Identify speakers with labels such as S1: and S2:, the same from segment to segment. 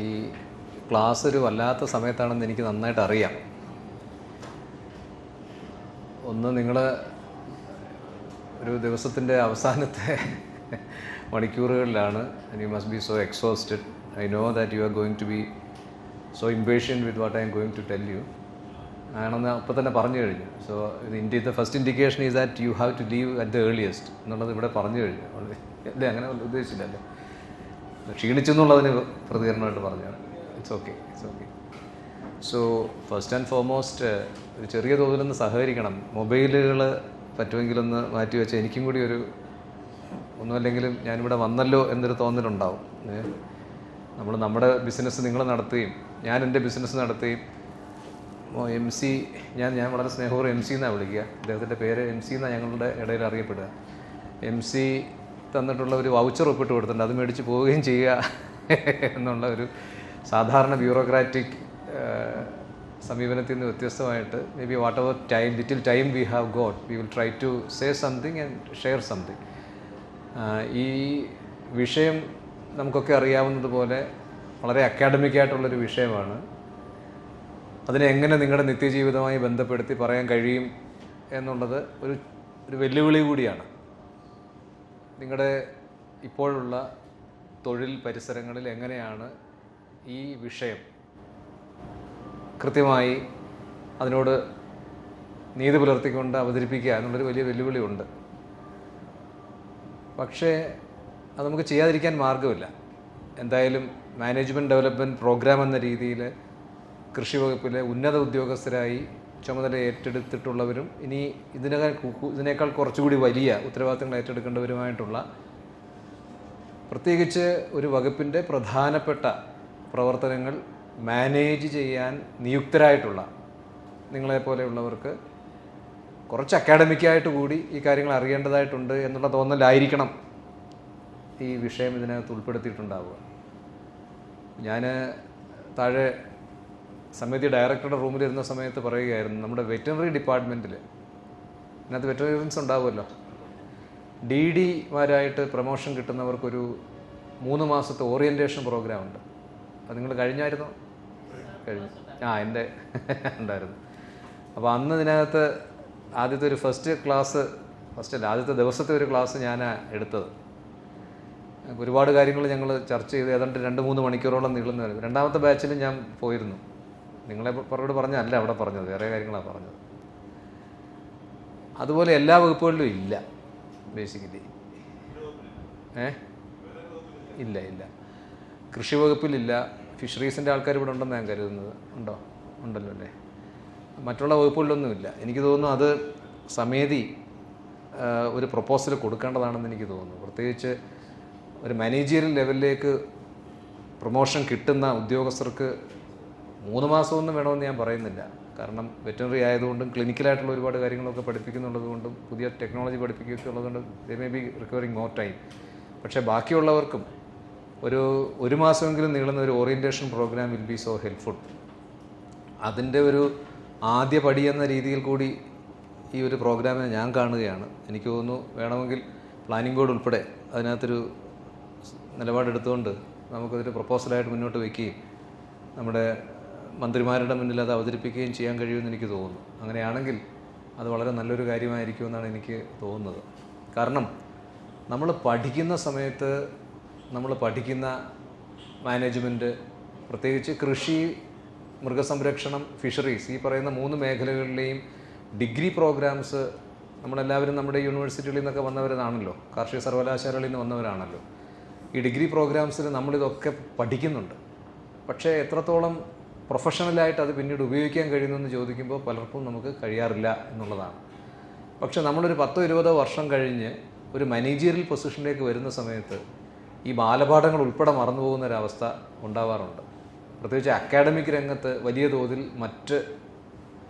S1: ഈ ക്ലാസ് ഒരു വല്ലാത്ത സമയത്താണെന്ന് എനിക്ക് നന്നായിട്ട് അറിയാം. ഒന്ന്, നിങ്ങൾ ഒരു ദിവസത്തിൻ്റെ അവസാനത്തെ മണിക്കൂറുകളിലാണ്. You must be so exhausted. I know that you are going to be so impatient with what I am going to tell you ആണെന്ന് അപ്പോൾ തന്നെ പറഞ്ഞു കഴിഞ്ഞു. So the first indication is that you have to leave at the earliest എന്നുള്ളത് ഇവിടെ പറഞ്ഞു കഴിഞ്ഞു. അല്ലേ, അങ്ങനെ ഉദ്ദേശിച്ചില്ലല്ലേ? ക്ഷീണിച്ചു എന്നുള്ളതിന് പ്രതികരണമായിട്ട് പറഞ്ഞാണ്. It's okay. So first and foremost ഒരു ചെറിയ തോതിലൊന്ന് സഹകരിക്കണം. മൊബൈലുകൾ പറ്റുമെങ്കിലൊന്ന് മാറ്റി വെച്ചാൽ എനിക്കും കൂടി ഒരു ഒന്നുമല്ലെങ്കിലും ഞാനിവിടെ വന്നല്ലോ എന്നൊരു തോന്നലുണ്ടാവും. നമ്മുടെ ബിസിനസ് നിങ്ങൾ നടത്തുകയും ഞാൻ എൻ്റെ ബിസിനസ് നടത്തുകയും MC ഞാൻ വളരെ സ്നേഹപൂർവ്വം MC എന്നാണ് വിളിക്കുക. അദ്ദേഹത്തിൻ്റെ പേര് MC എന്നാണ് ഞങ്ങളുടെ ഇടയിൽ അറിയപ്പെടുക. MC തന്നിട്ടുള്ള ഒരു വൗച്ചർ ഒപ്പിട്ട് കൊടുത്തിട്ടുണ്ട്, അത് മേടിച്ച് പോവുകയും ചെയ്യുക എന്നുള്ള ഒരു സാധാരണ ബ്യൂറോക്രാറ്റിക് സമീപനത്തിൽ നിന്ന് വ്യത്യസ്തമായിട്ട് maybe whatever little time we have got we will try to say something and share something. ഈ വിഷയം നമുക്കൊക്കെ അറിയാവുന്നതുപോലെ വളരെ അക്കാഡമിക്കായിട്ടുള്ളൊരു വിഷയമാണ്. അതിനെ എങ്ങനെ നിങ്ങളുടെ നിത്യജീവിതവുമായി ബന്ധപ്പെടുത്തി പറയാൻ കഴിയും എന്നുള്ളത് ഒരു വെല്ലുവിളി കൂടിയാണ്. നിങ്ങളുടെ ഇപ്പോഴുള്ള തൊഴിൽ പരിസരങ്ങളിൽ എങ്ങനെയാണ് ഈ വിഷയം കൃത്യമായി അതിനോട് നീതി പുലർത്തിക്കൊണ്ട് അവതരിപ്പിക്കുക എന്നുള്ളൊരു വലിയ വെല്ലുവിളിയുണ്ട്. പക്ഷേ അത് നമുക്ക് ചെയ്യാതിരിക്കാൻ മാർഗമില്ല. എന്തായാലും മാനേജ്മെൻറ്റ് ഡെവലപ്മെൻറ്റ് പ്രോഗ്രാം എന്ന രീതിയിൽ കൃഷി വകുപ്പിലെ ഉന്നത ഉദ്യോഗസ്ഥരായി ചുമതല ഏറ്റെടുത്തിട്ടുള്ളവരും ഇനി ഇതിനേക്കാൾ കുറച്ചുകൂടി വലിയ ഉത്തരവാദിത്തങ്ങൾ ഏറ്റെടുക്കേണ്ടവരുമായിട്ടുള്ള, പ്രത്യേകിച്ച് ഒരു വകുപ്പിൻ്റെ പ്രധാനപ്പെട്ട പ്രവർത്തനങ്ങൾ മാനേജ് ചെയ്യാൻ നിയുക്തരായിട്ടുള്ള നിങ്ങളെപ്പോലെയുള്ളവർക്ക് കുറച്ച് അക്കാഡമിക്കായിട്ട് കൂടി ഈ കാര്യങ്ങൾ അറിയേണ്ടതായിട്ടുണ്ട് എന്നുള്ള തോന്നലായിരിക്കണം ഈ വിഷയം ഇതിനകത്ത് ഉൾപ്പെടുത്തിയിട്ടുണ്ടാവുക. ഞാൻ താഴെ സമിതി ഡയറക്ടറുടെ റൂമിലിരുന്ന സമയത്ത് പറയുകയായിരുന്നു, നമ്മുടെ വെറ്ററിനറി ഡിപ്പാർട്ട്മെൻറ്റിൽ ഇതിനകത്ത് വെറ്ററിനറിയൻസ് ഉണ്ടാവുമല്ലോ, DD-മാരായിട്ട് പ്രൊമോഷൻ കിട്ടുന്നവർക്കൊരു 3 മാസത്തെ ഓറിയൻറ്റേഷൻ പ്രോഗ്രാം ഉണ്ട്. അത് നിങ്ങൾ കഴിഞ്ഞായിരുന്നോ? കഴിഞ്ഞു. എൻ്റെ ഉണ്ടായിരുന്നു. അപ്പോൾ അന്ന് ഇതിനകത്ത് ആദ്യത്തെ ഒരു ആദ്യത്തെ ദിവസത്തെ ഒരു ക്ലാസ് ഞാൻ എടുത്തത്. ഒരുപാട് കാര്യങ്ങൾ ഞങ്ങൾ ചർച്ച ചെയ്ത് ഏതാണ്ട് 2-3 മണിക്കൂറോളം നീളുന്നതായിരുന്നു. രണ്ടാമത്തെ ബാച്ചിൽ ഞാൻ പോയിരുന്നു. നിങ്ങളെ പുറകോട് പറഞ്ഞല്ല അവിടെ പറഞ്ഞത്, വേറെ കാര്യങ്ങളാണ് പറഞ്ഞത്. അതുപോലെ എല്ലാ വകുപ്പുകളിലും ഇല്ല ബേസിക്കലി. ഇല്ല. കൃഷി വകുപ്പിലില്ല. ഫിഷറീസിൻ്റെ ആൾക്കാർ ഇവിടെ ഉണ്ടെന്ന് ഞാൻ കരുതുന്നത്. ഉണ്ടല്ലോ അല്ലേ? മറ്റുള്ള വകുപ്പുകളിലൊന്നുമില്ല. എനിക്ക് തോന്നുന്നു അത് സമിതി ഒരു പ്രൊപ്പോസൽ കൊടുക്കേണ്ടതാണെന്ന് എനിക്ക് തോന്നുന്നു. പ്രത്യേകിച്ച് ഒരു മാനേജീരിയൽ ലെവലിലേക്ക് പ്രൊമോഷൻ കിട്ടുന്ന ഉദ്യോഗസ്ഥർക്ക് 3 മാസമൊന്നും വേണമെന്ന് ഞാൻ പറയുന്നില്ല. കാരണം വെറ്ററിനറി ആയതുകൊണ്ടും ക്ലിനിക്കലായിട്ടുള്ള ഒരുപാട് കാര്യങ്ങളൊക്കെ പഠിപ്പിക്കുന്നുള്ളത് കൊണ്ടും പുതിയ ടെക്നോളജി പഠിപ്പിക്കുന്നുള്ളതുകൊണ്ടും they may be requiring more time. പക്ഷേ ബാക്കിയുള്ളവർക്കും ഒരു മാസമെങ്കിലും നീളുന്ന ഒരു orientation program will be so helpful. അതിൻ്റെ ഒരു ആദ്യ പടി എന്ന രീതിയിൽ കൂടി ഈ ഒരു പ്രോഗ്രാമിനെ ഞാൻ കാണുകയാണ്. എനിക്ക് തോന്നുന്നു വേണമെങ്കിൽ പ്ലാനിംഗ് ബോർഡ് ഉൾപ്പെടെ അതിനകത്തൊരു നിലപാടെടുത്തുകൊണ്ട് നമുക്കതൊരു പ്രപ്പോസലായിട്ട് മുന്നോട്ട് വയ്ക്കുകയും നമ്മുടെ മന്ത്രിമാരുടെ മുന്നിൽ അത് അവതരിപ്പിക്കുകയും ചെയ്യാൻ കഴിയുമെന്ന് എനിക്ക് തോന്നുന്നു. അങ്ങനെയാണെങ്കിൽ അത് വളരെ നല്ലൊരു കാര്യമായിരിക്കുമെന്നാണ് എനിക്ക് തോന്നുന്നത്. കാരണം നമ്മൾ പഠിക്കുന്ന സമയത്ത് നമ്മൾ പഠിക്കുന്ന മാനേജ്മെൻറ്റ്, പ്രത്യേകിച്ച് കൃഷി, മൃഗസംരക്ഷണം, ഫിഷറീസ്, ഈ പറയുന്ന 3 മേഖലകളിലെയും ഡിഗ്രി പ്രോഗ്രാംസ് നമ്മളെല്ലാവരും നമ്മുടെ യൂണിവേഴ്സിറ്റികളിൽ നിന്നൊക്കെ വന്നവരാണല്ലോ, കാർഷിക സർവകലാശാലകളിൽ നിന്ന് വന്നവരാണല്ലോ. ഈ ഡിഗ്രി പ്രോഗ്രാംസിൽ നമ്മളിതൊക്കെ പഠിക്കുന്നുണ്ട്. പക്ഷേ എത്രത്തോളം പ്രൊഫഷണലായിട്ട് അത് പിന്നീട് ഉപയോഗിക്കാൻ കഴിയുമെന്ന് ചോദിക്കുമ്പോൾ പലർക്കും നമുക്ക് കഴിയാറില്ല എന്നുള്ളതാണ്. പക്ഷെ നമ്മളൊരു 10-20 വർഷം കഴിഞ്ഞ് ഒരു മാനേജീരിയൽ പൊസിഷനിലേക്ക് വരുന്ന സമയത്ത് ഈ ബാലപാഠങ്ങൾ ഉൾപ്പെടെ മറന്നുപോകുന്ന ഒരവസ്ഥ ഉണ്ടാവാറുണ്ട്. പ്രത്യേകിച്ച് അക്കാഡമിക് രംഗത്ത് വലിയ തോതിൽ മറ്റ്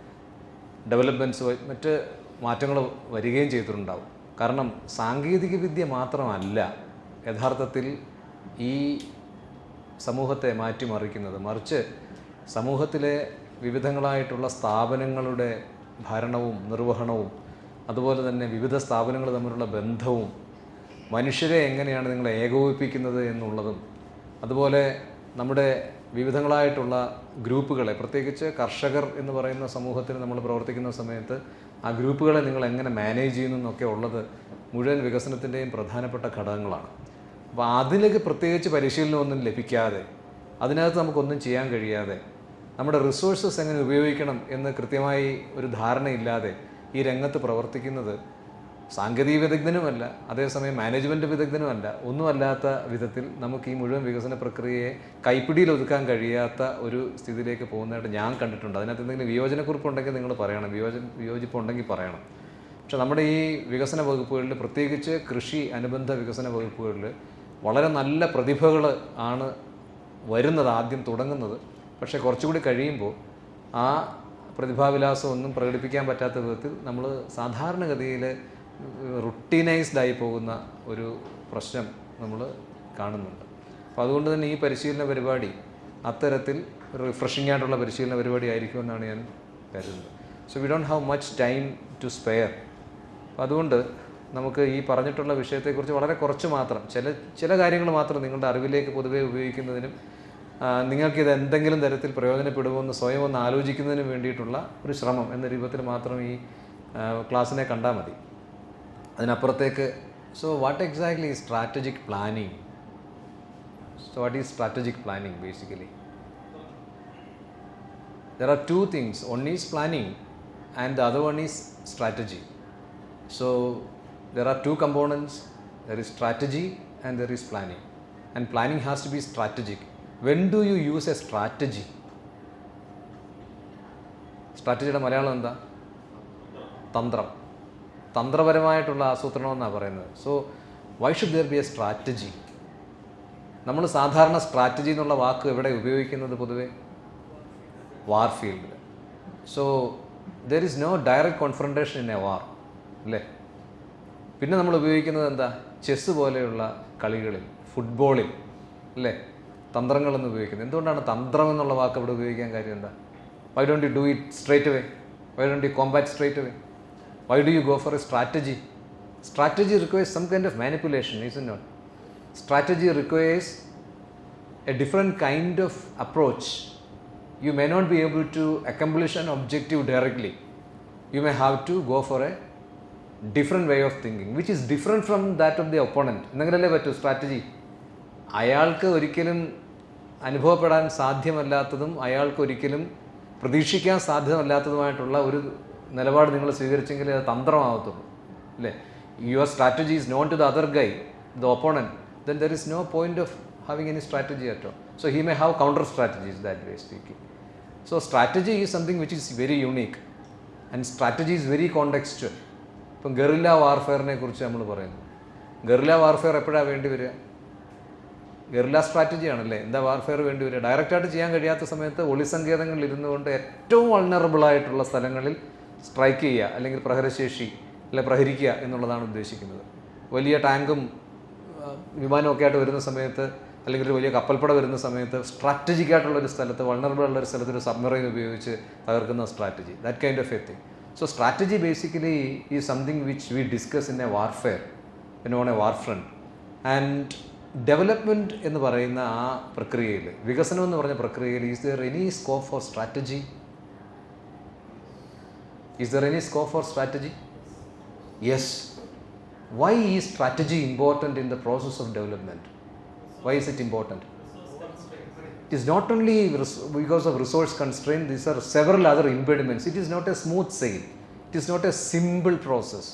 S1: ഡെവലപ്മെൻറ്റ്സ്, മറ്റ് മാറ്റങ്ങൾ വരികയും ചെയ്തിട്ടുണ്ടാവും. കാരണം സാങ്കേതിക വിദ്യ മാത്രമല്ല യഥാർത്ഥത്തിൽ ഈ സമൂഹത്തെ മാറ്റിമറിക്കുന്നത്, മറിച്ച് സമൂഹത്തിലെ വിവിധങ്ങളായിട്ടുള്ള സ്ഥാപനങ്ങളുടെ ഭരണവും നിർവഹണവും, അതുപോലെ തന്നെ വിവിധ സ്ഥാപനങ്ങൾ തമ്മിലുള്ള ബന്ധവും, മനുഷ്യരെ എങ്ങനെയാണ് നിങ്ങൾ ഏകോപിപ്പിക്കുന്നത് എന്നുള്ളതും, അതുപോലെ നമ്മുടെ വിവിധങ്ങളായിട്ടുള്ള ഗ്രൂപ്പുകളെ, പ്രത്യേകിച്ച് കർഷകർ എന്ന് പറയുന്ന സമൂഹത്തിൽ നമ്മൾ പ്രവർത്തിക്കുന്ന സമയത്ത് ആ ഗ്രൂപ്പുകളെ നിങ്ങൾ എങ്ങനെ മാനേജ് ചെയ്യുന്നു എന്നൊക്കെ ഉള്ളത് മുഴുവൻ വികസനത്തിൻ്റെയും പ്രധാനപ്പെട്ട ഘടകങ്ങളാണ്. അപ്പോൾ അതിലേക്ക് പ്രത്യേകിച്ച് പരിശീലനമൊന്നും ലഭിക്കാതെ, അതിനകത്ത് നമുക്കൊന്നും ചെയ്യാൻ കഴിയാതെ, നമ്മുടെ റിസോഴ്സസ് എങ്ങനെ ഉപയോഗിക്കണം എന്ന് കൃത്യമായി ഒരു ധാരണയില്ലാതെ ഈ രംഗത്ത് പ്രവർത്തിക്കുന്നത് സാങ്കേതിക വിദഗ്ധനുമല്ല, അതേസമയം മാനേജ്മെൻറ്റ് വിദഗ്ധനുമല്ല, ഒന്നുമല്ലാത്ത വിധത്തിൽ നമുക്ക് ഈ മുഴുവൻ വികസന പ്രക്രിയയെ കൈപ്പിടിയിൽ ഒതുക്കാൻ കഴിയാത്ത ഒരു സ്ഥിതിയിലേക്ക് പോകുന്നതായിട്ട് ഞാൻ കണ്ടിട്ടുണ്ട്. അതിനകത്ത് എന്തെങ്കിലും വിയോജനക്കുറിപ്പുണ്ടെങ്കിൽ നിങ്ങൾ പറയണം, വിയോജിപ്പുണ്ടെങ്കിൽ പറയണം. പക്ഷെ നമ്മുടെ ഈ വികസന വകുപ്പുകളിൽ, പ്രത്യേകിച്ച് കൃഷി അനുബന്ധ വികസന വകുപ്പുകളിൽ വളരെ നല്ല പ്രതിഭകൾ ആണ് വരുന്നത്, ആദ്യം തുടങ്ങുന്നത്. പക്ഷേ കുറച്ചുകൂടി കഴിയുമ്പോൾ ആ പ്രതിഭാവിലാസം ഒന്നും പ്രകടിപ്പിക്കാൻ പറ്റാത്ത വിധത്തിൽ നമ്മൾ സാധാരണഗതിയിൽ റുട്ടീനൈസ്ഡായി പോകുന്ന ഒരു പ്രശ്നം നമ്മൾ കാണുന്നുണ്ട്. അപ്പോൾ അതുകൊണ്ട് തന്നെ ഈ പരിശീലന പരിപാടി അത്തരത്തിൽ റിഫ്രഷിംഗ് ആയിട്ടുള്ള പരിശീലന പരിപാടി ആയിരിക്കുമെന്നാണ് ഞാൻ കരുതുന്നത്. So we don't have much time to spare. അപ്പോൾ അതുകൊണ്ട് നമുക്ക് ഈ പറഞ്ഞിട്ടുള്ള വിഷയത്തെക്കുറിച്ച് വളരെ കുറച്ച് മാത്രം, ചില കാര്യങ്ങൾ മാത്രം നിങ്ങളുടെ അറിവിലേക്ക് പൊതുവെ ഉപയോഗിക്കുന്നതിനും നിങ്ങൾക്കിത് എന്തെങ്കിലും തരത്തിൽ പ്രയോജനപ്പെടുമോ എന്ന് സ്വയം ഒന്ന് ആലോചിക്കുന്നതിനും വേണ്ടിയിട്ടുള്ള ഒരു ശ്രമം എന്ന രൂപത്തിൽ മാത്രം ഈ ക്ലാസ്സിനെ കണ്ടാൽ മതി. അതിനപ്പുറത്തേക്ക് so what exactly is strategic planning? So what is strategic planning basically? There are two things. One is planning and the other one is strategy. So there are two components. There is strategy and there is planning. And planning has to be strategic. When do you use a strategy? സ്ട്രാറ്റജിയുടെ മലയാളം എന്താ? തന്ത്രം. തന്ത്രപരമായിട്ടുള്ള ആസൂത്രണം എന്നാണ് പറയുന്നത്. So why should there be a strategy? നമ്മൾ സാധാരണ strategy എന്നുള്ള വാക്ക് എവിടെ ഉപയോഗിക്കുന്നത് പൊതുവെ? വാർ ഫീൽഡിൽ. So there is no direct confrontation in a war അല്ലേ? പിന്നെ നമ്മൾ ഉപയോഗിക്കുന്നത് എന്താ? ചെസ്സ് പോലെയുള്ള കളികളിൽ, ഫുട്ബോളിൽ അല്ലേ തന്ത്രങ്ങളെന്ന് ഉപയോഗിക്കുന്നത്. എന്തുകൊണ്ടാണ് തന്ത്രം എന്നുള്ള വാക്ക് ഇവിടെ ഉപയോഗിക്കാൻ കാര്യം എന്താ? Why don't you do it straight away? Why don't you Kombat straight away? Why do you go for A strategy? Strategy requires some kind of manipulation, isn't it? Strategy requires a different kind of approach. You may not be able to accomplish an objective directly. You may have to go for a different way of thinking, which is different from that of the opponent. എന്തെങ്കിലല്ലേ പറ്റൂ strategy? അയാൾക്ക് ഒരിക്കലും അനുഭവപ്പെടാൻ സാധ്യമല്ലാത്തതും അയാൾക്ക് ഒരിക്കലും പ്രതീക്ഷിക്കാൻ സാധ്യമല്ലാത്തതുമായിട്ടുള്ള ഒരു നിലപാട് നിങ്ങൾ സ്വീകരിച്ചെങ്കിൽ അത് തന്ത്രമാവത്തുള്ളൂ അല്ലേ? Your strategy is known to the other guy, the opponent, then there is no point of having any strategy at all. So he may have counter strategies, that way speaking. So strategy is something which is very unique and strategy is very contextual. ഇപ്പം guerrilla വാർഫെയറിനെ കുറിച്ച് നമ്മൾ പറയുന്നു. Guerrilla warfare എപ്പോഴാണ് വേണ്ടി വരിക? Guerrilla strategy ആണല്ലേ എന്താ warfare വേണ്ടി വരിക? ഡയറക്റ്റായിട്ട് ചെയ്യാൻ കഴിയാത്ത സമയത്ത് ഒളിസങ്കേതങ്ങളിൽ ഇരുന്നു കൊണ്ട് ഏറ്റവും വൾണറബിൾ ആയിട്ടുള്ള സ്ഥലങ്ങളിൽ സ്ട്രൈക്ക് ചെയ്യുക, അല്ലെങ്കിൽ പ്രഹരശേഷി അല്ലെ പ്രഹരിക്കുക എന്നുള്ളതാണ് ഉദ്ദേശിക്കുന്നത്. വലിയ ടാങ്കും വിമാനമൊക്കെ ആയിട്ട് വരുന്ന സമയത്ത്, അല്ലെങ്കിൽ ഒരു വലിയ കപ്പൽപ്പട വരുന്ന സമയത്ത് സ്ട്രാറ്റജിക് ആയിട്ടുള്ളൊരു സ്ഥലത്ത്, വൾണറബിൾ ഉള്ളൊരു സ്ഥലത്ത് ഒരു സബ്മറൈൻ ഉപയോഗിച്ച് തകർക്കുന്ന strategy, that kind of a thing. So strategy basically is something which we discuss in a warfare, on a war front. And development എന്ന് പറയുന്ന ആ പ്രക്രിയയിൽ, വികസനം എന്ന് പറഞ്ഞ പ്രക്രിയയിൽ, is there any scope for strategy? Is there any scope for strategy? Yes. Why is strategy important in the process of development? Why is it important? It is not only because of resource constraint. These are several other impediments. It is not a smooth sail. It is not a simple process.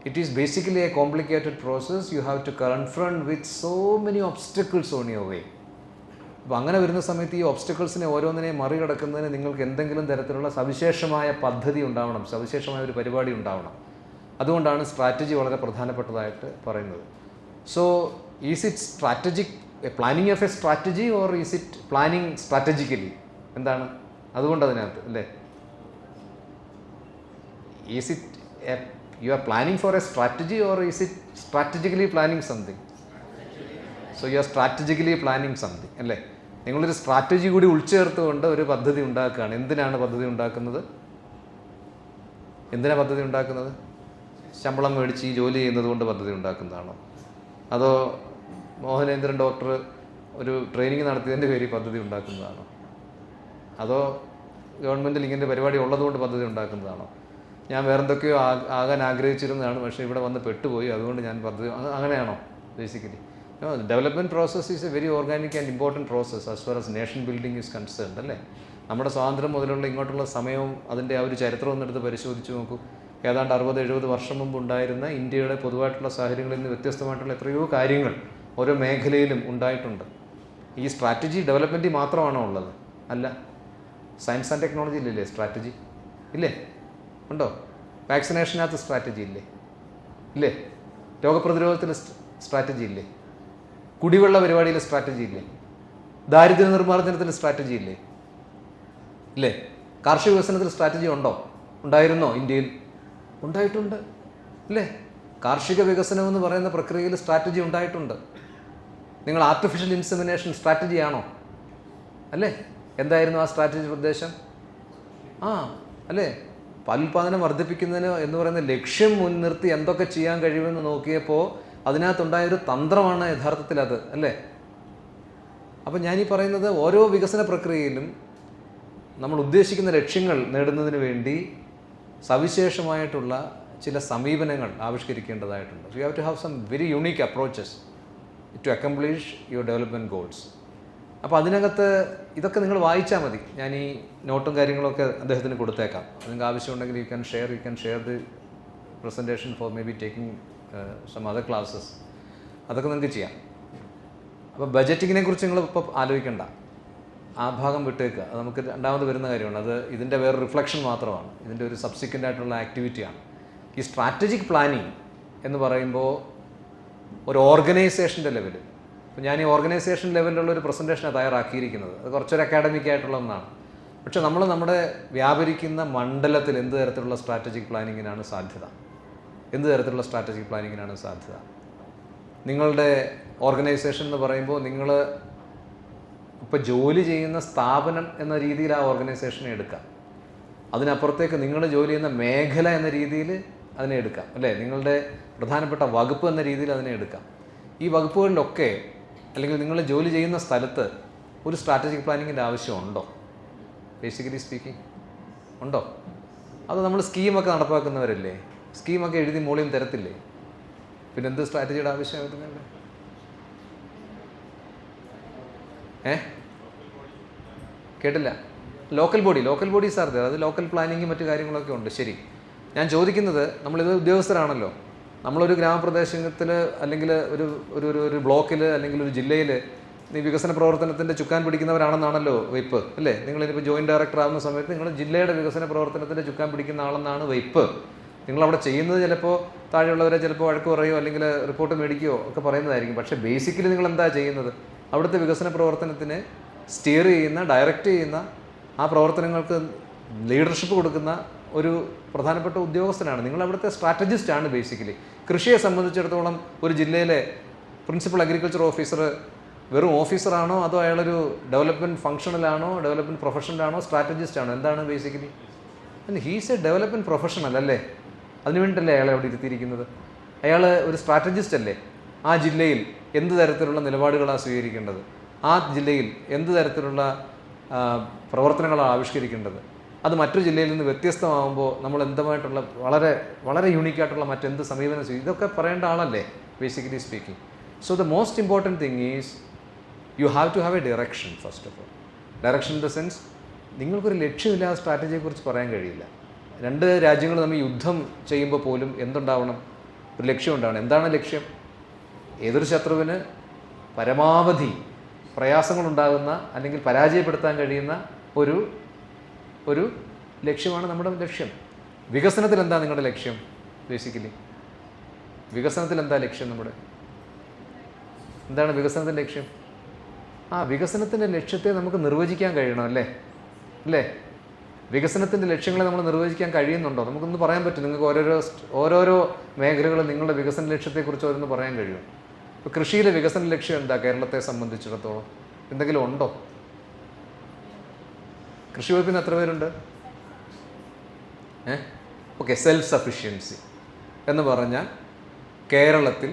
S1: It is basically a complicated process. You have to confront with so many obstacles on your way. അപ്പോൾ അങ്ങനെ വരുന്ന സമയത്ത് ഈ ഒബ്സ്റ്റക്കിൾസിനെ ഓരോന്നിനെയും മറികടക്കുന്നതിന് നിങ്ങൾക്ക് എന്തെങ്കിലും തരത്തിലുള്ള സവിശേഷമായ പദ്ധതി ഉണ്ടാവണം, സവിശേഷമായ ഒരു പരിപാടി ഉണ്ടാവണം. അതുകൊണ്ടാണ് സ്ട്രാറ്റജി വളരെ പ്രധാനപ്പെട്ടതായിട്ട് പറയുന്നത്. So is it strategic planning of A strategy or is it planning strategically? എന്താണ് അതുകൊണ്ട് അതിനകത്ത് അല്ലേ? Is it you are planning four A strategy or is it strategically planning something? So you are strategically planning something അല്ലേ? നിങ്ങളൊരു strategy കൂടി ഉൾച്ചേർത്തുകൊണ്ട് ഒരു പദ്ധതി ഉണ്ടാക്കുകയാണ്. എന്തിനാണ് പദ്ധതി ഉണ്ടാക്കുന്നത്? എന്തിനാണ് പദ്ധതി ഉണ്ടാക്കുന്നത്? ശമ്പളം മേടിച്ച് ഈ ജോലി ചെയ്യുന്നത് കൊണ്ട് പദ്ധതി ഉണ്ടാക്കുന്നതാണോ? അതോ മോഹനേന്ദ്രൻ ഡോക്ടർ ഒരു ട്രെയിനിങ് നടത്തിയതിൻ്റെ പേരിൽ പദ്ധതി ഉണ്ടാക്കുന്നതാണോ? അതോ ഗവൺമെൻറ്റിൽ ഇങ്ങനെ പരിപാടി ഉള്ളതുകൊണ്ട് പദ്ധതി ഉണ്ടാക്കുന്നതാണോ? ഞാൻ വേറെന്തൊക്കെയോ ആകാൻ ആഗ്രഹിച്ചിരുന്നതാണ്, പക്ഷേ ഇവിടെ വന്ന് പെട്ടുപോയി, അതുകൊണ്ട് ഞാൻ പദ്ധതി അങ്ങനെയാണോ basically? Development process is A very organic and important process as far as nation building is concerned, അല്ലേ? നമ്മുടെ സ്വാതന്ത്ര്യം മുതലുള്ള ഇങ്ങോട്ടുള്ള സമയവും അതിൻ്റെ ആ ഒരു ചരിത്രം ഒന്നെടുത്ത് പരിശോധിച്ച് നോക്കൂ. ഏതാണ്ട് 60-70 വർഷം മുമ്പ് ഉണ്ടായിരുന്ന ഇന്ത്യയുടെ പൊതുവായിട്ടുള്ള സാഹചര്യങ്ങളിൽ നിന്ന് വ്യത്യസ്തമായിട്ടുള്ള എത്രയോ കാര്യങ്ങൾ ഓരോ മേഖലയിലും ഉണ്ടായിട്ടുണ്ട്. ഈ സ്ട്രാറ്റജി ഡെവലപ്മെൻറ്റിൽ മാത്രമാണോ ഉള്ളത്? അല്ല. സയൻസ് ആൻഡ് ടെക്നോളജിയിലില്ലേ സ്ട്രാറ്റജി? ഇല്ലേ? ഉണ്ടോ? വാക്സിനേഷനകത്ത് സ്ട്രാറ്റജി ഇല്ലേ? ഇല്ലേ? രോഗപ്രതിരോധത്തിൽ സ്ട്രാറ്റജി ഇല്ലേ? കുടിവെള്ള പരിപാടിയിൽ സ്ട്രാറ്റജി ഇല്ലേ? ദാരിദ്ര്യ നിർമ്മാർജ്ജനത്തിൽ സ്ട്രാറ്റജി ഇല്ലേ? ഇല്ലേ? കാർഷിക വികസനത്തിൽ സ്ട്രാറ്റജി ഉണ്ടോ? ഉണ്ടായിരുന്നോ? ഇന്ത്യയിൽ ഉണ്ടായിട്ടുണ്ട്, അല്ലേ? കാർഷിക വികസനം എന്ന് പറയുന്ന പ്രക്രിയയിൽ സ്ട്രാറ്റജി ഉണ്ടായിട്ടുണ്ട്. നിങ്ങൾ ആർട്ടിഫിഷ്യൽ ഇൻസെമിനേഷൻ സ്ട്രാറ്റജിയാണോ? അല്ലേ? എന്തായിരുന്നു ആ സ്ട്രാറ്റജി ഉദ്ദേശം? അല്ലേ? പാലുൽപാദനം വർദ്ധിപ്പിക്കുന്നതിന് എന്ന് പറയുന്ന ലക്ഷ്യം മുൻനിർത്തി എന്തൊക്കെ ചെയ്യാൻ കഴിയുമെന്ന് നോക്കിയപ്പോൾ അതിനകത്തുണ്ടായൊരു തന്ത്രമാണ് യഥാർത്ഥത്തിൽ അത്, അല്ലേ? അപ്പം ഞാനീ പറയുന്നത് ഓരോ വികസന പ്രക്രിയയിലും നമ്മൾ ഉദ്ദേശിക്കുന്ന ലക്ഷ്യങ്ങൾ നേടുന്നതിന് വേണ്ടി സവിശേഷമായിട്ടുള്ള ചില സമീപനങ്ങൾ ആവിഷ്കരിക്കേണ്ടതായിട്ടുണ്ട്. You have to have some very unique approaches to accomplish your development goals. അപ്പോൾ അതിനകത്ത് ഇതൊക്കെ നിങ്ങൾ വായിച്ചാൽ മതി. ഞാൻ ഈ നോട്ടും കാര്യങ്ങളൊക്കെ അദ്ദേഹത്തിന് കൊടുത്തേക്കാം. നിങ്ങൾക്ക് ആവശ്യമുണ്ടെങ്കിൽ you can share the presentation for maybe taking some other classes. അതൊക്കെ നിങ്ങൾക്ക് ചെയ്യാം. അപ്പോൾ ബജറ്റിങ്ങിനെ കുറിച്ച് നിങ്ങൾ ഇപ്പോൾ ആലോചിക്കേണ്ട, ആ ഭാഗം വിട്ടേക്കുക. അത് നമുക്ക് രണ്ടാമത് വരുന്ന കാര്യമാണ്. അത് ഇതിൻ്റെ വേറെ റിഫ്ലക്ഷൻ മാത്രമാണ്, ഇതിൻ്റെ ഒരു സബ്സിക്വൻ്റ് ആയിട്ടുള്ള ആക്ടിവിറ്റിയാണ്. ഈ സ്ട്രാറ്റജിക് പ്ലാനിങ് എന്ന് പറയുമ്പോൾ ഒരു ഓർഗനൈസേഷൻ്റെ ലെവലിൽ, അപ്പോൾ ഞാൻ ഈ ഓർഗനൈസേഷൻ ലെവലിലുള്ള ഒരു പ്രസൻറ്റേഷനാണ് തയ്യാറാക്കിയിരിക്കുന്നത്. അത് കുറച്ചൊരു അക്കാഡമിക് ആയിട്ടുള്ള ഒന്നാണ്. പക്ഷേ നമ്മൾ നമ്മുടെ വ്യാപരിക്കുന്ന മണ്ഡലത്തിൽ എന്ത് തരത്തിലുള്ള സ്ട്രാറ്റജിക് പ്ലാനിങ്ങിനാണ് സാധ്യത? എന്ത് തരത്തിലുള്ള സ്ട്രാറ്റജിക് പ്ലാനിങ്ങിനാണ് സാധ്യത? നിങ്ങളുടെ ഓർഗനൈസേഷൻ എന്ന് പറയുമ്പോൾ നിങ്ങൾ ഇപ്പോൾ ജോലി ചെയ്യുന്ന സ്ഥാപനം എന്ന രീതിയിൽ ആ ഓർഗനൈസേഷനെ എടുക്കാം. അതിനപ്പുറത്തേക്ക് നിങ്ങൾ ജോലി ചെയ്യുന്ന മേഖല എന്ന രീതിയിൽ അതിനെ എടുക്കാം, അല്ലേ? നിങ്ങളുടെ പ്രധാനപ്പെട്ട വകുപ്പ് എന്ന രീതിയിൽ അതിനെ എടുക്കാം. ഈ വകുപ്പുകളിലൊക്കെ അല്ലെങ്കിൽ നിങ്ങൾ ജോലി ചെയ്യുന്ന സ്ഥലത്ത് ഒരു സ്ട്രാറ്റജിക് പ്ലാനിങ്ങിൻ്റെ ആവശ്യമുണ്ടോ? ബേസിക്കലി സ്പീക്കിംഗ് ഉണ്ടോ? അത് നമ്മൾ സ്കീമൊക്കെ നടപ്പാക്കുന്നവരല്ലേ? സ്കീമൊക്കെ എഴുതി മൂല്യം തരത്തില്ലേ? പിന്നെ എന്ത് സ്ട്രാറ്റജിയുടെ ആവശ്യം വരുന്നുണ്ട്? കേട്ടില്ല. Local bodies are there. അത് ലോക്കൽ പ്ലാനിങ്ങും മറ്റു കാര്യങ്ങളൊക്കെ ഉണ്ട്. ശരി. ഞാൻ ചോദിക്കുന്നത്, നമ്മളിത് ഉദ്യോഗസ്ഥരാണല്ലോ. നമ്മളൊരു ഗ്രാമപ്രദേശത്തിൽ അല്ലെങ്കിൽ ഒരു ബ്ലോക്കിൽ അല്ലെങ്കിൽ ഒരു ജില്ലയിൽ ഈ വികസന പ്രവർത്തനത്തിൻ്റെ ചുക്കാൻ പിടിക്കുന്നവരാണെന്നാണല്ലോ വയ്പ്പ്, അല്ലേ? നിങ്ങളിപ്പോൾ ജോയിൻറ്റ് ഡയറക്ടർ ആകുന്ന സമയത്ത് നിങ്ങൾ ജില്ലയുടെ വികസന പ്രവർത്തനത്തിൻ്റെ ചുക്കാൻ പിടിക്കുന്ന ആളെന്നാണ് വയ്പ്പ്. നിങ്ങളവിടെ ചെയ്യുന്നത് ചിലപ്പോൾ താഴെയുള്ളവരെ ചിലപ്പോൾ വഴക്ക് പറയുകയോ അല്ലെങ്കിൽ റിപ്പോർട്ട് മേടിക്കുകയോ ഒക്കെ പറയുന്നതായിരിക്കും. പക്ഷേ ബേസിക്കലി നിങ്ങൾ എന്താ ചെയ്യുന്നത്? അവിടുത്തെ വികസന പ്രവർത്തനത്തിന് സ്റ്റിയർ ചെയ്യുന്ന, ഡയറക്റ്റ് ചെയ്യുന്ന, ആ പ്രവർത്തനങ്ങൾക്ക് ലീഡർഷിപ്പ് കൊടുക്കുന്ന ഒരു പ്രധാനപ്പെട്ട ഉദ്യോഗസ്ഥനാണ്. നിങ്ങൾ അവിടുത്തെ സ്ട്രാറ്റജിസ്റ്റാണ് ബേസിക്കലി. കൃഷിയെ സംബന്ധിച്ചിടത്തോളം ഒരു ജില്ലയിലെ പ്രിൻസിപ്പൽ അഗ്രികൾച്ചർ ഓഫീസർ വെറും ഓഫീസറാണോ അതോ അയാളൊരു ഡെവലപ്മെൻറ്റ് ഫംഗ്ഷണലാണോ, ഡെവലപ്മെൻറ്റ് പ്രൊഫഷണലാണോ, സ്ട്രാറ്റജിസ്റ്റാണോ? എന്താണ് basically? He's A development professional, അല്ലേ? അതിനു വേണ്ടിയിട്ടല്ലേ അയാളെ അവിടെ ഇരുത്തിയിരിക്കുന്നത്? അയാൾ ഒരു സ്ട്രാറ്റജിസ്റ്റ് അല്ലേ? ആ ജില്ലയിൽ എന്ത് തരത്തിലുള്ള നിലപാടുകളാണ് സ്വീകരിക്കേണ്ടത്, ആ ജില്ലയിൽ എന്ത് തരത്തിലുള്ള പ്രവർത്തനങ്ങളാണ് ആവിഷ്കരിക്കേണ്ടത്, അത് മറ്റൊരു ജില്ലയിൽ നിന്ന് വ്യത്യസ്തമാകുമ്പോൾ നമ്മൾ എന്തുമായിട്ടുള്ള വളരെ വളരെ യൂണീക്കായിട്ടുള്ള മറ്റെന്ത് സമീപനം ചെയ്യും, ഇതൊക്കെ പറയേണ്ട ആളല്ലേ basically speaking. So the most important thing is you have to have a direction. First of all direction in the sense, നിങ്ങൾക്കൊരു ലക്ഷ്യമില്ലാതെ സ്ട്രാറ്റജിയെക്കുറിച്ച് പറയാൻ കഴിയില്ല. രണ്ട് രാജ്യങ്ങൾ തമ്മിൽ യുദ്ധം ചെയ്യുമ്പോൾ പോലും എന്തുണ്ടാവണം? ഒരു ലക്ഷ്യം ഉണ്ടാവണം. എന്താണ് ലക്ഷ്യം? ഏതൊരു ശത്രുവിന് പരമാവധി പ്രയാസങ്ങളുണ്ടാകുന്ന അല്ലെങ്കിൽ പരാജയപ്പെടുത്താൻ കഴിയുന്ന ഒരു ലക്ഷ്യമാണ് നമ്മുടെ ലക്ഷ്യം. വികസനത്തിൽ എന്താ നിങ്ങളുടെ ലക്ഷ്യം? ബേസിക്കലി വികസനത്തിൽ എന്താ ലക്ഷ്യം? എന്താണ് വികസനത്തിൻ്റെ ലക്ഷ്യം? വികസനത്തിൻ്റെ ലക്ഷ്യത്തെ നമുക്ക് നിർവചിക്കാൻ കഴിയണം, അല്ലേ? വികസനത്തിൻ്റെ ലക്ഷ്യങ്ങളെ നമ്മൾ നിർവചിക്കാൻ കഴിയുന്നുണ്ടോ? നമുക്കൊന്ന് പറയാൻ പറ്റും. നിങ്ങൾക്ക് ഓരോരോ മേഖലകൾ നിങ്ങളുടെ വികസന ലക്ഷ്യത്തെക്കുറിച്ച് ഓരോന്ന് പറയാൻ കഴിയും. ഇപ്പോൾ കൃഷിയിലെ വികസന ലക്ഷ്യം എന്താ കേരളത്തെ സംബന്ധിച്ചിടത്തോളം? എന്തെങ്കിലും ഉണ്ടോ? കൃഷി വകുപ്പിന് എത്ര പേരുണ്ട്? ഓക്കെ, സെൽഫ് സഫിഷ്യൻസി എന്ന് പറഞ്ഞാൽ കേരളത്തിൽ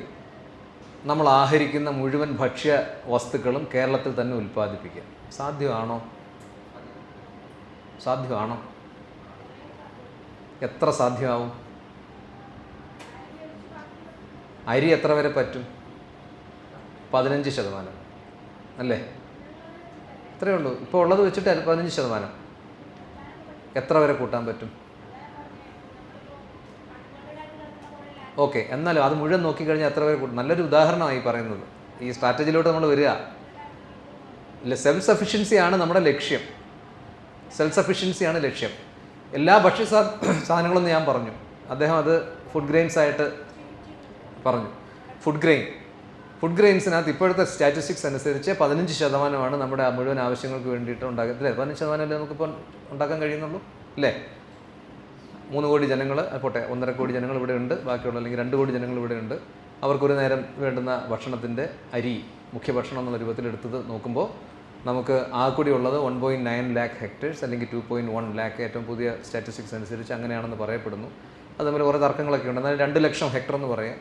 S1: നമ്മൾ ആഹരിക്കുന്ന മുഴുവൻ ഭക്ഷ്യ വസ്തുക്കളും കേരളത്തിൽ തന്നെ ഉൽപ്പാദിപ്പിക്കുക. സാധ്യമാണോ? സാധ്യമാണോ? എത്ര സാധ്യമാവും? അരി എത്ര വരെ പറ്റും? 15% അല്ലേ? ഇത്രയേ ഉള്ളൂ. ഇപ്പോൾ ഉള്ളത് വെച്ചിട്ട് 15%. എത്ര വരെ കൂട്ടാൻ പറ്റും? ഓക്കെ, എന്നാലും അത് മുഴുവൻ നോക്കിക്കഴിഞ്ഞാൽ എത്ര വരെ കൂട്ടും? നല്ലൊരു ഉദാഹരണമായി പറയുന്നത്. ഈ സ്ട്രാറ്റജിയിലോട്ട് നമ്മൾ വരിക. ഇല്ല, സെൽഫ് സഫിഷ്യൻസിയാണ് നമ്മുടെ ലക്ഷ്യം. സെൽഫ് സഫിഷ്യൻസിയാണ് ലക്ഷ്യം. എല്ലാ ഭക്ഷ്യ സാധനങ്ങളൊന്നും ഞാൻ പറഞ്ഞു. അദ്ദേഹം അത് ഫുഡ് ഗ്രെയിൻസ് ആയിട്ട് പറഞ്ഞു. ഫുഡ് ഗ്രെയിൻസിനകത്ത് ഇപ്പോഴത്തെ സ്റ്റാറ്റിസ്റ്റിക്സ് അനുസരിച്ച് 15% നമ്മുടെ മുഴുവൻ ആവശ്യങ്ങൾക്ക് വേണ്ടിയിട്ട് ഉണ്ടാക്കത്തില്ലേ? 15% നമുക്കിപ്പോൾ ഉണ്ടാക്കാൻ കഴിയുന്നുള്ളൂ അല്ലേ? 3 കോടി ജനങ്ങൾ, പോട്ടെ 1.5 കോടി ജനങ്ങൾ ഇവിടെ ഉണ്ട്, ബാക്കിയുള്ള അല്ലെങ്കിൽ 2 കോടി ജനങ്ങൾ ഇവിടെ ഉണ്ട്. അവർക്കൊരു നേരം വേണ്ടുന്ന ഭക്ഷണത്തിൻ്റെ അരി മുഖ്യഭക്ഷണം എന്നുള്ള രൂപത്തിൽ എടുത്തത് നോക്കുമ്പോൾ നമുക്ക് ആകെക്കൂടി ഉള്ളത് 1.9 lakh ഹെക്ടേഴ്സ് അല്ലെങ്കിൽ 2.1 lakh, ഏറ്റവും പുതിയ സ്റ്റാറ്റിസ്റ്റിക്സ് അനുസരിച്ച് അങ്ങനെയാണെന്ന് പറയപ്പെടുന്നു. അത് തമ്മിൽ കുറേ തർക്കങ്ങളൊക്കെ ഉണ്ട്. എന്നാൽ 2 ലക്ഷം ഹെക്ടർ എന്ന് പറയാം.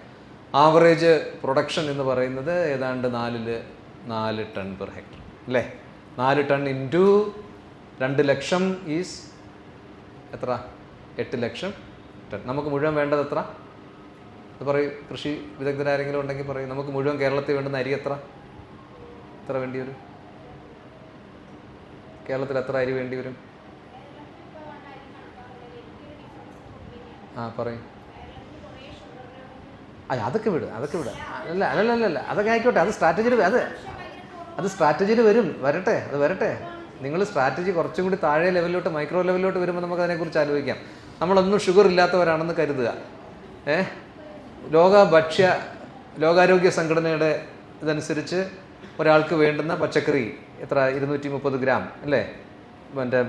S1: ആവറേജ് പ്രൊഡക്ഷൻ എന്ന് പറയുന്നത് ഏതാണ്ട് 4 ടൺ പെർ ഹെക്ടർ അല്ലേ? 4 ടൺ ഇൻറ്റു 2 ലക്ഷം ഈസ് എത്ര? 8 ലക്ഷം ടൺ. നമുക്ക് മുഴുവൻ വേണ്ടത് എത്ര? അത് പറയും. കൃഷി വിദഗ്ധരാരെങ്കിലും ഉണ്ടെങ്കിൽ പറയും. നമുക്ക് മുഴുവൻ കേരളത്തിൽ വേണ്ടുന്ന അരി എത്ര വേണ്ടി വരും? കേരളത്തിൽ എത്ര അരി വേണ്ടി വരും? പറയും. അതൊക്കെ വിട്. അല്ല അതൊക്കെ ആയിക്കോട്ടെ. അത് സ്ട്രാറ്റജിയിൽ വരട്ടെ. നിങ്ങൾ സ്ട്രാറ്റജി കുറച്ചും കൂടി താഴെ ലെവലിലോട്ട്, മൈക്രോ ലെവലിലോട്ട് വരുമ്പോൾ നമുക്ക് അതിനെക്കുറിച്ച് ആലോചിക്കാം. നമ്മളൊന്നും ഷുഗർ ഇല്ലാത്തവരാണെന്ന് കരുതുക. ലോകാരോഗ്യ സംഘടനയുടെ ഇതനുസരിച്ച് ഒരാൾക്ക് വേണ്ടുന്ന പച്ചക്കറി എത്ര? 230 ഗ്രാം അല്ലേ? മറ്റേ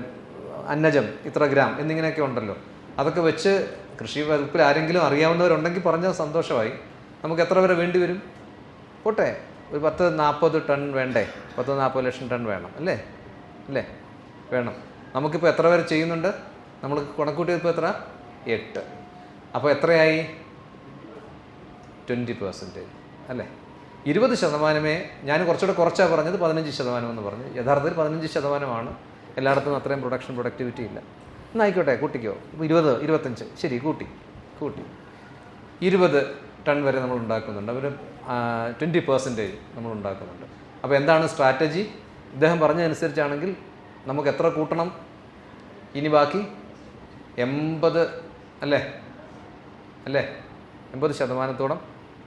S1: അന്നജം ഇത്ര ഗ്രാം എന്നിങ്ങനെയൊക്കെ ഉണ്ടല്ലോ. അതൊക്കെ വെച്ച് കൃഷി വകുപ്പിൽ ആരെങ്കിലും അറിയാവുന്നവരുണ്ടെങ്കിൽ പറഞ്ഞാൽ സന്തോഷമായി. നമുക്ക് എത്ര വരെ വേണ്ടി വരും? പോട്ടെ, ഒരു 10-40 ടൺ വേണ്ടേ? 10-40 ലക്ഷം ടൺ വേണം അല്ലേ? വേണം. നമുക്കിപ്പോൾ എത്ര വരെ ചെയ്യുന്നുണ്ട്? നമ്മൾ കണക്കൂട്ടിയപ്പോൾ എത്ര? 8. അപ്പോൾ എത്രയായി? 20% അല്ലേ? 20%. ഞാൻ കുറച്ചുകൂടെ കുറച്ചാണ് പറഞ്ഞത്, 15% എന്ന് പറഞ്ഞു. യഥാർത്ഥത്തിൽ 15% എല്ലായിടത്തും അത്രയും പ്രൊഡക്ടിവിറ്റി ഇല്ല. എന്നായിക്കോട്ടെ, കൂട്ടിക്കോ. 20, 25 ശരി, കൂട്ടി 20 ടൺ വരെ നമ്മൾ ഉണ്ടാക്കുന്നുണ്ട്. അവർ 20% നമ്മൾ ഉണ്ടാക്കുന്നുണ്ട്. അപ്പോൾ എന്താണ് സ്ട്രാറ്റജി? ഇദ്ദേഹം പറഞ്ഞതനുസരിച്ചാണെങ്കിൽ നമുക്ക് എത്ര കൂട്ടണം? ഇനി ബാക്കി 80 അല്ലേ? 80%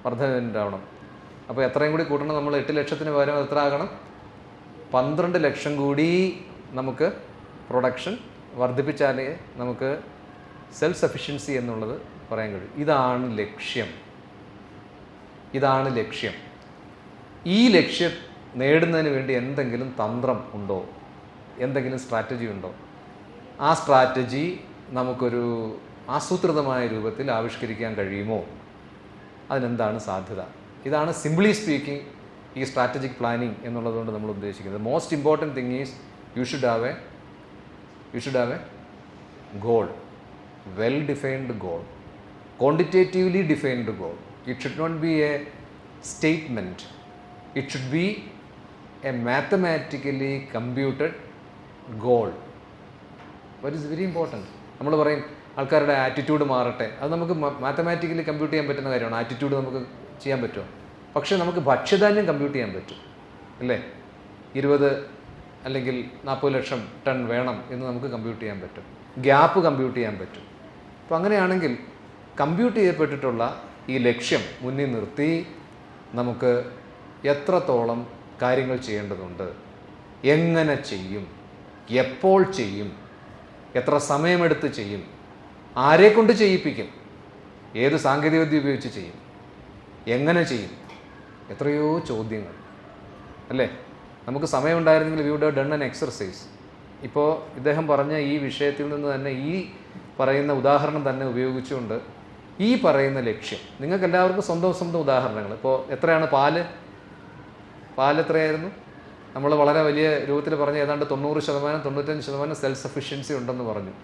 S1: വർധന ഉണ്ടാവണം. അപ്പോൾ എത്രയും കൂടി കൂട്ടണം നമ്മൾ? 8 ലക്ഷത്തിന് പകരം എത്ര ആകണം? 12 ലക്ഷം കൂടി നമുക്ക് പ്രൊഡക്ഷൻ വർദ്ധിപ്പിച്ചാലേ നമുക്ക് സെൽഫ് സഫിഷ്യൻസി എന്നുള്ളത് പറയാൻ കഴിയും. ഇതാണ് ലക്ഷ്യം. ഈ ലക്ഷ്യം നേടുന്നതിന് വേണ്ടി എന്തെങ്കിലും തന്ത്രം ഉണ്ടോ? എന്തെങ്കിലും സ്ട്രാറ്റജി ഉണ്ടോ? ആ സ്ട്രാറ്റജി നമുക്കൊരു ആസൂത്രിതമായ രൂപത്തിൽ ആവിഷ്കരിക്കാൻ കഴിയുമോ? അതിനെന്താണ് സാധ്യത? ഇതാണ് സിംപ്ലി സ്പീക്കിംഗ് ഈ സ്ട്രാറ്റജിക് പ്ലാനിങ് എന്നുള്ളതുകൊണ്ട് നമ്മൾ ഉദ്ദേശിക്കുന്നത്. Most important thing is you should have A goal, well defined goal, quantitatively defined goal. It should not be a statement. It should be a mathematically computed goal. That is very important. നമ്മൾ പറയും ആൾക്കാരുടെ attitude മാറട്ടെ. അത് നമുക്ക് mathematically compute ചെയ്യാൻ പറ്റുന്ന കാര്യമാണ്. Attitude നമുക്ക് ചെയ്യാൻ പറ്റുമോ? പക്ഷേ നമുക്ക് ഭക്ഷ്യധാന്യം കമ്പ്യൂട്ട് ചെയ്യാൻ പറ്റും അല്ലേ? 20 അല്ലെങ്കിൽ 40 ലക്ഷം ടൺ വേണം എന്ന് നമുക്ക് കമ്പ്യൂട്ട് ചെയ്യാൻ പറ്റും. ഗ്യാപ്പ് കമ്പ്യൂട്ട് ചെയ്യാൻ പറ്റും. അപ്പോൾ അങ്ങനെയാണെങ്കിൽ കമ്പ്യൂട്ട് ചെയ്യപ്പെട്ടിട്ടുള്ള ഈ ലക്ഷ്യം മുന്നിൽ നിർത്തി നമുക്ക് എത്രത്തോളം കാര്യങ്ങൾ ചെയ്യേണ്ടതുണ്ട്, എങ്ങനെ ചെയ്യും, എപ്പോൾ ചെയ്യും, എത്ര സമയമെടുത്ത് ചെയ്യും, ആരെക്കൊണ്ട് ചെയ്യിപ്പിക്കും, ഏത് സാങ്കേതികവിദ്യ ഉപയോഗിച്ച് ചെയ്യും, എങ്ങനെ ചെയ്യും, എത്രയോ ചോദ്യങ്ങൾ അല്ലേ? നമുക്ക് സമയമുണ്ടായിരുന്നെങ്കിൽ we would have done an exercise. ഇപ്പോൾ ഇദ്ദേഹം പറഞ്ഞ ഈ വിഷയത്തിൽ നിന്ന് തന്നെ, ഈ പറയുന്ന ഉദാഹരണം തന്നെ ഉപയോഗിച്ചുകൊണ്ട് ഈ പറയുന്ന ലക്ഷ്യം, നിങ്ങൾക്ക് എല്ലാവർക്കും സ്വന്തം ഉദാഹരണങ്ങൾ. ഇപ്പോൾ എത്രയാണ് പാല് എത്രയായിരുന്നു? നമ്മൾ വളരെ വലിയ രൂപത്തിൽ പറഞ്ഞ ഏതാണ്ട് 90%, 95% സെൽഫ് സഫിഷ്യൻസി ഉണ്ടെന്ന് പറഞ്ഞു.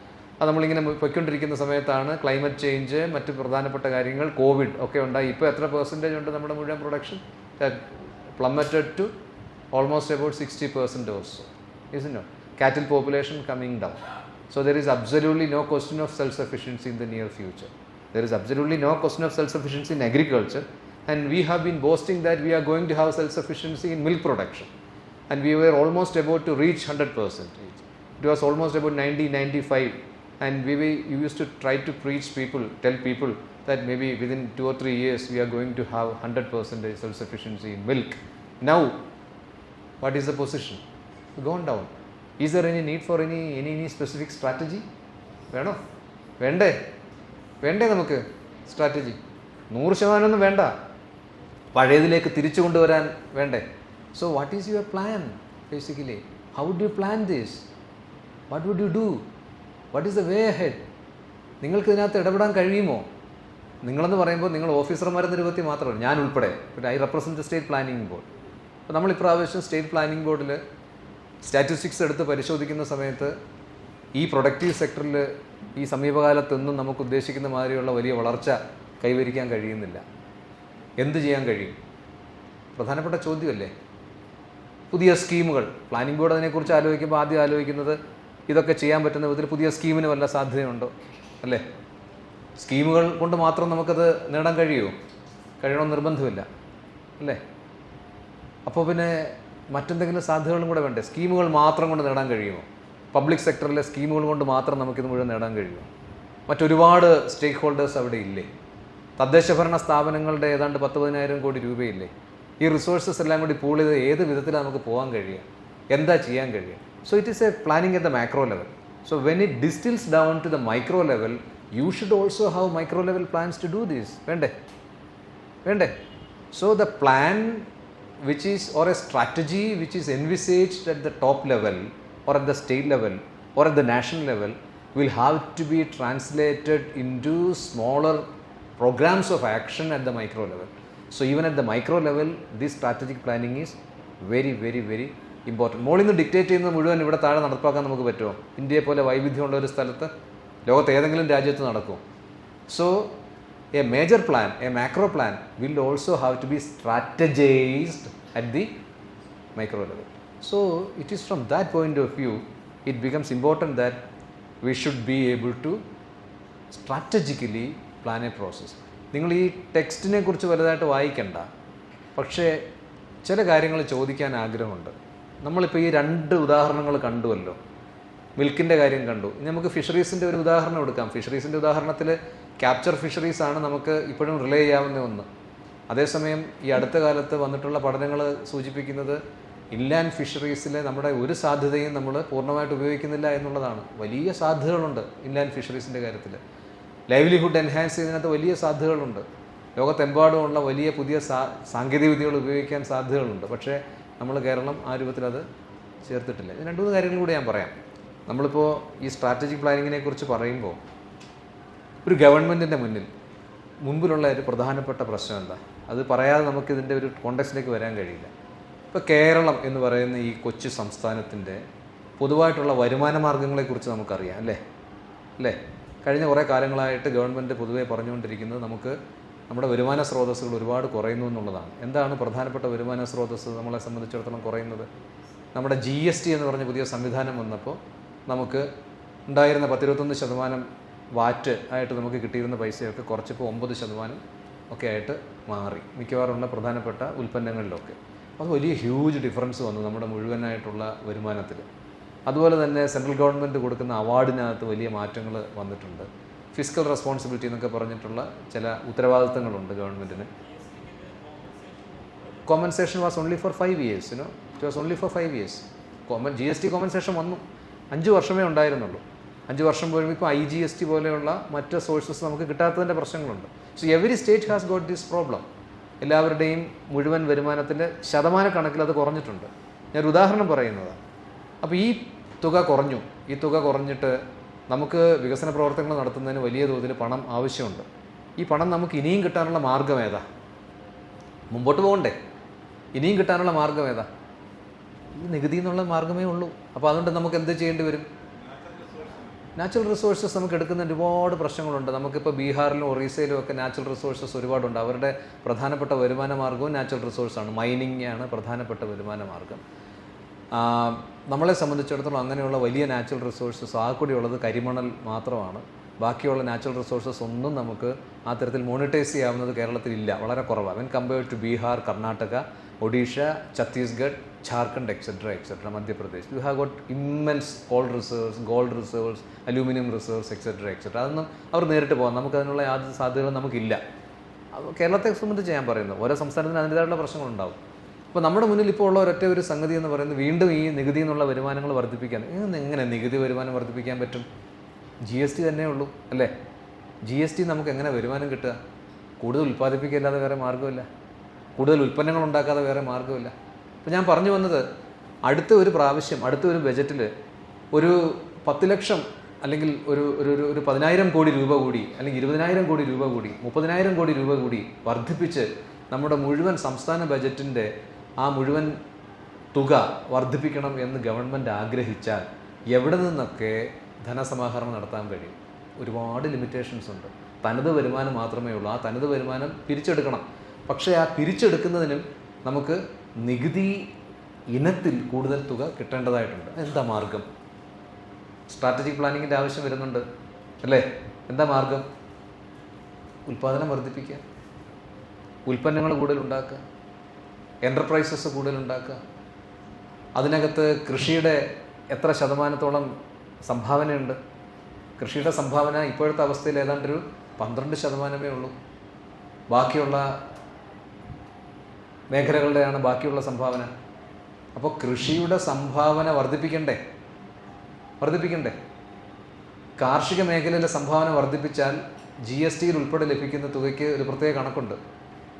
S1: അത് നമ്മളിങ്ങനെ പൊയ്ക്കൊണ്ടിരിക്കുന്ന സമയത്താണ് ക്ലൈമറ്റ് ചേഞ്ച്, മറ്റ് പ്രധാനപ്പെട്ട കാര്യങ്ങൾ, കോവിഡ് ഒക്കെ ഉണ്ടായി. ഇപ്പോൾ എത്ര പെർസെൻറ്റേജ് ഉണ്ട് നമ്മുടെ മുഴുവൻ production? Plummeted to almost about 60% also, isn't it? Cattle population coming down. So there is absolutely no question of self-sufficiency in the near future. There is absolutely no question of self-sufficiency in agriculture, and we have been boasting that we are going to have self-sufficiency in milk production, and we were almost about to reach 100%. It was almost about 90-95, and we used to try to tell people that maybe within 2 or 3 years we are going to have 100% self-sufficiency in milk. Now, what is the position? Gone down. Is there any need for any specific strategy? വേണോ? വേണ്ടേ നമുക്ക് strategy? 100% വേണ്ട, പഴയതിലേക്ക് തിരിച്ചു കൊണ്ടുവരാൻ വേണ്ടേ? So what is your plan basically? How do you plan this? What would you do? What is the way ahead? നിങ്ങൾക്ക് ഇതിനകത്ത് ഇടപെടാൻ കഴിയുമോ? നിങ്ങളെന്ന് പറയുമ്പോൾ നിങ്ങൾ ഓഫീസർമാരെന്ന രൂപത്തിൽ മാത്രമല്ല, ഞാൻ ഉൾപ്പെടെ. I represent state planning board. അപ്പോൾ നമ്മൾ ഇപ്രാവശ്യം സ്റ്റേറ്റ് പ്ലാനിംഗ് ബോർഡിൽ സ്റ്റാറ്റിസ്റ്റിക്സ് എടുത്ത് പരിശോധിക്കുന്ന സമയത്ത് ഈ പ്രൊഡക്റ്റീവ് സെക്ടറിൽ ഈ സമീപകാലത്തൊന്നും നമുക്ക് ഉദ്ദേശിക്കുന്ന മാതിരിയുള്ള വലിയ വളർച്ച കൈവരിക്കാൻ കഴിയുന്നില്ല. എന്ത് ചെയ്യാൻ കഴിയും? പ്രധാനപ്പെട്ട ചോദ്യമല്ലേ. പുതിയ സ്കീമുകൾ, പ്ലാനിംഗ് ബോർഡ് അതിനെക്കുറിച്ച് ആലോചിക്കുമ്പോൾ ആദ്യം ആലോചിക്കുന്നത് ഇതൊക്കെ ചെയ്യാൻ പറ്റുന്ന വിധത്തിൽ പുതിയ സ്കീമിന് വല്ല സാധ്യതയുണ്ടോ, അല്ലേ? സ്കീമുകൾ കൊണ്ട് മാത്രം നമുക്കത് നേടാൻ കഴിയണമെന്ന് നിർബന്ധമില്ല, അല്ലേ? അപ്പോൾ പിന്നെ മറ്റെന്തെങ്കിലും സാധ്യതകളും കൂടെ വേണ്ടേ? സ്കീമുകൾ മാത്രം കൊണ്ട് നേടാൻ കഴിയുമോ? പബ്ലിക് സെക്ടറിലെ സ്കീമുകൾ കൊണ്ട് മാത്രം നമുക്കിത് മുഴുവൻ നേടാൻ കഴിയുമോ? മറ്റൊരുപാട് സ്റ്റേക്ക് ഹോൾഡേഴ്സ് അവിടെ ഇല്ലേ? തദ്ദേശഭരണ സ്ഥാപനങ്ങളുടെ ഏതാണ്ട് 10,000 കോടി രൂപയില്ലേ? ഈ റിസോഴ്സസ് എല്ലാം കൂടി പൂൾ ചെയ്ത് ഏത് വിധത്തിലാണ് നമുക്ക് പോകാൻ കഴിയുക? എന്താ ചെയ്യാൻ കഴിയുക? So it is a planning at the macro level. So when it distils down to the micro level, you should also have micro level plans to do this. വേണ്ടേ? So the plan which is, or a strategy which is envisaged at the top level or at the state level or at the national level will have to be translated into smaller programs of action at the micro level. So even at the micro level, this strategic planning is very, very, very important. മോളിൽ നിന്ന് dictate ചെയ്യുന്നത് മുഴുവൻ ഇവിടെ താഴെ നടപ്പാക്കാൻ നമുക്ക് പറ്റുമോ? ഇന്ത്യയെ പോലെ വൈവിധ്യമുള്ള ഒരു സ്ഥലത്ത്, ലോകത്ത് ഏതെങ്കിലും രാജ്യത്ത് നടക്കും? So a major plan, a macro plan will also have to be strategized at the micro level. So it is from that point of view, it becomes important that we should be able to strategically plan a process. നിങ്ങൾ ഈ ടെക്സ്റ്റിനെ കുറിച്ച് വലുതായിട്ട് വായിക്കണ്ട, പക്ഷേ ചില കാര്യങ്ങൾ ചോദിക്കാൻ ആഗ്രഹമുണ്ട്. നമ്മളിപ്പോൾ ഈ 2 ഉദാഹരണങ്ങൾ കണ്ടുവല്ലോ. മിൽക്കിൻ്റെ കാര്യം കണ്ടു. ഇനി നമുക്ക് ഫിഷറീസിൻ്റെ ഒരു ഉദാഹരണം എടുക്കാം. ഫിഷറീസിൻ്റെ ഉദാഹരണത്തിൽ ക്യാപ്ചർ ഫിഷറീസാണ് നമുക്ക് ഇപ്പോഴും റിലേ ചെയ്യാവുന്ന ഒന്ന്. അതേസമയം ഈ അടുത്ത കാലത്ത് വന്നിട്ടുള്ള പഠനങ്ങൾ സൂചിപ്പിക്കുന്നത് ഇൻലാൻഡ് ഫിഷറീസിലെ നമ്മുടെ ഒരു സാധ്യതയും നമ്മൾ പൂർണ്ണമായിട്ട് ഉപയോഗിക്കുന്നില്ല എന്നുള്ളതാണ്. വലിയ സാധ്യതകളുണ്ട് ഇൻലാൻഡ് ഫിഷറീസിൻ്റെ കാര്യത്തിൽ. ലൈവ്ലിഹുഡ് എൻഹാൻസ് ചെയ്യുന്നതിനകത്ത് വലിയ സാധ്യതകളുണ്ട്. ലോകത്തെമ്പാടുമുള്ള വലിയ പുതിയ സാങ്കേതിക വിദ്യകൾ ഉപയോഗിക്കാൻ സാധ്യതകളുണ്ട്. പക്ഷേ നമ്മൾ കേരളം ആ രൂപത്തിൽ അത് ചേർത്തിട്ടില്ല. ഇത് 2-3 കാര്യങ്ങൾ കൂടി ഞാൻ പറയാം. നമ്മളിപ്പോൾ ഈ സ്ട്രാറ്റജിക് പ്ലാനിങ്ങിനെ കുറിച്ച് പറയുമ്പോൾ ഒരു ഗവൺമെൻറ്റിൻ്റെ മുൻപിലുള്ള ഒരു പ്രധാനപ്പെട്ട പ്രശ്നം എന്താ? അത് പറയാതെ നമുക്കിതിൻ്റെ ഒരു കോണ്ടെക്സ്റ്റിലേക്ക് വരാൻ കഴിയില്ല. ഇപ്പോൾ കേരളം എന്ന് പറയുന്ന ഈ കൊച്ചു സംസ്ഥാനത്തിൻ്റെ പൊതുവായിട്ടുള്ള വരുമാന മാർഗ്ഗങ്ങളെക്കുറിച്ച് നമുക്കറിയാം, അല്ലേ? കഴിഞ്ഞ കുറേ കാലങ്ങളായിട്ട് ഗവൺമെൻറ് പൊതുവേ പറഞ്ഞുകൊണ്ടിരിക്കുന്നത് നമ്മുടെ വരുമാന സ്രോതസ്സുകൾ ഒരുപാട് കുറയുന്നു എന്നുള്ളതാണ്. എന്താണ് പ്രധാനപ്പെട്ട വരുമാന സ്രോതസ്സ് നമ്മളെ സംബന്ധിച്ചിടത്തോളം കുറയുന്നത്? നമ്മുടെ GST എന്ന് പറഞ്ഞ പുതിയ സംവിധാനം വന്നപ്പോൾ നമുക്ക് ഉണ്ടായിരുന്ന 10-21% വാറ്റ് ആയിട്ട് നമുക്ക് കിട്ടിയിരുന്ന പൈസയൊക്കെ കുറച്ചിപ്പോൾ 9% ഒക്കെ ആയിട്ട് മാറി മിക്കവാറുള്ള പ്രധാനപ്പെട്ട ഉൽപ്പന്നങ്ങളിലൊക്കെ. അത് വലിയ ഹ്യൂജ് ഡിഫറൻസ് വന്നു നമ്മുടെ മുഴുവനായിട്ടുള്ള വരുമാനത്തിൽ. അതുപോലെ തന്നെ സെൻട്രൽ ഗവൺമെൻറ് കൊടുക്കുന്ന അവാർഡിനകത്ത് വലിയ മാറ്റങ്ങൾ വന്നിട്ടുണ്ട്. ഫിസ്ക്കൽ റെസ്പോൺസിബിലിറ്റി എന്നൊക്കെ പറഞ്ഞിട്ടുള്ള ചില ഉത്തരവാദിത്തങ്ങളുണ്ട് ഗവൺമെൻറ്റിന്. Compensation was only for 5 years. It was only for 5 years. GST compensation വന്നു 5 വർഷമേ ഉണ്ടായിരുന്നുള്ളൂ. 5 വർഷം പോലും ഇപ്പോൾ IGST പോലെയുള്ള മറ്റ് സോഴ്സസ് നമുക്ക് കിട്ടാത്തതിൻ്റെ പ്രശ്നങ്ങളുണ്ട്. So every state has got this problem. എല്ലാവരുടെയും മുഴുവൻ വരുമാനത്തിൻ്റെ ശതമാനക്കണക്കിൽ അത് കുറഞ്ഞിട്ടുണ്ട്. ഞാനൊരു ഉദാഹരണം പറയുന്നതാണ്. അപ്പോൾ ഈ തുക കുറഞ്ഞു. ഈ തുക കുറഞ്ഞിട്ട് നമുക്ക് വികസന പ്രവർത്തനങ്ങൾ നടത്തുന്നതിന് വലിയ തോതിൽ പണം ആവശ്യമുണ്ട്. ഈ പണം നമുക്ക് ഇനിയും കിട്ടാനുള്ള മാർഗ്ഗം ഏതാ? മുമ്പോട്ട് പോകണ്ടേ? ഇനിയും കിട്ടാനുള്ള മാർഗ്ഗം ഏതാ? ഈ നികുതി എന്നുള്ള മാർഗ്ഗമേ ഉള്ളൂ. അപ്പോൾ അതുകൊണ്ട് നമുക്ക് എന്ത് ചെയ്യേണ്ടി വരും? നാച്ചുറൽ റിസോഴ്സസ് നമുക്ക് എടുക്കുന്ന ഒരുപാട് പ്രശ്നങ്ങളുണ്ട്. നമുക്കിപ്പോൾ ബീഹാറിലും ഒറീസയിലും ഒക്കെ നാച്ചുറൽ റിസോഴ്സസ് ഒരുപാടുണ്ട്. അവരുടെ പ്രധാനപ്പെട്ട വരുമാന മാർഗ്ഗവും നാച്ചുറൽ റിസോഴ്സാണ്. മൈനിങ് ആണ് പ്രധാനപ്പെട്ട വരുമാന മാർഗ്ഗം. നമ്മളെ സംബന്ധിച്ചിടത്തോളം അങ്ങനെയുള്ള വലിയ നാച്ചുറൽ റിസോഴ്സസ് ആകെക്കൂടിയുള്ളത് കരിമണൽ മാത്രമാണ്. ബാക്കിയുള്ള നാച്ചുറൽ റിസോഴ്സസ് ഒന്നും നമുക്ക് ആ തരത്തിൽ മോണിറ്റൈസ് ചെയ്യാവുന്നത് കേരളത്തിലില്ല, വളരെ കുറവാണ്. When compared to Bihar, Karnataka, Odisha, Chhattisgarh, Jharkhand etcetera, Madhya Pradesh. You have got immense coal reserves, gold reserves, aluminium reserves etcetera. അതൊന്നും അവർ നേരിട്ട് പോകാം. നമുക്കതിനുള്ള യാതൊരു സാധ്യതകളും നമുക്കില്ല. കേരളത്തെ സംബന്ധിച്ച് ഞാൻ പറയുന്നു, ഓരോ സംസ്ഥാനത്തിന് അതിൻ്റേതായിട്ടുള്ള പ്രശ്നങ്ങളുണ്ടാവും. അപ്പോൾ നമ്മുടെ മുന്നിൽ ഇപ്പോൾ ഉള്ള ഒരൊറ്റ ഒരു സംഗതി എന്ന് പറയുന്നത് വീണ്ടും ഈ നികുതി എന്നുള്ള വരുമാനങ്ങൾ വർദ്ധിപ്പിക്കാൻ. എങ്ങനെ നികുതി വരുമാനം വർദ്ധിപ്പിക്കാൻ പറ്റും? GST തന്നെ ഉള്ളൂ അല്ലേ? GST നമുക്ക് എങ്ങനെ വരുമാനം കിട്ടുക? കൂടുതൽ ഉൽപ്പാദിപ്പിക്കാതെ വേറെ മാർഗ്ഗമില്ല, കൂടുതൽ ഉൽപ്പന്നങ്ങൾ ഉണ്ടാക്കാതെ വേറെ മാർഗ്ഗമില്ല. അപ്പോൾ ഞാൻ പറഞ്ഞു വന്നത്, അടുത്ത ഒരു ബജറ്റിൽ ഒരു 10 ലക്ഷം അല്ലെങ്കിൽ ഒരു 10,000 കോടി രൂപ കൂടി, അല്ലെങ്കിൽ 20,000 കോടി രൂപ കൂടി, 30,000 കോടി രൂപ കൂടി വർദ്ധിപ്പിച്ച് നമ്മുടെ മുഴുവൻ സംസ്ഥാന ബജറ്റിൻ്റെ ആ മുഴുവൻ തുക വർദ്ധിപ്പിക്കണം എന്ന് ഗവൺമെൻറ് ആഗ്രഹിച്ചാൽ എവിടെ നിന്നൊക്കെ ധനസമാഹരണം നടത്താൻ കഴിയും? ഒരുപാട് ലിമിറ്റേഷൻസ് ഉണ്ട്. തനത് വരുമാനം മാത്രമേ ഉള്ളൂ. ആ തനത് വരുമാനം പിരിച്ചെടുക്കണം. പക്ഷേ ആ പിരിച്ചെടുക്കുന്നതിനും നമുക്ക് നികുതി ഇനത്തിൽ കൂടുതൽ തുക കിട്ടേണ്ടതായിട്ടുണ്ട്. എന്താ മാർഗം? സ്ട്രാറ്റജിക് പ്ലാനിങ്ങിൻ്റെ ആവശ്യം വരുന്നുണ്ട് അല്ലേ? എന്താ മാർഗം? ഉൽപ്പാദനം വർദ്ധിപ്പിക്കുക, ഉൽപ്പന്നങ്ങൾ കൂടുതൽ ഉണ്ടാക്കുക, എൻ്റർപ്രൈസസ് കൂടുതൽ ഉണ്ടാക്കുക. അതിനകത്ത് കൃഷിയുടെ എത്ര ശതമാനത്തോളം സംഭാവനയുണ്ട്? കൃഷിയുടെ സംഭാവന ഇപ്പോഴത്തെ അവസ്ഥയിൽ ഏതാണ്ടൊരു 12% ഉള്ളൂ. ബാക്കിയുള്ള മേഖലകളുടെയാണ് ബാക്കിയുള്ള സംഭാവന. അപ്പോൾ കൃഷിയുടെ സംഭാവന വർദ്ധിപ്പിക്കണ്ടേ? കാർഷിക മേഖലയിലെ സംഭാവന വർദ്ധിപ്പിച്ചാൽ GSTയിൽ ഉൾപ്പെടെ ലഭിക്കുന്ന തുകയ്ക്ക് ഒരു പ്രത്യേക കണക്കുണ്ട്.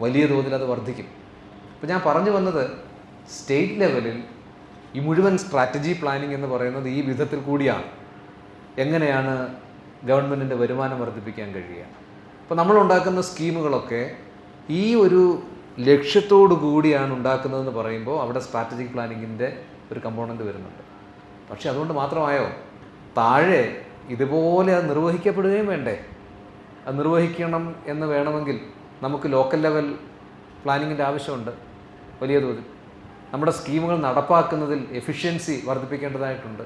S1: വലിയ തോതിൽ അത് വർദ്ധിക്കും. അപ്പോൾ ഞാൻ പറഞ്ഞു വന്നത്, സ്റ്റേറ്റ് ലെവലിൽ ഈ മുഴുവൻ സ്ട്രാറ്റജി പ്ലാനിങ് എന്ന് പറയുന്നത് ഈ വിധത്തിൽ കൂടിയാണ്. എങ്ങനെയാണ് ഗവൺമെൻറ്റിൻ്റെ വരുമാനം വർദ്ധിപ്പിക്കാൻ കഴിയുക? അപ്പോൾ നമ്മളുണ്ടാക്കുന്ന സ്കീമുകളൊക്കെ ഈ ഒരു ലക്ഷ്യത്തോടു കൂടിയാണ് ഉണ്ടാക്കുന്നതെന്ന് പറയുമ്പോൾ അവിടെ സ്ട്രാറ്റജിക് പ്ലാനിങ്ങിൻ്റെ ഒരു കമ്പോണൻറ്റ് വരുന്നുണ്ട്. പക്ഷെ അതുകൊണ്ട് മാത്രമായോ? താഴെ ഇതുപോലെ അത് നിർവഹിക്കപ്പെടുകയും വേണ്ടേ? അത് നിർവഹിക്കണം എന്ന് വേണമെങ്കിൽ നമുക്ക് ലോക്കൽ ലെവൽ പ്ലാനിങ്ങിൻ്റെ ആവശ്യമുണ്ട് വലിയ തോതിൽ. നമ്മുടെ സ്കീമുകൾ നടപ്പാക്കുന്നതിൽ എഫിഷ്യൻസി വർദ്ധിപ്പിക്കേണ്ടതായിട്ടുണ്ട്.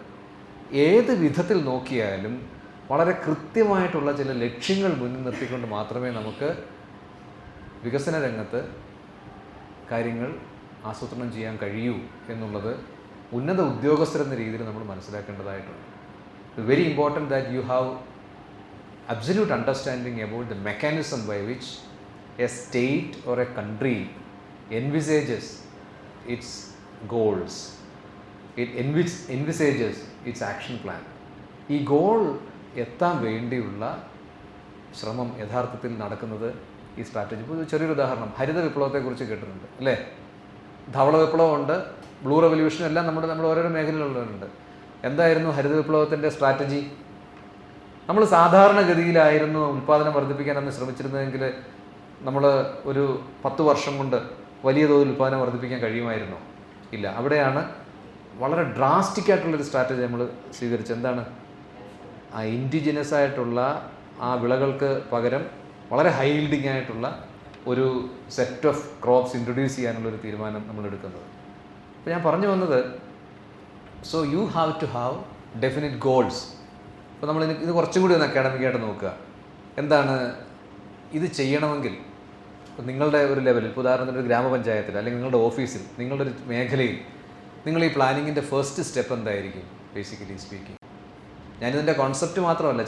S1: ഏത് വിധത്തിൽ നോക്കിയാലും വളരെ കൃത്യമായിട്ടുള്ള ചില ലക്ഷ്യങ്ങൾ മുന്നിൽ നിർത്തിക്കൊണ്ട് മാത്രമേ നമുക്ക് വികസന രംഗത്ത് കാര്യങ്ങൾ ആസൂത്രണം ചെയ്യാൻ കഴിയൂ എന്നുള്ളത് ഉന്നത ഉദ്യോഗസ്ഥരെന്ന രീതിയിൽ നമ്മൾ മനസ്സിലാക്കേണ്ടതായിട്ടുണ്ട്. Very important that you have absolute understanding about the mechanism by which a state or a country envisages its goals. It envisages its action plan. ഈ ഗോൾ എത്താൻ വേണ്ടിയുള്ള ശ്രമം യഥാർത്ഥത്തിൽ നടക്കുന്നത് ഈ സ്ട്രാറ്റജി. ഇപ്പോൾ ചെറിയൊരു ഉദാഹരണം, ഹരിത വിപ്ലവത്തെക്കുറിച്ച് കേട്ടിട്ടുണ്ട് അല്ലേ? ധവള വിപ്ലവമുണ്ട്, ബ്ലൂ റെവല്യൂഷൻ എല്ലാം നമ്മൾ ഓരോരോ മേഖലയിലുള്ളവരുണ്ട്. എന്തായിരുന്നു ഹരിത വിപ്ലവത്തിൻ്റെ സ്ട്രാറ്റജി? നമ്മൾ സാധാരണഗതിയിലായിരുന്നു ഉൽപ്പാദനം വർദ്ധിപ്പിക്കാൻ അന്ന് ശ്രമിച്ചിരുന്നതെങ്കിൽ നമ്മൾ ഒരു 10 വർഷം കൊണ്ട് വലിയ തോതിൽ ഉൽപ്പാദനം വർദ്ധിപ്പിക്കാൻ കഴിയുമായിരുന്നോ? ഇല്ല. അവിടെയാണ് വളരെ ഡ്രാസ്റ്റിക് ആയിട്ടുള്ളൊരു സ്ട്രാറ്റജി നമ്മൾ സ്വീകരിച്ചത്. എന്താണ്? ആ ഇൻഡിജിനസ് ആയിട്ടുള്ള ആ വിളകൾക്ക് പകരം വളരെ ഹൈ ഈൽഡിങ് ആയിട്ടുള്ള ഒരു സെറ്റ് ഓഫ് ക്രോപ്സ് ഇൻട്രൊഡ്യൂസ് ചെയ്യാനുള്ളൊരു തീരുമാനം നമ്മൾ എടുക്കുന്നത്. അപ്പോൾ ഞാൻ പറഞ്ഞു വന്നത്, so you have to have definite goals. അപ്പോൾ നമ്മൾ ഇത് കുറച്ചും കൂടി ഒന്ന് അക്കാഡമിക്കായിട്ട് നോക്കുക. എന്താണ് ഇത് ചെയ്യണമെങ്കിൽ? നിങ്ങളുടെ ഒരു ലെവലിൽ, ഇപ്പോൾ ഉദാഹരണത്തിന് ഒരു ഗ്രാമപഞ്ചായത്തിൽ അല്ലെങ്കിൽ നിങ്ങളുടെ ഓഫീസിൽ, നിങ്ങളുടെ ഒരു മേഖലയിൽ നിങ്ങൾ ഈ പ്ലാനിങ്ങിൻ്റെ ഫസ്റ്റ് സ്റ്റെപ്പ് എന്തായിരിക്കും? ബേസിക്കലി സ്പീക്കിംഗ്, ഞാനിതിൻ്റെ കോൺസെപ്റ്റ് മാത്രമല്ല,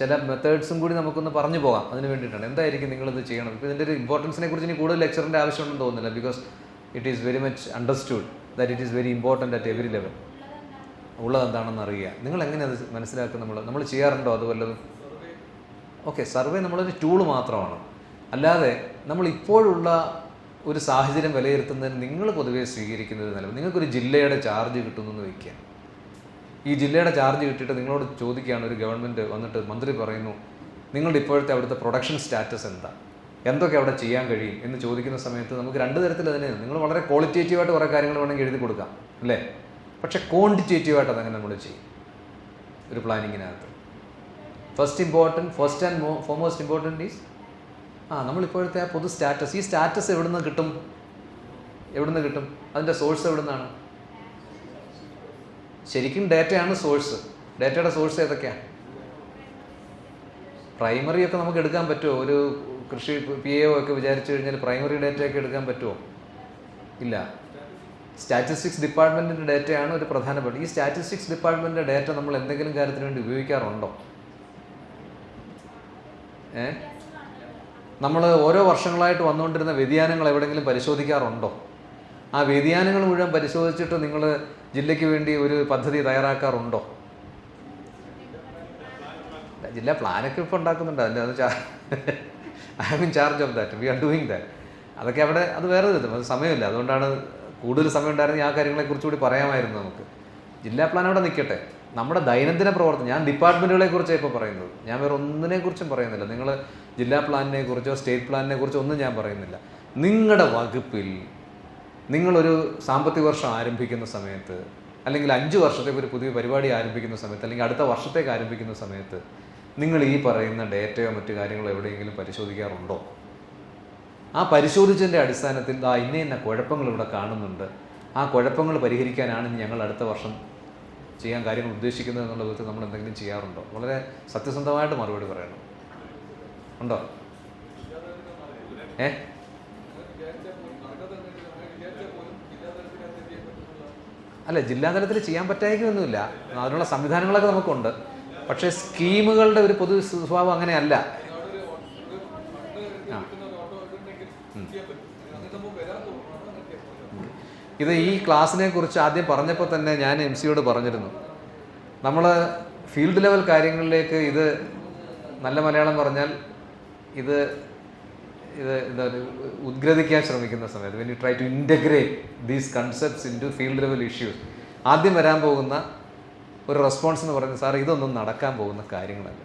S1: ചില മെത്തേഡ്സും കൂടി നമുക്കൊന്ന് പറഞ്ഞു പോകാം. അതിന് വേണ്ടിയിട്ടാണ് എന്തായിരിക്കും നിങ്ങളിത് ചെയ്യണം. ഇപ്പോൾ ഇതിൻ്റെ ഒരു ഇമ്പോർട്ടൻസിനെ കുറിച്ച് ഇനി കൂടുതൽ ലെക്ചറിൻ്റെ ആവശ്യമുണ്ടെന്ന് തോന്നുന്നില്ല. Because it is very much understood that it is very important at every level. ഉള്ളതെന്താണെന്ന് അറിയുക. നിങ്ങൾ എങ്ങനെ അത് മനസ്സിലാക്കുക? നമ്മൾ ചെയ്യാറുണ്ടോ അത് വല്ലതും? ഓക്കെ, സർവേ നമ്മളൊരു ടൂള് മാത്രമാണ്. അല്ലാതെ നമ്മൾ ഇപ്പോഴുള്ള ഒരു സാഹചര്യം വിലയിരുത്തുന്നതിന് നിങ്ങൾ പൊതുവേ സ്വീകരിക്കുന്നത് നിലവിൽ നിങ്ങൾക്കൊരു ജില്ലയുടെ ചാർജ് കിട്ടുന്നു വയ്ക്കുക. ഈ ജില്ലയുടെ ചാർജ് കിട്ടിയിട്ട് നിങ്ങളോട് ചോദിക്കുകയാണ്, ഒരു ഗവൺമെൻറ് വന്നിട്ട് മന്ത്രി പറയുന്നു, നിങ്ങളുടെ ഇപ്പോഴത്തെ അവിടുത്തെ പ്രൊഡക്ഷൻ സ്റ്റാറ്റസ് എന്താ, എന്തൊക്കെ അവിടെ ചെയ്യാൻ കഴിയും എന്ന് ചോദിക്കുന്ന സമയത്ത് നമുക്ക് 2 തരത്തിൽ തന്നെയാണ്. നിങ്ങൾ വളരെ ക്വാളിറ്റേറ്റീവായിട്ട് കുറേ കാര്യങ്ങൾ വേണമെങ്കിൽ എഴുതി കൊടുക്കാം അല്ലേ? പക്ഷേ ക്വാണ്ടിറ്റേറ്റീവായിട്ട് അതങ്ങനെ നമ്മൾ ചെയ്യും. ഒരു പ്ലാനിങ്ങിനകത്ത്. First and foremost important is നമ്മളിപ്പോഴത്തെ ആ പൊതു സ്റ്റാറ്റസ്. ഈ സ്റ്റാറ്റസ് എവിടെ നിന്ന് കിട്ടും? അതിൻ്റെ സോഴ്സ് എവിടെ നിന്നാണ്? ശരിക്കും ഡേറ്റയാണ് സോഴ്സ്. ഡേറ്റയുടെ സോഴ്സ് ഏതൊക്കെയാണ്? പ്രൈമറി ഒക്കെ നമുക്ക് എടുക്കാൻ പറ്റുമോ? ഒരു കൃഷി PAO ഒക്കെ വിചാരിച്ചു കഴിഞ്ഞാൽ പ്രൈമറി ഡേറ്റയൊക്കെ എടുക്കാൻ പറ്റുമോ? ഇല്ല. സ്റ്റാറ്റിസ്റ്റിക്സ് ഡിപ്പാർട്ട്മെൻറ്റിൻ്റെ ഡേറ്റയാണ് ഒരു പ്രധാനപ്പെട്ട. ഈ സ്റ്റാറ്റിസ്റ്റിക്സ് ഡിപ്പാർട്ട്മെൻറ്റിൻ്റെ ഡേറ്റ നമ്മൾ എന്തെങ്കിലും കാര്യത്തിന് വേണ്ടി ഉപയോഗിക്കാറുണ്ടോ? നമ്മൾ ഓരോ വർഷങ്ങളായിട്ട് വന്നുകൊണ്ടിരുന്ന വ്യതിയാനങ്ങൾ എവിടെയെങ്കിലും പരിശോധിക്കാറുണ്ടോ? ആ വ്യതിയാനങ്ങൾ മുഴുവൻ പരിശോധിച്ചിട്ട് നിങ്ങൾ ജില്ലയ്ക്ക് വേണ്ടി ഒരു പദ്ധതി തയ്യാറാക്കാറുണ്ടോ? ജില്ലാ പ്ലാനൊക്കെ ഇപ്പോൾ ഉണ്ടാക്കുന്നുണ്ട്. അതിൻ്റെ I am in charge of that. We are doing that. അതൊക്കെ അവിടെ അത് വേറെ കിട്ടും. അത് സമയമില്ല. അതുകൊണ്ടാണ് കൂടുതൽ സമയം ഉണ്ടായിരുന്നെങ്കിൽ ആ കാര്യങ്ങളെക്കുറിച്ച് കൂടി പറയാമായിരുന്നു നമുക്ക്. ജില്ലാ പ്ലാൻ അവിടെ നിൽക്കട്ടെ. നമ്മുടെ ദൈനംദിന പ്രവർത്തനം, ഞാൻ ഡിപ്പാർട്ട്മെൻറ്റുകളെ കുറിച്ചാണ് ഇപ്പോൾ പറയുന്നത്. ഞാൻ വേറെ ഒന്നിനെക്കുറിച്ചും പറയുന്നില്ല. നിങ്ങൾ ജില്ലാ പ്ലാനിനെ കുറിച്ചോ സ്റ്റേറ്റ് പ്ലാനിനെ കുറിച്ചോ ഒന്നും ഞാൻ പറയുന്നില്ല. നിങ്ങളുടെ വകുപ്പിൽ നിങ്ങളൊരു സാമ്പത്തിക വർഷം ആരംഭിക്കുന്ന സമയത്ത്, അല്ലെങ്കിൽ 5 വർഷത്തേക്ക് ഒരു പുതിയ പരിപാടി ആരംഭിക്കുന്ന സമയത്ത്, അല്ലെങ്കിൽ അടുത്ത വർഷത്തേക്ക് ആരംഭിക്കുന്ന സമയത്ത് നിങ്ങൾ ഈ പറയുന്ന ഡേറ്റയോ മറ്റു കാര്യങ്ങളോ എവിടെയെങ്കിലും പരിശോധിക്കാറുണ്ടോ? ആ പരിശോധിച്ചതിൻ്റെ അടിസ്ഥാനത്തിൽ ഇന്ന കുഴപ്പങ്ങൾ ഇവിടെ കാണുന്നുണ്ട്, ആ കുഴപ്പങ്ങൾ പരിഹരിക്കാനാണ് ഞങ്ങൾ അടുത്ത വർഷം ചെയ്യാൻ കാര്യങ്ങൾ ഉദ്ദേശിക്കുന്നത് എന്നുള്ള വിധത്തിൽ നമ്മൾ എന്തെങ്കിലും ചെയ്യാറുണ്ടോ? വളരെ സത്യസന്ധമായിട്ട് മറുപടി പറയണം. ഉണ്ടോ? അല്ല, ജില്ലാതലത്തിൽ ചെയ്യാൻ പറ്റായിരിക്കുമൊന്നുമില്ല. അതിനുള്ള സംവിധാനങ്ങളൊക്കെ നമുക്കുണ്ട്. പക്ഷേ സ്കീമുകളുടെ ഒരു പൊതു സ്വഭാവം അങ്ങനെയല്ല. ഇത് ഈ ക്ലാസ്സിനെ കുറിച്ച് ആദ്യം പറഞ്ഞപ്പോൾ തന്നെ ഞാൻ MC-യോട് പറഞ്ഞിരുന്നു, നമ്മൾ ഫീൽഡ് ലെവൽ കാര്യങ്ങളിലേക്ക് ഇത് നല്ല മലയാളം പറഞ്ഞാൽ ഇത് ഉദ്ഗ്രഥിക്കാൻ ശ്രമിക്കുന്ന സമയത്ത്, when you try to integrate these concepts into field level issues, ആദ്യം വരാൻ പോകുന്ന ഒരു റെസ്പോൺസ് എന്ന് പറയുന്നത്, സാർ ഇതൊന്നും നടക്കാൻ പോകുന്ന കാര്യങ്ങളല്ല.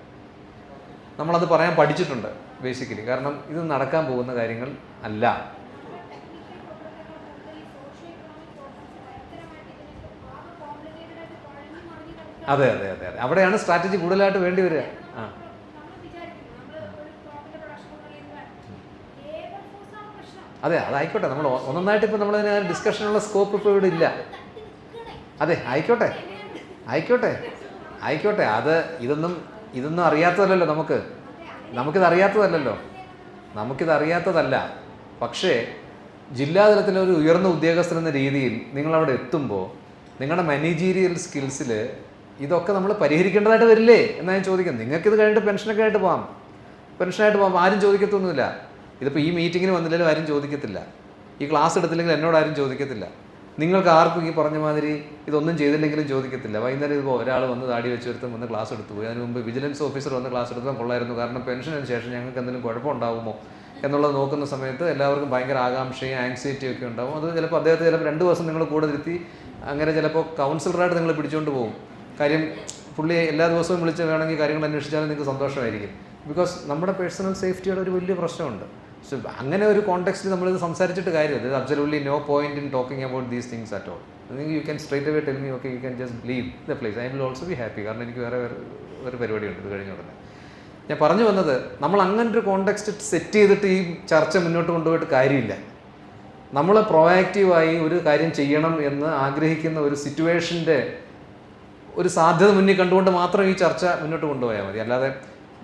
S1: നമ്മളത് പറയാൻ പഠിച്ചിട്ടുണ്ട് ബേസിക്കലി. കാരണം ഇത് നടക്കാൻ പോകുന്ന കാര്യങ്ങൾ അല്ല. അതെ അതെ അതെ അതെ അവിടെയാണ് സ്ട്രാറ്റജി കൂടുതലായിട്ട് വേണ്ടി വരിക. അതെ, അതായിക്കോട്ടെ. നമ്മൾ ഒന്നൊന്നായിട്ട് ഇപ്പോൾ നമ്മളതിന് ഡിസ്കഷനുള്ള സ്കോപ്പ് ഇപ്പോൾ ഇവിടെ ഇല്ല. അതെ, ആയിക്കോട്ടെ. ഇതൊന്നും അറിയാത്തതല്ലല്ലോ നമുക്കിതറിയാത്തതല്ല. പക്ഷേ ജില്ലാതലത്തിലെ ഒരു ഉയർന്ന ഉദ്യോഗസ്ഥൻ എന്ന രീതിയിൽ നിങ്ങളവിടെ എത്തുമ്പോൾ നിങ്ങളുടെ മാനേജീരിയൽ സ്കിൽസിൽ ഇതൊക്കെ നമ്മൾ പരിഹരിക്കേണ്ടതായിട്ട് വരില്ലേ എന്നാണ് ഞാൻ ചോദിക്കുന്നത്. നിങ്ങൾക്കിത് കഴിഞ്ഞിട്ട് പെൻഷനായിട്ട് പോകാം. ആരും ചോദിക്കത്തൊന്നുമില്ല. ഇതിപ്പോൾ ഈ മീറ്റിങ്ങിന് വന്നില്ലെങ്കിലും ആരും ചോദിക്കത്തില്ല. ഈ ക്ലാസ് എടുത്തില്ലെങ്കിൽ എന്നോട് ആരും ചോദിക്കത്തില്ല. നിങ്ങൾക്ക് ആർക്കും ഈ പറഞ്ഞ മാതിരി ഇതൊന്നും ചെയ്തില്ലെങ്കിലും ചോദിക്കത്തില്ല. വൈകുന്നേരം ഇപ്പോൾ ഒരാൾ വന്ന് താടി വെച്ചെടുത്തും വന്ന് ക്ലാസ് എടുത്തു പോയി. അതിന് മുമ്പ് വിജിലൻസ് ഓഫീസർ വന്ന് ക്ലാസ് എടുത്താൽ കൊള്ളായിരുന്നു, കാരണം പെൻഷനു ശേഷം ഞങ്ങൾക്ക് എന്തെങ്കിലും കുഴപ്പമുണ്ടാകുമോ എന്നുള്ളത് നോക്കുന്ന സമയത്ത് എല്ലാവർക്കും ഭയങ്കര ആകാംക്ഷയും ആങ്സൈറ്റിയും ഒക്കെ ഉണ്ടാകും. അത് ചിലപ്പോൾ അദ്ദേഹത്തെ 2 ദിവസം നിങ്ങൾ കൂടെ ഇരുത്തി അങ്ങനെ ചിലപ്പോൾ കൗൺസിലറായിട്ട് നിങ്ങൾ പിടിച്ചുകൊണ്ട് പോകും. കാര്യം പുള്ളി എല്ലാ ദിവസവും വിളിച്ച് വേണമെങ്കിൽ കാര്യങ്ങൾ അന്വേഷിച്ചാലും നിങ്ങൾക്ക് സന്തോഷമായിരിക്കും. ബിക്കോസ് നമ്മുടെ പേഴ്സണൽ സേഫ്റ്റിയുടെ ഒരു വലിയ പ്രശ്നമുണ്ട്. സോ അങ്ങനെ ഒരു കോണ്ടെക്സ്റ്റിൽ നമ്മളിത് സംസാരിച്ചിട്ട് കാര്യമില്ല. There absolutely no point in talking about these things at all. You can straight away tell me, okay, you can just leave the place. I will also be happy. കാരണം എനിക്ക് വേറെ ഒരു പരിപാടിയുണ്ട് ഇത് കഴിഞ്ഞ ഉടനെ. ഞാൻ പറഞ്ഞു വന്നത്, നമ്മൾ അങ്ങനൊരു കോണ്ടെക്സ്റ്റ് സെറ്റ് ചെയ്തിട്ട് ഈ ചർച്ച മുന്നോട്ട് കൊണ്ടുപോയിട്ട് കാര്യമില്ല. നമ്മൾ പ്രൊആക്റ്റീവായി ഒരു കാര്യം ചെയ്യണം എന്ന് ആഗ്രഹിക്കുന്ന ഒരു സിറ്റുവേഷൻ്റെ ഒരു സാധ്യത മുന്നിൽ കണ്ടുകൊണ്ട് മാത്രം ഈ ചർച്ച മുന്നോട്ട് കൊണ്ടുപോയാൽ മതി. അല്ലാതെ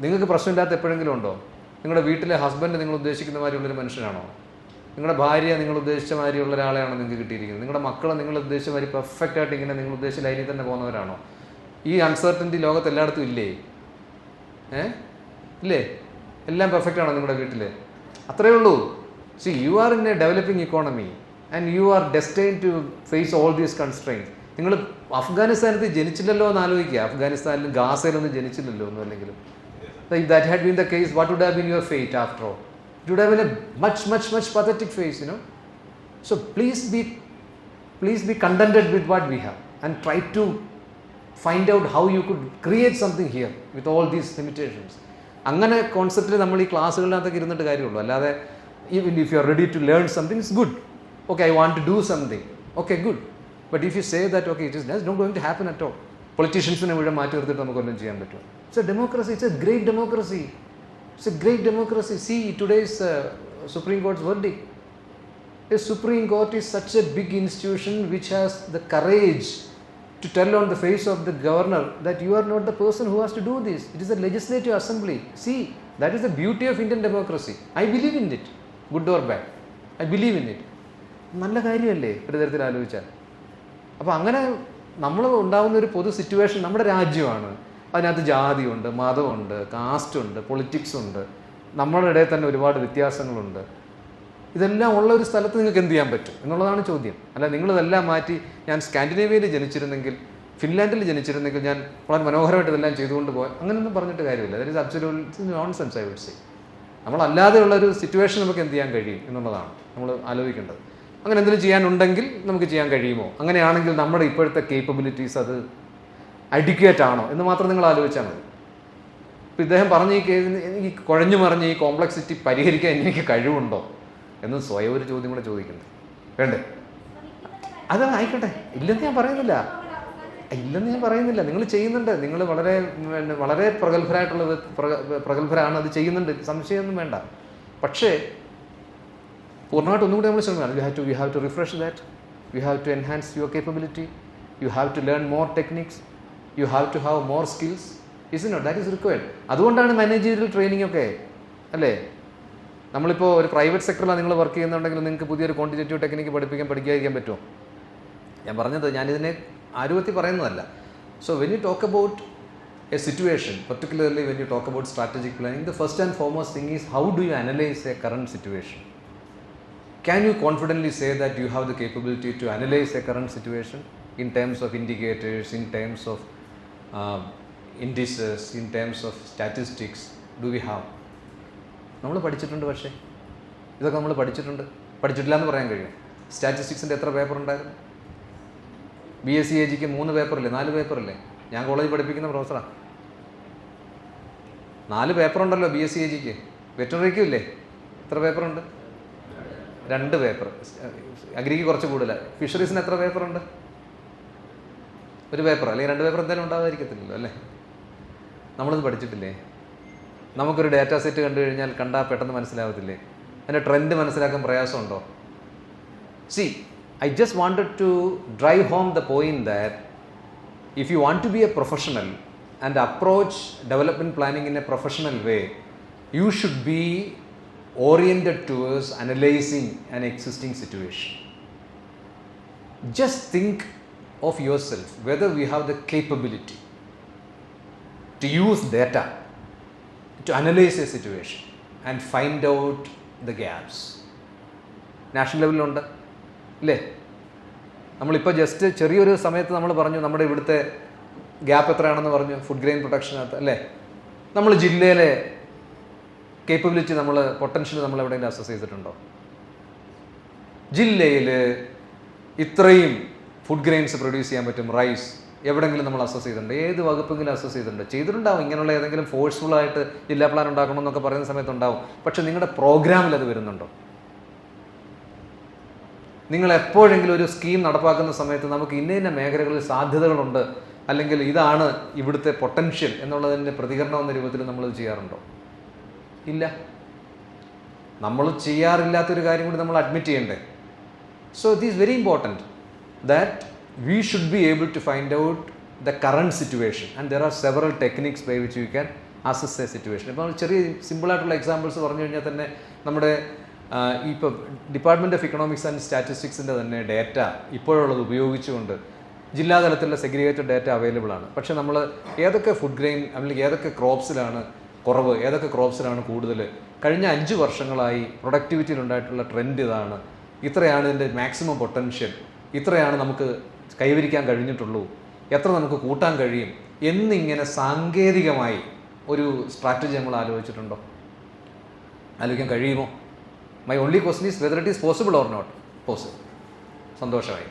S1: നിങ്ങൾക്ക് പ്രശ്നമില്ലാത്ത എപ്പോഴെങ്കിലും ഉണ്ടോ? നിങ്ങളുടെ വീട്ടിലെ ഹസ്ബൻഡ് നിങ്ങൾ ഉദ്ദേശിക്കുന്ന മാതിരിയുള്ളൊരു മനുഷ്യനാണോ? നിങ്ങളുടെ ഭാര്യ നിങ്ങൾ ഉദ്ദേശിച്ച മാതിരിയുള്ള ഒരാളെയാണോ നിങ്ങൾക്ക് കിട്ടിയിരിക്കുന്നത്? നിങ്ങളുടെ മക്കൾ നിങ്ങൾ ഉദ്ദേശിച്ച മാതിരി പെർഫെക്റ്റ് ആയിട്ട് ഇങ്ങനെ നിങ്ങൾ ഉദ്ദേശിച്ച ലൈനിൽ തന്നെ പോകുന്നവരാണോ? ഈ അൺസർട്ടനിറ്റി ലോകത്ത് എല്ലായിടത്തും ഇല്ലേ? ഇല്ലേ? എല്ലാം പെർഫെക്റ്റ് ആണോ നിങ്ങളുടെ വീട്ടിൽ? അത്രയേ ഉള്ളൂ. See, you are in a developing economy and you are destined to face all these constraints. നിങ്ങൾ അഫ്ഗാനിസ്ഥാനത്ത് ജനിച്ചില്ലല്ലോ എന്ന് ആലോചിക്കുക. അഫ്ഗാനിസ്ഥാനിലും ഗാസയിലൊന്നും ജനിച്ചില്ലല്ലോ ഒന്നും അല്ലെങ്കിലും. If that had been the case, what would have been your fate after all? It would have been a much, much, much pathetic fate, you know. So please be contented with what we have and try to find out how you could create something here with all these limitations. അങ്ങനെ കോൺസെപ്റ്റിൽ നമ്മൾ ഈ ക്ലാസ്സുകളിനകത്തൊക്കെ ഇരുന്നിട്ട് കാര്യമുള്ളൂ. അല്ലാതെ even if you are ready to learn something, it's good. Okay, I want to do something. Okay, good. But if you say that, okay, it is not going to happen at all. പൊളിറ്റീഷ്യൻസിനെ മുഴുവൻ മാറ്റി നിർത്തിയിട്ട് നമുക്കൊന്നും ചെയ്യാൻ പറ്റും. It's a democracy, it's a great democracy, it's a great democracy. See today's Supreme Court's verdict. The Supreme Court is such a big institution which has the courage to tell on the face of the governor that you are not the person who has to do this. It is a legislative assembly. See, that is the beauty of Indian democracy. I believe in it, good or bad. I believe in it. നല്ല കാര്യമല്ലേ ഒരു തരത്തിൽ ആലോചിച്ചാൽ. അപ്പോൾ അങ്ങനെ നമ്മൾ ഉണ്ടാകുന്ന ഒരു പൊതു സിറ്റുവേഷൻ നമ്മുടെ രാജ്യമാണ്. അതിനകത്ത് ജാതിയുണ്ട്, മതമുണ്ട്, കാസ്റ്റുണ്ട്, പൊളിറ്റിക്സ് ഉണ്ട്, നമ്മളുടെ ഇടയിൽ തന്നെ ഒരുപാട് വ്യത്യാസങ്ങളുണ്ട്. ഇതെല്ലാം ഉള്ള ഒരു സ്ഥലത്ത് നിങ്ങൾക്ക് എന്ത് ചെയ്യാൻ പറ്റും എന്നുള്ളതാണ് ചോദ്യം. അല്ല നിങ്ങളിതെല്ലാം മാറ്റി ഞാൻ സ്കാൻഡിനേവിയയിൽ ജനിച്ചിരുന്നെങ്കിൽ, ഫിൻലാൻഡിൽ ജനിച്ചിരുന്നെങ്കിൽ ഞാൻ വളരെ മനോഹരമായിട്ട് ഇതെല്ലാം ചെയ്തുകൊണ്ട് പോകാൻ, അങ്ങനെയൊന്നും പറഞ്ഞിട്ട് കാര്യമില്ല. That is absolutely nonsense I would say. നമ്മളല്ലാതെയുള്ളൊരു സിറ്റുവേഷൻ നമുക്ക് എന്ത് ചെയ്യാൻ കഴിയും എന്നുള്ളതാണ് നമ്മൾ ആലോചിക്കേണ്ടത്. അങ്ങനെ എന്തെങ്കിലും ചെയ്യാനുണ്ടെങ്കിൽ നമുക്ക് ചെയ്യാൻ കഴിയുമോ? അങ്ങനെയാണെങ്കിൽ നമ്മുടെ ഇപ്പോഴത്തെ കേപ്പബിലിറ്റീസ് അത് അഡിക്വേറ്റ് ആണോ എന്ന് മാത്രം നിങ്ങൾ ആലോചിച്ചാൽ മതി. ഇപ്പോൾ ഇദ്ദേഹം പറഞ്ഞ ഈ കുഴഞ്ഞു മറിഞ്ഞ് ഈ കോംപ്ലക്സിറ്റി പരിഹരിക്കാൻ എനിക്ക് കഴിവുണ്ടോ എന്ന് സ്വയം ഒരു ചോദ്യം കൂടെ ചോദിക്കുന്നത് വേണ്ടേ? അത് ആയിക്കോട്ടെ, ഇല്ലെന്ന് ഞാൻ പറയുന്നില്ല, നിങ്ങൾ ചെയ്യുന്നുണ്ട്, നിങ്ങൾ വളരെ വളരെ പ്രഗത്ഭരാണ്, അത് ചെയ്യുന്നുണ്ട്, സംശയമൊന്നും വേണ്ട. പക്ഷേ പൂർണ്ണമായിട്ട് ഒന്നും കൂടി നമ്മൾ ശ്രമിക്കണം. You have to refresh that, you have to enhance your capability, you have to learn more techniques, you have to have more skills. Is not that is required. അതുകൊണ്ടാണ് മാനേജീരിയൽ ട്രെയിനിങ് ഒക്കെ, അല്ലേ? നമ്മളിപ്പോൾ ഒരു പ്രൈവറ്റ് സെക്ടറിലാണ് നിങ്ങൾ work ചെയ്യുന്നുണ്ടെങ്കിൽ നിങ്ങൾക്ക് പുതിയൊരു quantitative technique പഠിക്കാതിരിക്കാൻ പറ്റുമോ? ഞാൻ പറഞ്ഞത്, ഞാനിതിനെ ആരുവത്തി പറയുന്നതല്ല. So when you talk about A situation, particularly when you talk about strategic planning, the first and foremost thing is how do you analyze a current situation? Can you confidently say that you have the capability to analyze a current situation in terms of indicators, in terms of indices, in terms of statistics? Do we have? നമ്മൾ പഠിച്ചിട്ടുണ്ട്, പക്ഷേ ഇതൊക്കെ നമ്മൾ പഠിച്ചിട്ടില്ല എന്ന് പറയാൻ കഴിയും. സ്റ്റാറ്റിസ്റ്റിക്സിൻ്റെ എത്ര പേപ്പർ ഉണ്ടായിരുന്നു? BSc AGക്ക് 3 പേപ്പറില്ലേ, 4 പേപ്പറില്ലേ? ഞാൻ കോളേജിൽ പഠിപ്പിക്കുന്ന പ്രൊഫസറാണ്. 4 പേപ്പറുണ്ടല്ലോ BSc AGക്ക്. വെറ്ററിനറിക്കും ഇല്ലേ? എത്ര പേപ്പറുണ്ട്? 2 പേപ്പർ. അഗ്രിക്ക് കുറച്ച് കൂടുതലാണ്. ഫിഷറീസിന് എത്ര പേപ്പറുണ്ട്? 1 പേപ്പർ, അല്ലെങ്കിൽ 2 പേപ്പർ എന്തായാലും ഉണ്ടാകാതിരിക്കത്തില്ലല്ലോ, അല്ലേ? നമ്മളിത് പഠിച്ചിട്ടില്ലേ? നമുക്കൊരു ഡാറ്റ സെറ്റ് കണ്ടാൽ പെട്ടെന്ന് മനസ്സിലാവത്തില്ലേ? അതിൻ്റെ ട്രെൻഡ് മനസ്സിലാക്കാൻ പ്രയാസമുണ്ടോ? See, I just wanted to drive home the point that if you want to be a professional and approach development planning in a professional way, you should be oriented towards analyzing an existing situation. Just think of yourself whether we have the capability to use data to analyze a situation and find out the gaps. National ലെവലിലുണ്ട്, ഇല്ലേ? നമ്മളിപ്പോൾ just ചെറിയൊരു സമയത്ത് നമ്മൾ പറഞ്ഞു നമ്മുടെ ഇവിടുത്തെ gap എത്രയാണെന്ന് പറഞ്ഞു, ഫുഡ് ഗ്രെയിൻ പ്രൊഡക്ഷനകത്ത്, അല്ലേ? നമ്മൾ ജില്ലയിലെ കേപ്പബിലിറ്റി, പൊട്ടൻഷ്യൽ നമ്മൾ എവിടെയെങ്കിലും അസസ് ചെയ്തിട്ടുണ്ടോ? ജില്ലയിൽ ഇത്രയും ഫുഡ് ഗ്രെയിൻസ് പ്രൊഡ്യൂസ് ചെയ്യാൻ പറ്റും, റൈസ്, എവിടെയെങ്കിലും നമ്മൾ അസസ് ചെയ്തിട്ടുണ്ട്? ഏത് വകുപ്പെങ്കിലും അസസ് ചെയ്തിട്ടുണ്ടാവും. ഇങ്ങനെയുള്ള ഏതെങ്കിലും ഫോഴ്സ്ഫുള്ളായിട്ട് ജില്ലാ പ്ലാൻ ഉണ്ടാക്കണം എന്നൊക്കെ പറയുന്ന സമയത്തുണ്ടാവും. പക്ഷെ നിങ്ങളുടെ പ്രോഗ്രാമിൽ അത് വരുന്നുണ്ടോ? നിങ്ങൾ എപ്പോഴെങ്കിലും ഒരു സ്കീം നടപ്പാക്കുന്ന സമയത്ത് നമുക്ക് ഇന്ന മേഖലകളിൽ സാധ്യതകളുണ്ട്, അല്ലെങ്കിൽ ഇതാണ് ഇവിടുത്തെ പൊട്ടൻഷ്യൽ എന്നുള്ളതിൻ്റെ പ്രതികരണം എന്ന രൂപത്തിൽ നമ്മളത് ചെയ്യാറുണ്ടോ? ഇല്ല. നമ്മൾ ചെയ്യാറില്ലാത്തൊരു കാര്യം കൂടി നമ്മൾ അഡ്മിറ്റ് ചെയ്യണ്ടേ? So it is very important that we should be able to find out the current situation, and there are several techniques by which you can assess a situation. ഇപ്പോൾ ചെറിയ സിമ്പിളായിട്ടുള്ള എക്സാമ്പിൾസ് പറഞ്ഞു കഴിഞ്ഞാൽ തന്നെ നമ്മുടെ ഇപ്പോൾ ഡിപ്പാർട്ട്മെൻറ്റ് ഓഫ് ഇക്കണോമിക്സ് ആൻഡ് സ്റ്റാറ്റിസ്റ്റിക്സിൻ്റെ തന്നെ data ഇപ്പോഴുള്ളത് ഉപയോഗിച്ചുകൊണ്ട് ജില്ലാതലത്തിലുള്ള സെഗ്രിഗേറ്റഡ് ഡേറ്റ അവൈലബിൾ ആണ്. പക്ഷേ നമ്മൾ ഏതൊക്കെ ഫുഡ് ഗ്രെയിൻ അല്ലെങ്കിൽ ഏതൊക്കെ ക്രോപ്സിലാണ് കുറവ്, ഏതൊക്കെ ക്രോപ്സിലാണ് കൂടുതൽ, കഴിഞ്ഞ 5 വർഷങ്ങളായി പ്രൊഡക്ടിവിറ്റിയിലുണ്ടായിട്ടുള്ള ട്രെൻഡ് ഇതാണ്, ഇത്രയാണ് ഇതിൻ്റെ മാക്സിമം പൊട്ടൻഷ്യൽ, ഇത്രയാണ് നമുക്ക് കൈവരിക്കാൻ കഴിഞ്ഞിട്ടുള്ളൂ, എത്ര നമുക്ക് കൂട്ടാൻ കഴിയും എന്നിങ്ങനെ സാങ്കേതികമായി ഒരു സ്ട്രാറ്റജി നമ്മൾ ആലോചിച്ചിട്ടുണ്ടോ? ആലോചിക്കാൻ കഴിയുമോ? My only question is whether it is possible or not possible. സന്തോഷമായി,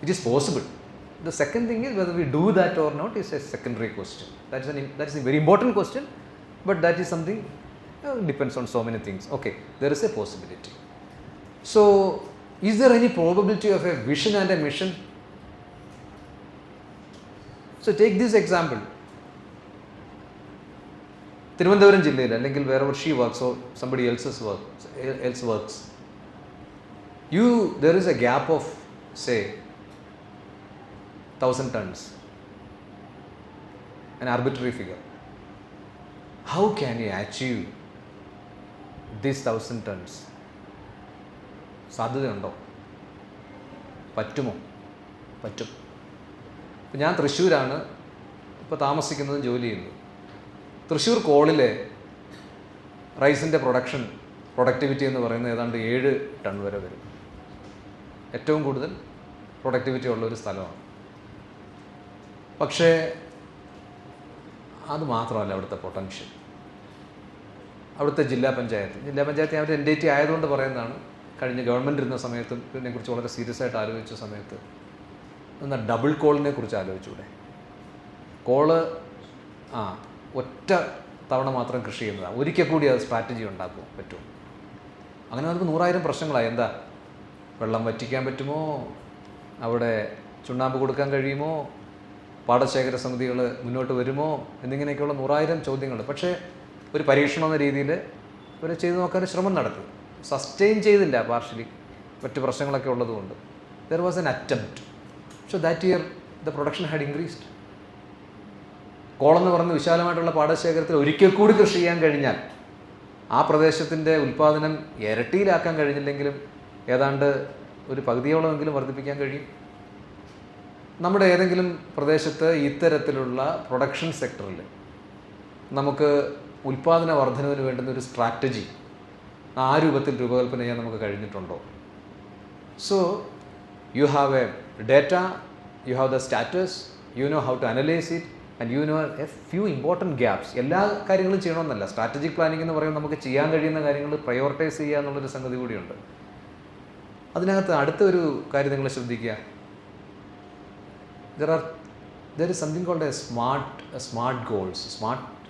S1: it is possible. The second thing is whether we do that or not is a secondary question. That's a very important question, but that is something depends on so many things. Okay, there is a possibility. So is there any probability of a vision and a mission? So take this example. Thiruvananthapuram ജില്ലയിൽ അല്ലെങ്കിൽ wherever she works or somebody else works, there is a gap of say 1,000 tons, an arbitrary figure. How can you achieve these 1,000 tons? സാധ്യതയുണ്ടോ? പറ്റുമോ? പറ്റും. ഇപ്പം ഞാൻ തൃശ്ശൂരാണ് ഇപ്പോൾ താമസിക്കുന്നതും ജോലി ചെയ്യുന്നത്. തൃശ്ശൂർ കോളിലെ റൈസിൻ്റെ പ്രൊഡക്ടിവിറ്റി എന്ന് പറയുന്നത് ഏതാണ്ട് 7 ടൺ വരെ വരും. ഏറ്റവും കൂടുതൽ പ്രൊഡക്ടിവിറ്റി ഉള്ളൊരു സ്ഥലമാണ്. പക്ഷേ അത് മാത്രമല്ല അവിടുത്തെ പൊട്ടൻഷ്യൽ. അവിടുത്തെ ജില്ലാ പഞ്ചായത്ത് അവർ NDT ആയതുകൊണ്ട് പറയുന്നതാണ്. കഴിഞ്ഞ ഗവൺമെൻറ് ഇരുന്ന സമയത്തും ഇതിനെക്കുറിച്ച് വളരെ സീരിയസ് ആയിട്ട് ആലോചിച്ച സമയത്ത് എന്നാൽ ഡബിൾ കോളിനെ കുറിച്ച് ആലോചിച്ചൂടെ? കോള് ഒറ്റ തവണ മാത്രം കൃഷി ചെയ്യുന്നതാണ്. ഒരിക്കൽ കൂടി അത് സ്ട്രാറ്റജി ഉണ്ടാക്കും പറ്റുമോ? അങ്ങനെ നമുക്ക് 100,000 പ്രശ്നങ്ങളായി. എന്താ, വെള്ളം വറ്റിക്കാൻ പറ്റുമോ? അവിടെ ചുണ്ണാമ്പ് കൊടുക്കാൻ കഴിയുമോ? പാടശേഖര സമിതികൾ മുന്നോട്ട് വരുമോ? എന്നിങ്ങനെയൊക്കെയുള്ള 100,000 ചോദ്യങ്ങൾ. പക്ഷേ ഒരു പരീക്ഷണം എന്ന രീതിയിൽ ഇവർ ചെയ്തു നോക്കാൻ ശ്രമം നടത്തി. സസ്റ്റെയിൻ ചെയ്തില്ല, പാർഷ്യലി മറ്റ് പ്രശ്നങ്ങളൊക്കെ ഉള്ളതുകൊണ്ട്. There was an attempt. So that year the production had increased. കോളെന്ന് പറയുന്ന വിശാലമായിട്ടുള്ള പാടശേഖരത്തിൽ ഒരിക്കൽ കൂടി കൃഷി ചെയ്യാൻ കഴിഞ്ഞാൽ ആ പ്രദേശത്തിൻ്റെ ഉൽപ്പാദനം ഇരട്ടിയിലാക്കാൻ കഴിഞ്ഞില്ലെങ്കിലും ഏതാണ്ട് ഒരു പകുതിയോളമെങ്കിലും വർദ്ധിപ്പിക്കാൻ കഴിയും. നമ്മുടെ ഏതെങ്കിലും പ്രദേശത്ത് ഇത്തരത്തിലുള്ള പ്രൊഡക്ഷൻ സെക്ടറിൽ നമുക്ക് ഉൽപ്പാദന വർധനവിന് വേണ്ടുന്ന ഒരു സ്ട്രാറ്റജി ആ രൂപത്തിൽ രൂപകൽപ്പന ചെയ്യാൻ നമുക്ക് കഴിഞ്ഞിട്ടുണ്ടോ? So you have a data, you have the status, you know how to analyse it and you know a few important gaps. എല്ലാ കാര്യങ്ങളും ചെയ്യണമെന്നല്ല. സ്ട്രാറ്റജിക് പ്ലാനിംഗ് എന്ന് പറയുമ്പോൾ നമുക്ക് ചെയ്യാൻ കഴിയുന്ന കാര്യങ്ങൾ പ്രയോറിറ്റൈസ് ചെയ്യുക എന്നുള്ളൊരു സംഗതി കൂടിയുണ്ട്. അതിനകത്ത് അടുത്തൊരു കാര്യം നിങ്ങൾ ശ്രദ്ധിക്കുക. there is something called a smart goals.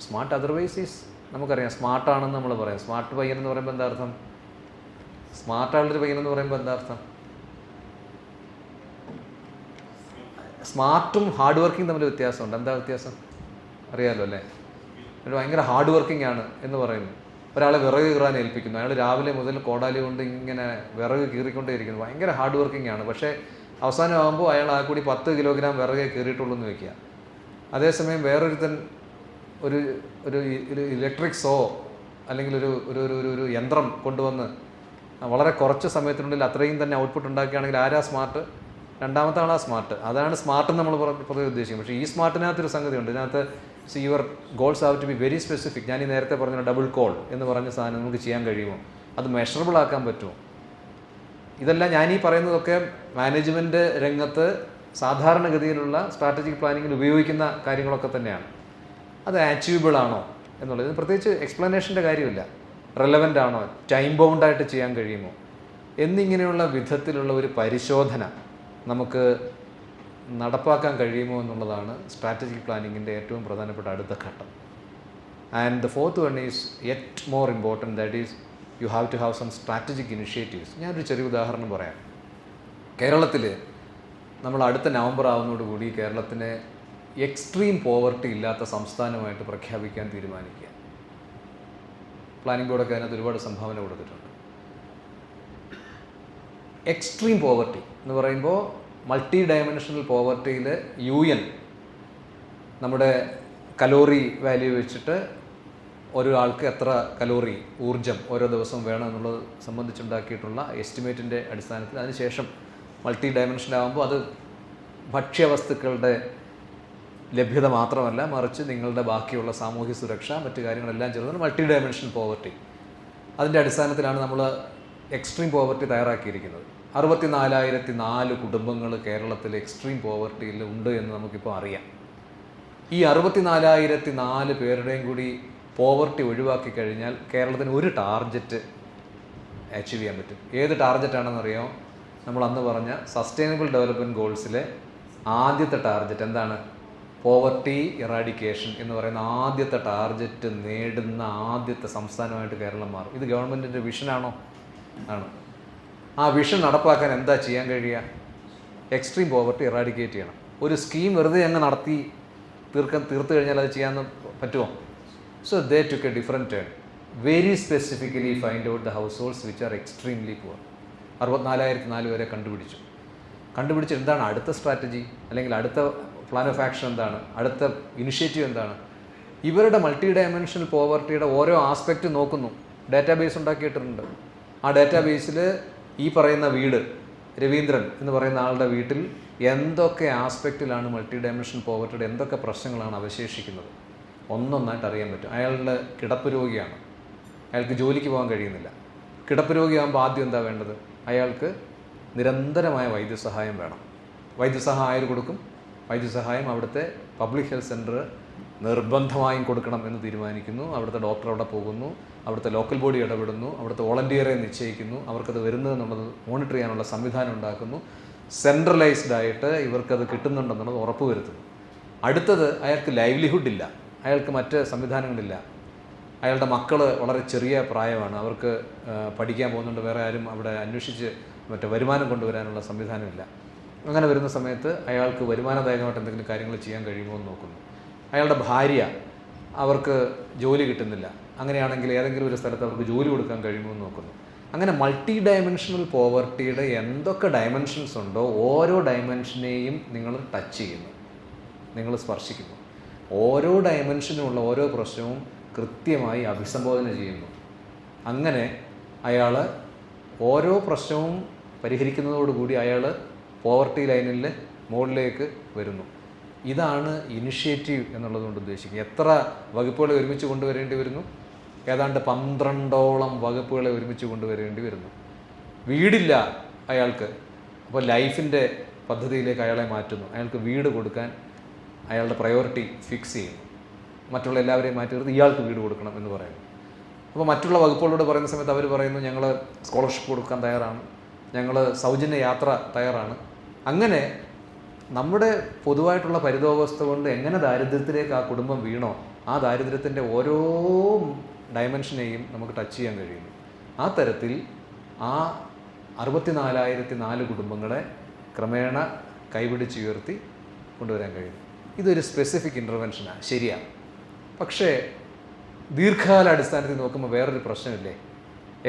S1: Smart otherwise is, നമുക്കറിയാം സ്മാർട്ടാണെന്ന് നമ്മൾ പറയാം. സ്മാർട്ട് പയ്യൻ എന്ന് പറയുമ്പോൾ എന്താ അർത്ഥം? സ്മാർട്ടായുള്ളൊരു പയ്യൻ എന്ന് പറയുമ്പോൾ എന്താ അർത്ഥം? സ്മാർട്ടും ഹാർഡ് വർക്കിംഗ് തമ്മിൽ വ്യത്യാസമുണ്ട്. എന്താ വ്യത്യാസം അറിയാമല്ലോ അല്ലേ? ഭയങ്കര ഹാർഡ് വർക്കിംഗ് ആണ് എന്ന് പറയുന്നു. ഒരാളെ വിറക് കീറാൻ ഏൽപ്പിക്കുന്നു. അയാൾ രാവിലെ മുതൽ കോടാലി കൊണ്ട് ഇങ്ങനെ വിറക് കീറിക്കൊണ്ടേയിരിക്കുന്നു. ഭയങ്കര ഹാർഡ് വർക്കിംഗ് ആണ്. പക്ഷേ അവസാനമാകുമ്പോൾ അയാൾ ആ കൂടി 10 കിലോഗ്രാം വിറകെ കീറിയിട്ടുള്ളൂ എന്ന് വയ്ക്കുക. അതേസമയം വേറൊരുത്തൻ ഒരു ഇലക്ട്രിക് സോ അല്ലെങ്കിൽ ഒരു യന്ത്രം കൊണ്ടുവന്ന് വളരെ കുറച്ച് സമയത്തിനുള്ളിൽ അത്രയും തന്നെ ഔട്ട്പുട്ട് ഉണ്ടാക്കുകയാണെങ്കിൽ ആരാ സ്മാർട്ട്? രണ്ടാമത്തെ ആളാ സ്മാർട്ട്. അതാണ് സ്മാർട്ട് നമ്മൾ പൊതുവെ ഉദ്ദേശിക്കും. പക്ഷേ ഈ സ്മാർട്ടിനകത്തൊരു സംഗതിയുണ്ട്. ഇതിനകത്ത് your goals have to be very specific. ഞാൻ ഈ നേരത്തെ പറഞ്ഞ ഡബിൾ കോൾ എന്ന് പറഞ്ഞ സാധനം നമുക്ക് ചെയ്യാൻ കഴിയുമോ? അത് മെഷറബിൾ ആക്കാൻ പറ്റുമോ? ഇതെല്ലാം ഞാനീ പറയുന്നതൊക്കെ മാനേജ്മെൻറ്റ് രംഗത്ത് സാധാരണഗതിയിലുള്ള സ്ട്രാറ്റജിക് പ്ലാനിങ്ങിൽ ഉപയോഗിക്കുന്ന കാര്യങ്ങളൊക്കെ തന്നെയാണ്. അത് അച്ചീവബിൾ ആണോ എന്നുള്ളത് പ്രത്യേകിച്ച് എക്സ്പ്ലനേഷൻ്റെ കാര്യമില്ല. റെലവൻ്റ് ആണോ? ടൈം ബൗണ്ടായിട്ട് ചെയ്യാൻ കഴിയുമോ? എന്നിങ്ങനെയുള്ള വിധത്തിലുള്ള ഒരു പരിശോധന നമുക്ക് നടപ്പാക്കാൻ കഴിയുമോ എന്നുള്ളതാണ് സ്ട്രാറ്റജിക് പ്ലാനിങ്ങിൻ്റെ ഏറ്റവും പ്രധാനപ്പെട്ട അടുത്ത ഘട്ടം. And the fourth one is yet more important, that is you have to have some strategic initiatives. ഞാനൊരു ചെറിയ ഉദാഹരണം പറയാം. കേരളത്തിൽ നമ്മൾ അടുത്ത നവംബർ ആവുന്നതോടുകൂടി കേരളത്തിനെ എക്സ്ട്രീം പോവർട്ടി ഇല്ലാത്ത സംസ്ഥാനമായിട്ട് പ്രഖ്യാപിക്കാൻ തീരുമാനിക്കുക. പ്ലാനിംഗ് ബോർഡൊക്കെ അതിനകത്ത് ഒരുപാട് സംഭാവന കൊടുത്തിട്ടുണ്ട്. എക്സ്ട്രീം പോവർട്ടി എന്ന് പറയുമ്പോൾ മൾട്ടി ഡയമെൻഷണൽ പോവർട്ടിയിൽ UN നമ്മുടെ കലോറി വാല്യൂ വെച്ചിട്ട് ഒരാൾക്ക് എത്ര കലോറി ഊർജം ഓരോ ദിവസവും വേണം എന്നുള്ളത് സംബന്ധിച്ചുണ്ടാക്കിയിട്ടുള്ള എസ്റ്റിമേറ്റിൻ്റെ അടിസ്ഥാനത്തിൽ അതിനുശേഷം മൾട്ടി ഡയമെൻഷനാകുമ്പോൾ അത് ഭക്ഷ്യവസ്തുക്കളുടെ ലഭ്യത മാത്രമല്ല, മറിച്ച് നിങ്ങളുടെ ബാക്കിയുള്ള സാമൂഹ്യ സുരക്ഷ മറ്റു കാര്യങ്ങളെല്ലാം ചേർന്ന് മൾട്ടി ഡയമെൻഷൻ പോവർട്ടി. അതിൻ്റെ അടിസ്ഥാനത്തിലാണ് നമ്മൾ എക്സ്ട്രീം പോവർട്ടി തയ്യാറാക്കിയിരിക്കുന്നത്. 64,004 കുടുംബങ്ങൾ കേരളത്തിൽ എക്സ്ട്രീം പോവർട്ടിയിൽ ഉണ്ട് എന്ന് നമുക്കിപ്പോൾ അറിയാം. ഈ 64,004 പേരുടെയും കൂടി പോവർട്ടി ഒഴിവാക്കി കഴിഞ്ഞാൽ കേരളത്തിന് ഒരു ടാർഗറ്റ് അച്ചീവ് ചെയ്യാൻ പറ്റും. ഏത് ടാർഗറ്റാണെന്നറിയാമോ? നമ്മൾ അന്ന് പറഞ്ഞ സസ്റ്റൈനബിൾ ഡെവലപ്മെൻറ്റ് ഗോൾസിലെ ആദ്യത്തെ ടാർഗറ്റ് എന്താണ്? പോവർട്ടി ഇറാഡിക്കേഷൻ എന്ന് പറയുന്ന ആദ്യത്തെ ടാർഗറ്റ് നേടുന്ന ആദ്യത്തെ സംസ്ഥാനമായിട്ട് കേരളം മാറും. ഇത് ഗവൺമെൻറ്റിൻ്റെ വിഷനാണോ? ആണ്. ആ വിഷൻ നടപ്പാക്കാൻ എന്താ ചെയ്യാൻ കഴിയുക? എക്സ്ട്രീം പോവർട്ടി ഇറാഡിക്കേറ്റ് ചെയ്യണം. ഒരു സ്കീം വെറുതെ അങ്ങ് നടത്തി തീർത്ത് കഴിഞ്ഞാൽ അത് ചെയ്യാൻ പറ്റുമോ? So they took A different turn. Very specifically find out the house holds which are extremely poor. 64,004 വരെ കണ്ടുപിടിച്ച് എന്താണ് അടുത്ത സ്ട്രാറ്റജി, അല്ലെങ്കിൽ അടുത്ത പ്ലാൻ ഓഫ് ആക്ഷൻ എന്താണ്, അടുത്ത ഇനിഷ്യേറ്റീവ് എന്താണ്? ഇവരുടെ മൾട്ടി ഡയമെൻഷണൽ പോവർട്ടിയുടെ ഓരോ ആസ്പെക്റ്റ് നോക്കുന്നു. ഡാറ്റാബേസ് ഉണ്ടാക്കിയിട്ടുണ്ട്. ആ ഡാറ്റാബേസിൽ ഈ പറയുന്ന വീട്, രവീന്ദ്രൻ എന്ന് പറയുന്ന ആളുടെ വീട്ടിൽ എന്തൊക്കെ ആസ്പെക്റ്റിലാണ് മൾട്ടി ഡയമെൻഷണൽ പോവർട്ടിയുടെ എന്തൊക്കെ പ്രശ്നങ്ങളാണ് അവശേഷിക്കുന്നത് ഒന്നൊന്നായിട്ട് അറിയാൻ പറ്റും. അയാളുടെ കിടപ്പ് രോഗിയാണ്, അയാൾക്ക് ജോലിക്ക് പോകാൻ കഴിയുന്നില്ല. കിടപ്പ് രോഗിയാകുമ്പോൾ ആദ്യം എന്താ വേണ്ടത്? അയാൾക്ക് നിരന്തരമായ വൈദ്യസഹായം വേണം. വൈദ്യസഹായം ആര് കൊടുക്കും? വൈദ്യസഹായം അവിടുത്തെ പബ്ലിക് ഹെൽത്ത് സെൻറ്റർ നിർബന്ധമായും കൊടുക്കണം എന്ന് തീരുമാനിക്കുന്നു. അവിടുത്തെ ഡോക്ടർ അവിടെ പോകുന്നു, അവിടുത്തെ ലോക്കൽ ബോഡി ഇടപെടുന്നു, അവിടുത്തെ വോളണ്ടിയറെ നിശ്ചയിക്കുന്നു, അവർക്കത് വരുന്നത് എന്നുള്ളത് മോണിറ്റർ ചെയ്യാനുള്ള സംവിധാനം ഉണ്ടാക്കുന്നു. സെൻട്രലൈസ്ഡ് ആയിട്ട് ഇവർക്കത് കിട്ടുന്നുണ്ടെന്നുള്ളത് ഉറപ്പുവരുത്തുന്നു. അടുത്തത്, അയാൾക്ക് ലൈവ്ലിഹുഡ് ഇല്ല, അയാൾക്ക് മറ്റ് സംവിധാനങ്ങളില്ല. അയാളുടെ മക്കൾ വളരെ ചെറിയ പ്രായമാണ്, അവർക്ക് പഠിക്കാൻ പോകുന്നുണ്ട്, വേറെ ആരും അവിടെ അന്വേഷിച്ച് മറ്റേ വരുമാനം കൊണ്ടുവരാനുള്ള സംവിധാനമില്ല. അങ്ങനെ വരുന്ന സമയത്ത് അയാൾക്ക് വരുമാനദായകമായിട്ട് എന്തെങ്കിലും കാര്യങ്ങൾ ചെയ്യാൻ കഴിയുമോ എന്ന് നോക്കുന്നു. അയാളുടെ ഭാര്യ, അവർക്ക് ജോലി കിട്ടുന്നില്ല, അങ്ങനെയാണെങ്കിൽ ഏതെങ്കിലും ഒരു സ്ഥലത്ത് അവർക്ക് ജോലി കൊടുക്കാൻ കഴിയുമോ എന്ന് നോക്കുന്നു. അങ്ങനെ മൾട്ടി ഡയമെൻഷണൽ പോവർട്ടിയുടെ എന്തൊക്കെ ഡയമെൻഷൻസ് ഉണ്ടോ ഓരോ ഡയമെൻഷനെയും നിങ്ങൾ ടച്ച് ചെയ്യുന്നു, നിങ്ങൾ സ്പർശിക്കുന്നു. ഓരോ ഡയമെൻഷനുമുള്ള ഓരോ പ്രശ്നവും കൃത്യമായി അഭിസംബോധന ചെയ്യുന്നു. അങ്ങനെ അയാൾ ഓരോ പ്രശ്നവും പരിഹരിക്കുന്നതോടുകൂടി അയാൾ പോവർട്ടി ലൈനിൽ മുകളിലേക്ക് വരുന്നു. ഇതാണ് ഇനിഷ്യേറ്റീവ് എന്നുള്ളതുകൊണ്ട് ഉദ്ദേശിക്കുന്നത്. എത്ര വകുപ്പുകളെ ഒരുമിച്ച് കൊണ്ടുവരേണ്ടി വരുന്നു? ഏതാണ്ട് 12ഓളം വകുപ്പുകളെ ഒരുമിച്ച് കൊണ്ടുവരേണ്ടി വരുന്നു. വീടില്ല അയാൾക്ക്, അപ്പോൾ ലൈഫിൻ്റെ പദ്ധതിയിലേക്ക് അയാളെ മാറ്റുന്നു. അയാൾക്ക് വീട് കൊടുക്കാൻ അയാളുടെ പ്രയോറിറ്റി ഫിക്സ് ചെയ്യുന്നു. മറ്റുള്ള എല്ലാവരെയും മാറ്റി നിർത്തി ഇയാൾക്ക് വീട് കൊടുക്കണം എന്ന് പറയുന്നു. അപ്പോൾ മറ്റുള്ള വകുപ്പുകളോട് പറയുന്ന സമയത്ത് അവർ പറയുന്നു, ഞങ്ങൾ സ്കോളർഷിപ്പ് കൊടുക്കാൻ തയ്യാറാണ്, ഞങ്ങൾ സൗജന്യ യാത്ര തയ്യാറാണ്. അങ്ങനെ നമ്മുടെ പൊതുവായിട്ടുള്ള പരിതോവസ്ഥ കൊണ്ട് എങ്ങനെ ദാരിദ്ര്യത്തിലേക്ക് ആ കുടുംബം വീണോ ആ ദാരിദ്ര്യത്തിൻ്റെ ഓരോ ഡയമെൻഷനെയും നമുക്ക് ടച്ച് ചെയ്യാൻ കഴിയുന്നു. ആ തരത്തിൽ ആ 64,004 കുടുംബങ്ങളെ ക്രമേണ കൈപിടിച്ചുയർത്തി കൊണ്ടുവരാൻ കഴിയും. ഇതൊരു സ്പെസിഫിക് ഇൻ്റർവെൻഷനാണ്, ശരിയാണ്. പക്ഷേ ദീർഘകാല അടിസ്ഥാനത്തിൽ നോക്കുമ്പോൾ വേറൊരു പ്രശ്നമില്ലേ?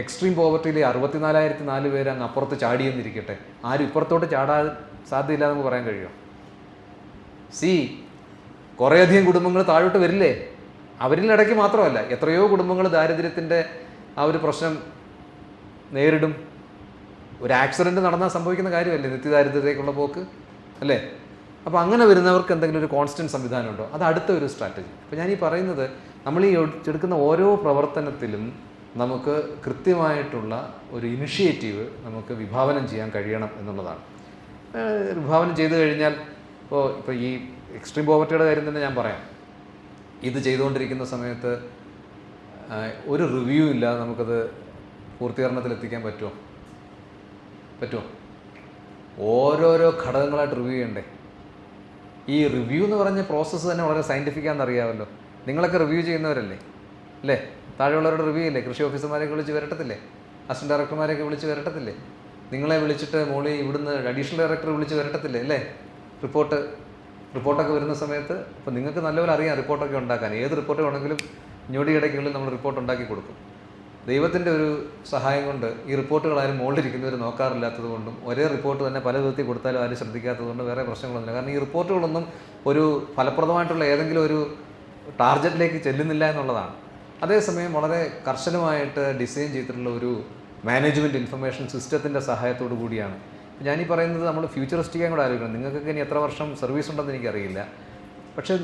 S1: എക്സ്ട്രീം പോവർട്ടിയിലെ 64,004 പേര് അങ്ങ് അപ്പുറത്ത് ചാടിയെന്നിരിക്കട്ടെ, ആരും ഇപ്പുറത്തോട്ട് ചാടാൻ സാധ്യതയില്ല എന്ന് പറയാൻ കഴിയുമോ? കുറേയധികം കുടുംബങ്ങൾ താഴോട്ട് വരില്ലേ? അവരിൽ ഇടയ്ക്ക് മാത്രമല്ല, എത്രയോ കുടുംബങ്ങൾ ദാരിദ്ര്യത്തിൻ്റെ ആ ഒരു പ്രശ്നം നേരിടും. ഒരു ആക്സിഡൻറ്റ് നടന്നാൽ സംഭവിക്കുന്ന കാര്യമല്ലേ നിത്യദാരിദ്ര്യത്തിലേക്കുള്ള പോക്ക്, അല്ലേ? അപ്പോൾ അങ്ങനെ വരുന്നവർക്ക് എന്തെങ്കിലും ഒരു കോൺസ്റ്റൻറ്റ് സംവിധാനമുണ്ടോ? അത് അടുത്ത ഒരു സ്ട്രാറ്റജി. അപ്പോൾ ഞാൻ ഈ പറയുന്നത്, നമ്മൾ ഈ എടുക്കുന്ന ഓരോ പ്രവർത്തനത്തിലും നമുക്ക് കൃത്യമായിട്ടുള്ള ഒരു ഇനിഷ്യേറ്റീവ് നമുക്ക് വിഭാവനം ചെയ്യാൻ കഴിയണം എന്നുള്ളതാണ്. വിഭാവനം ചെയ്തു കഴിഞ്ഞാൽ ഇപ്പോൾ ഈ എക്സ്ട്രീം പോവർട്ടിയുടെ കാര്യം തന്നെ ഞാൻ പറയാം. ഇത് ചെയ്തുകൊണ്ടിരിക്കുന്ന സമയത്ത് ഒരു റിവ്യൂ ഇല്ലാതെ നമുക്കത് പൂർത്തീകരണത്തിലെത്തിക്കാൻ പറ്റുമോ? ഓരോരോ ഘടകങ്ങളായിട്ട് റിവ്യൂ ചെയ്യണ്ടേ? ഈ റിവ്യൂ എന്ന് പറഞ്ഞ പ്രോസസ്സ് തന്നെ വളരെ സയൻറ്റിഫിക്കാണെന്ന് അറിയാമല്ലോ. നിങ്ങളൊക്കെ റിവ്യൂ ചെയ്യുന്നവരല്ലേ, അല്ലേ? താഴെയുള്ളവരുടെ റിവ്യൂ ഇല്ലേ? കൃഷി ഓഫീസർമാരെയൊക്കെ വിളിച്ച് വരട്ടത്തില്ലേ? അസിസ്റ്റന്റ് ഡയറക്ടർമാരെയൊക്കെ വിളിച്ച് വരട്ടത്തില്ലേ? നിങ്ങളെ വിളിച്ചിട്ട് മോളി ഇവിടുന്ന് അഡീഷണൽ ഡയറക്ടർ വിളിച്ച് വരട്ടത്തില്ലേ, അല്ലേ? റിപ്പോർട്ടൊക്കെ വരുന്ന സമയത്ത് ഇപ്പോൾ നിങ്ങൾക്ക് നല്ലപോലെ അറിയാം റിപ്പോർട്ടൊക്കെ ഉണ്ടാക്കാൻ. ഏത് റിപ്പോർട്ട് വേണമെങ്കിലും ഞൊടിയിടയ്ക്കുള്ളിൽ നമ്മൾ റിപ്പോർട്ട് ഉണ്ടാക്കി കൊടുക്കും. ദൈവത്തിൻ്റെ ഒരു സഹായം കൊണ്ട് ഈ റിപ്പോർട്ടുകളാരും മുകളിലിരിക്കുന്നവർ നോക്കാറില്ലാത്തത് കൊണ്ടും ഒരേ റിപ്പോർട്ട് തന്നെ പല വിധത്തിൽ കൊടുത്താലും ആരും ശ്രദ്ധിക്കാത്തത് കൊണ്ട് വേറെ പ്രശ്നങ്ങളൊന്നുമില്ല. കാരണം ഈ റിപ്പോർട്ടുകളൊന്നും ഒരു ഫലപ്രദമായിട്ടുള്ള ഏതെങ്കിലും ഒരു ടാർഗറ്റിലേക്ക് ചെല്ലുന്നില്ല എന്നുള്ളതാണ്. അതേസമയം വളരെ കർശനമായിട്ട് ഡിസൈൻ ചെയ്തിട്ടുള്ള ഒരു മാനേജ്മെൻറ്റ് ഇൻഫർമേഷൻ സിസ്റ്റത്തിൻ്റെ സഹായത്തോടു കൂടിയാണ്. ഞാനീ പറയുന്നത് നമ്മൾ ഫ്യൂച്ചറിസ്റ്റിക്കാൻ കൂടെ ആലോചിക്കണം. നിങ്ങൾക്കൊക്കെ ഇനി എത്ര വർഷം സർവീസ് ഉണ്ടെന്ന് എനിക്കറിയില്ല. പക്ഷേ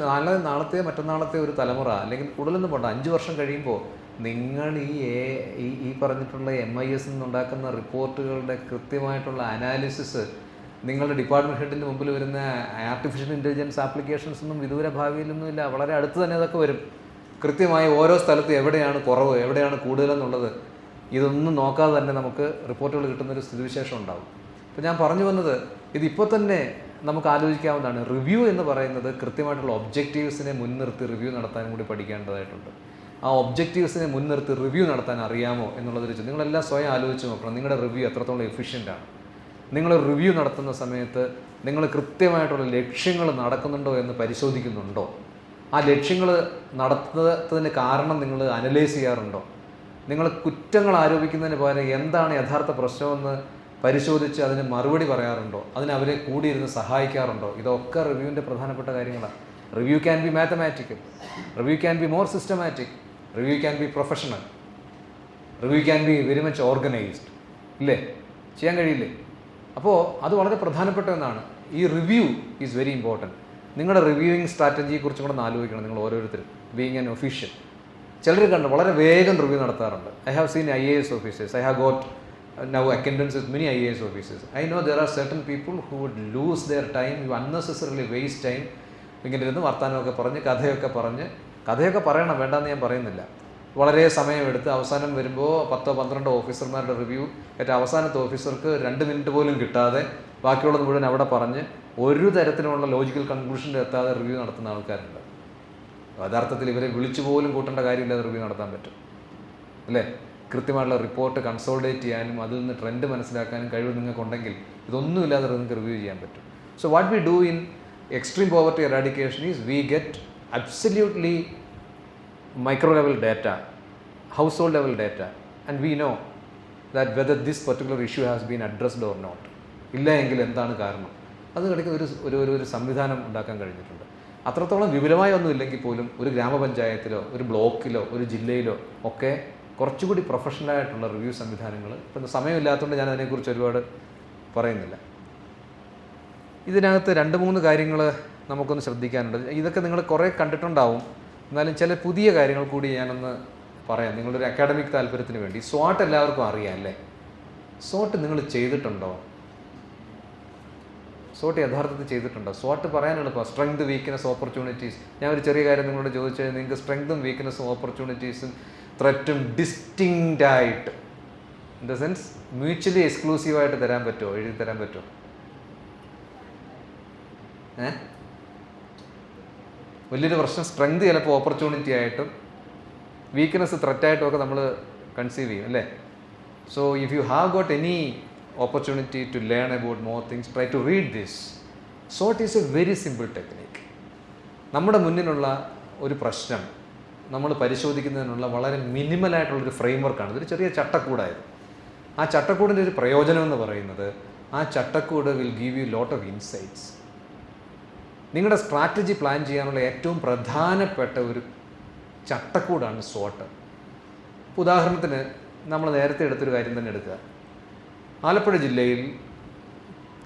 S1: നാളത്തെ മറ്റന്നാളത്തെ ഒരു തലമുറ, അല്ലെങ്കിൽ കൂടുതലൊന്നും പോണ്ട, 5 വർഷം കഴിയുമ്പോൾ നിങ്ങൾ ഈ പറഞ്ഞിട്ടുള്ള MIS നിന്നുണ്ടാക്കുന്ന റിപ്പോർട്ടുകളുടെ കൃത്യമായിട്ടുള്ള അനാലിസിസ് നിങ്ങളുടെ ഡിപ്പാർട്ട്മെൻറ്റ് ഹെഡിൻ്റെ മുമ്പിൽ വരുന്ന ആർട്ടിഫിഷ്യൽ ഇൻ്റലിജൻസ് ആപ്ലിക്കേഷൻസ് ഒന്നും വിദൂര ഭാവിയിലൊന്നും ഇല്ല, വളരെ അടുത്ത് തന്നെ അതൊക്കെ വരും. കൃത്യമായി ഓരോ സ്ഥലത്ത് എവിടെയാണ് കുറവ്, എവിടെയാണ് കൂടുതലെന്നുള്ളത് ഇതൊന്നും നോക്കാതെ തന്നെ നമുക്ക് റിപ്പോർട്ടുകൾ കിട്ടുന്നൊരു സ്ഥിതിവിശേഷം ഉണ്ടാകും. അപ്പോൾ ഞാൻ പറഞ്ഞു വന്നത്, ഇതിപ്പോൾ തന്നെ നമുക്ക് ആലോചിക്കാവുന്നതാണ്. റിവ്യൂ എന്ന് പറയുന്നത് കൃത്യമായിട്ടുള്ള ഒബ്ജക്റ്റീവ്സിനെ മുൻനിർത്തി റിവ്യൂ നടത്താനും കൂടി പഠിക്കേണ്ടതായിട്ടുണ്ട്. ആ ഒബ്ജക്റ്റീവ്സിനെ മുൻനിർത്തി റിവ്യൂ നടത്താൻ അറിയാമോ എന്നുള്ളതൊരു ചോദ്യം. നിങ്ങളെല്ലാം സ്വയം ആലോചിച്ച് നോക്കണം, നിങ്ങളുടെ റിവ്യൂ എത്രത്തോളം എഫിഷ്യൻ്റാണ്. നിങ്ങൾ റിവ്യൂ നടത്തുന്ന സമയത്ത് നിങ്ങൾ കൃത്യമായിട്ടുള്ള ലക്ഷ്യങ്ങൾ നടക്കുന്നുണ്ടോ എന്ന് പരിശോധിക്കുന്നുണ്ടോ? ആ ലക്ഷ്യങ്ങൾ നടത്തുന്നതിന് കാരണം നിങ്ങൾ അനലൈസ് ചെയ്യാറുണ്ടോ? നിങ്ങൾ കുറ്റങ്ങൾ ആരോപിക്കുന്നതിന് പകരം എന്താണ് യഥാർത്ഥ പ്രശ്നമെന്ന് പരിശോധിച്ച് അതിന് മറുപടി പറയാറുണ്ടോ? അതിന് അവരെ കൂടിയിരുന്ന് സഹായിക്കാറുണ്ടോ? ഇതൊക്കെ റിവ്യൂവിൻ്റെ പ്രധാനപ്പെട്ട കാര്യങ്ങളാണ്. Review can be mathematical, review can be more systematic, review can be professional, review can be very much organised. ഇല്ലേ? ചെയ്യാൻ കഴിയില്ലേ? അപ്പോൾ അത് വളരെ പ്രധാനപ്പെട്ട ഒന്നാണ്. ഈ റിവ്യൂ ഈസ് വെരി ഇമ്പോർട്ടൻറ്റ്. നിങ്ങളുടെ റിവ്യൂയിങ് സ്ട്രാറ്റജിയെക്കുറിച്ചും കൂടെ ഒന്ന് ആലോചിക്കണം നിങ്ങൾ ഓരോരുത്തരും. ബീയിങ് ആൻ ഒഫീഷ്യൽ, ചിലർ കണ്ട് വളരെ വേഗം റിവ്യൂ നടത്താറുണ്ട്. I have seen IAS officers, I have got now acquaintance with many IAS officers. I know there are certain people who would lose their time, you unnecessarily waste time. ഇങ്ങനെ ഇരുന്ന് വർത്തമാനമൊക്കെ പറഞ്ഞ് കഥയൊക്കെ പറയണം, വേണ്ടെന്ന് ഞാൻ പറയുന്നില്ല. വളരെ സമയമെടുത്ത് അവസാനം വരുമ്പോൾ 10-12 ഓഫീസർമാരുടെ റിവ്യൂ ഏറ്റവും അവസാനത്തെ ഓഫീസർക്ക് 2 മിനിറ്റ് പോലും കിട്ടാതെ ബാക്കിയുള്ളത് മുഴുവൻ അവിടെ പറഞ്ഞ് ഒരു തരത്തിലുള്ള ലോജിക്കൽ കൺക്ലൂഷനിൽ എത്താതെ റിവ്യൂ നടത്തുന്ന ആൾക്കാരുണ്ട്. യഥാർത്ഥത്തിൽ ഇവരെ വിളിച്ചു പോലും കൂട്ടേണ്ട കാര്യമില്ലാതെ റിവ്യൂ നടത്താൻ പറ്റും, അല്ലേ? കൃത്യമായിട്ടുള്ള റിപ്പോർട്ട് കൺസോൾഡേറ്റ് ചെയ്യാനും അതിൽ നിന്ന് ട്രെൻഡ് മനസ്സിലാക്കാനും കഴിവ് നിങ്ങൾക്കുണ്ടെങ്കിൽ ഇതൊന്നുമില്ലാതെ നിങ്ങൾക്ക് റിവ്യൂ ചെയ്യാൻ പറ്റും. So what we do in extreme poverty eradication is we get absolutely micro level data, household level data, and we know that whether this particular issue has been addressed or not. ഇല്ല എങ്കിൽ എന്താണ് കാരണം? അത് കിടക്ക് ഒരു സംവിധാനം ഉണ്ടാക്കാൻ കഴിഞ്ഞിട്ടുണ്ട്. അത്രത്തോളം വിപുലമായ ഒന്നും ഇല്ലെങ്കിൽ പോലും ഒരു ഗ്രാമപഞ്ചായത്തിലോ ഒരു ബ്ലോക്കിലോ ഒരു ജില്ലയിലോ ഒക്കെ കുറച്ചുകൂടി പ്രൊഫഷണലായിട്ടുള്ള റിവ്യൂ സംവിധാനങ്ങൾ, ഇപ്പം സമയമില്ലാത്തതുകൊണ്ട് ഞാൻ അതിനെക്കുറിച്ച് ഒരുപാട് പറയുന്നില്ല. ഇതിനകത്ത് 2-3 കാര്യങ്ങൾ നമുക്കൊന്ന് ശ്രദ്ധിക്കാനുണ്ട്. ഇതൊക്കെ നിങ്ങൾ കുറേ കണ്ടിട്ടുണ്ടാവും, എന്നാലും ചില പുതിയ കാര്യങ്ങൾ കൂടി ഞാനൊന്ന് പറയാം നിങ്ങളുടെ ഒരു അക്കാഡമിക് താല്പര്യത്തിന് വേണ്ടി. SWOT എല്ലാവർക്കും അറിയാം അല്ലേ? SWOT നിങ്ങൾ ചെയ്തിട്ടുണ്ടോ? SWOT യഥാർത്ഥത്തിൽ ചെയ്തിട്ടുണ്ടോ? SWOT പറയാൻ എളുപ്പമാണ്. Strength, weakness, opportunities. ഞാൻ ഒരു ചെറിയ കാര്യം നിങ്ങളോട് ചോദിച്ചാൽ നിങ്ങൾക്ക് സ്ട്രെങ്തും വീക്ക്നെസ്സും ഓപ്പർച്യൂണിറ്റീസും ത്രെറ്റും ഡിസ്റ്റിങ്ക്റ്റ് ആയിട്ട്, ഇൻ ദ സെൻസ് മ്യൂച്വലി എക്സ്ക്ലൂസീവായിട്ട് തരാൻ പറ്റുമോ? എഴുതി തരാൻ പറ്റുമോ? വലിയൊരു പ്രശ്നം സ്ട്രെങ്ത് ചിലപ്പോൾ ഓപ്പർച്യൂണിറ്റി ആയിട്ടും വീക്ക്നെസ് ത്രെറ്റായിട്ടും ഒക്കെ നമ്മൾ കൺസീവ് ചെയ്യും, അല്ലേ? So if you have got any opportunity to learn about more things, try to read this. SWOT is a very simple technique. നമ്മുടെ മുന്നിലുള്ള ഒരു പ്രശ്നം നമ്മൾ പരിശോധിക്കുന്നതിനുള്ള വളരെ മിനിമലായിട്ടുള്ളൊരു ഫ്രെയിംവർക്കാണ്. ഇതൊരു ചെറിയ ചട്ടക്കൂടായത്. ആ ചട്ടക്കൂടിൻ്റെ ഒരു പ്രയോജനം എന്ന് പറയുന്നത് ആ ചട്ടക്കൂട് will give you lot of insights. നിങ്ങളുടെ സ്ട്രാറ്റജി പ്ലാൻ ചെയ്യാനുള്ള ഏറ്റവും പ്രധാനപ്പെട്ട ഒരു ചട്ടക്കൂടാണ് SWOT. ഉദാഹരണത്തിന് നമ്മൾ നേരത്തെ എടുത്തൊരു കാര്യം തന്നെ എടുക്കുക. ആലപ്പുഴ ജില്ലയിൽ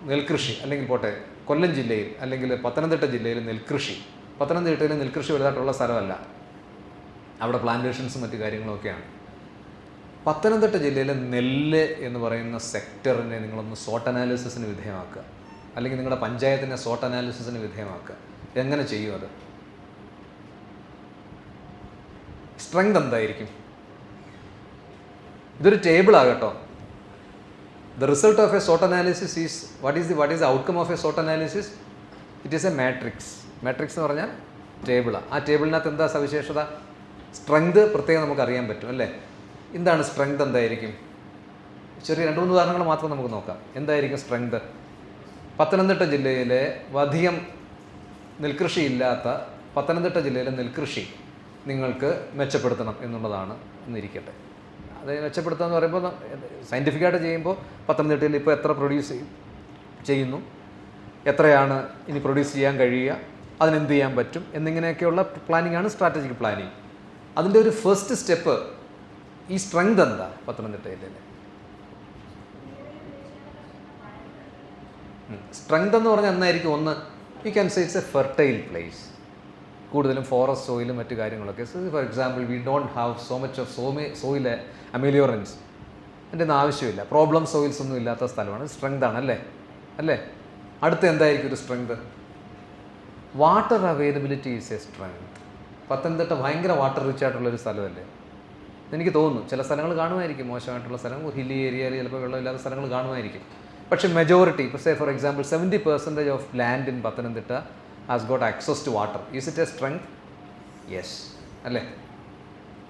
S1: നെൽകൃഷി, അല്ലെങ്കിൽ പോട്ടെ കൊല്ലം ജില്ലയിൽ അല്ലെങ്കിൽ പത്തനംതിട്ട ജില്ലയിൽ നെൽകൃഷി. പത്തനംതിട്ടയിൽ നെൽകൃഷി വലുതായിട്ടുള്ള സ്ഥലമല്ല, അവിടെ പ്ലാന്റേഷൻസും മറ്റു കാര്യങ്ങളൊക്കെയാണ്. പത്തനംതിട്ട ജില്ലയിലെ നെല്ല് എന്ന് പറയുന്ന സെക്ടറിനെ നിങ്ങളൊന്ന് SWOT അനാലിസിസിന് വിധേയമാക്കുക, അല്ലെങ്കിൽ നിങ്ങളുടെ പഞ്ചായത്തിനെ SWOT അനാലിസിസിന് വിധേയമാക്കുക. എങ്ങനെ ചെയ്യും അത്? സ്ട്രെങ്ത് എന്തായിരിക്കും? ഇതൊരു ടേബിളാകട്ടോ. The result of a SWOT analysis is what is the outcome of a SWOT analysis? It is a matrix. Matrix എന്ന് പറഞ്ഞാൽ ടേബിളാണ്. ആ ടേബിളിനകത്ത് എന്താ സവിശേഷത? സ്ട്രെങ്ത് പ്രത്യേകം നമുക്ക് അറിയാൻ പറ്റും, അല്ലേ? എന്താണ് സ്ട്രെങ്ത്? എന്തായിരിക്കും? ചെറിയ 2-3 ഉദാഹരണങ്ങൾ മാത്രം നമുക്ക് നോക്കാം. എന്തായിരിക്കും സ്ട്രെങ്ത്? പത്തനംതിട്ട ജില്ലയിലെ അധികം നെൽകൃഷി ഇല്ലാത്ത പത്തനംതിട്ട ജില്ലയിലെ നെൽകൃഷി നിങ്ങൾക്ക് മെച്ചപ്പെടുത്തണം എന്നുള്ളതാണ് എന്നിരിക്കട്ടെ. അത് മെച്ചപ്പെടുത്തുക എന്ന് പറയുമ്പോൾ സയൻറ്റിഫിക്കായിട്ട് ചെയ്യുമ്പോൾ പത്തനംതിട്ടയിൽ ഇപ്പോൾ എത്ര പ്രൊഡ്യൂസ് ചെയ്യുന്നു, എത്രയാണ് ഇനി പ്രൊഡ്യൂസ് ചെയ്യാൻ കഴിയുക, അതിനെന്ത് ചെയ്യാൻ പറ്റും എന്നിങ്ങനെയൊക്കെയുള്ള പ്ലാനിങ് ആണ് സ്ട്രാറ്റജിക് പ്ലാനിങ്. അതിൻ്റെ ഒരു ഫസ്റ്റ് സ്റ്റെപ്പ് ഈ സ്ട്രെങ്ത് എന്താ പത്തനംതിട്ടയിലെ? സ്ട്രെങ്ത് എന്ന് പറഞ്ഞാൽ എന്നായിരിക്കും? ഒന്ന്, you can say it's a fertile place. കൂടുതലും ഫോറസ്റ്റ് സോയിലും മറ്റു കാര്യങ്ങളൊക്കെ. For example, we don't have so much of soil ameliorants. എൻ്റെ ഒന്നും ആവശ്യമില്ല. പ്രോബ്ലം സോയിൽസ് ഒന്നും ഇല്ലാത്ത സ്ഥലമാണ്. സ്ട്രെങ്ത് ആണ്, അല്ലേ? അടുത്ത എന്തായിരിക്കും ഒരു strength? Water availability is A strength. Pathanamthitta ഭയങ്കര വാട്ടർ റിച്ച് ആയിട്ടുള്ളൊരു സ്ഥലമല്ലേ? എനിക്ക് തോന്നുന്നു. ചില സ്ഥലങ്ങൾ കാണുമായിരിക്കും മോശമായിട്ടുള്ള സ്ഥലങ്ങൾ, ഹില്ലി ഏരിയയിൽ ചിലപ്പോൾ വെള്ളമില്ലാത്ത സ്ഥലങ്ങൾ കാണുമായിരിക്കും. പക്ഷേ മെജോറിറ്റി, ഇപ്പോൾ say for example 70% of land in Pathanamthitta has got access to water. Is it a strength? Yes. അല്ലേ?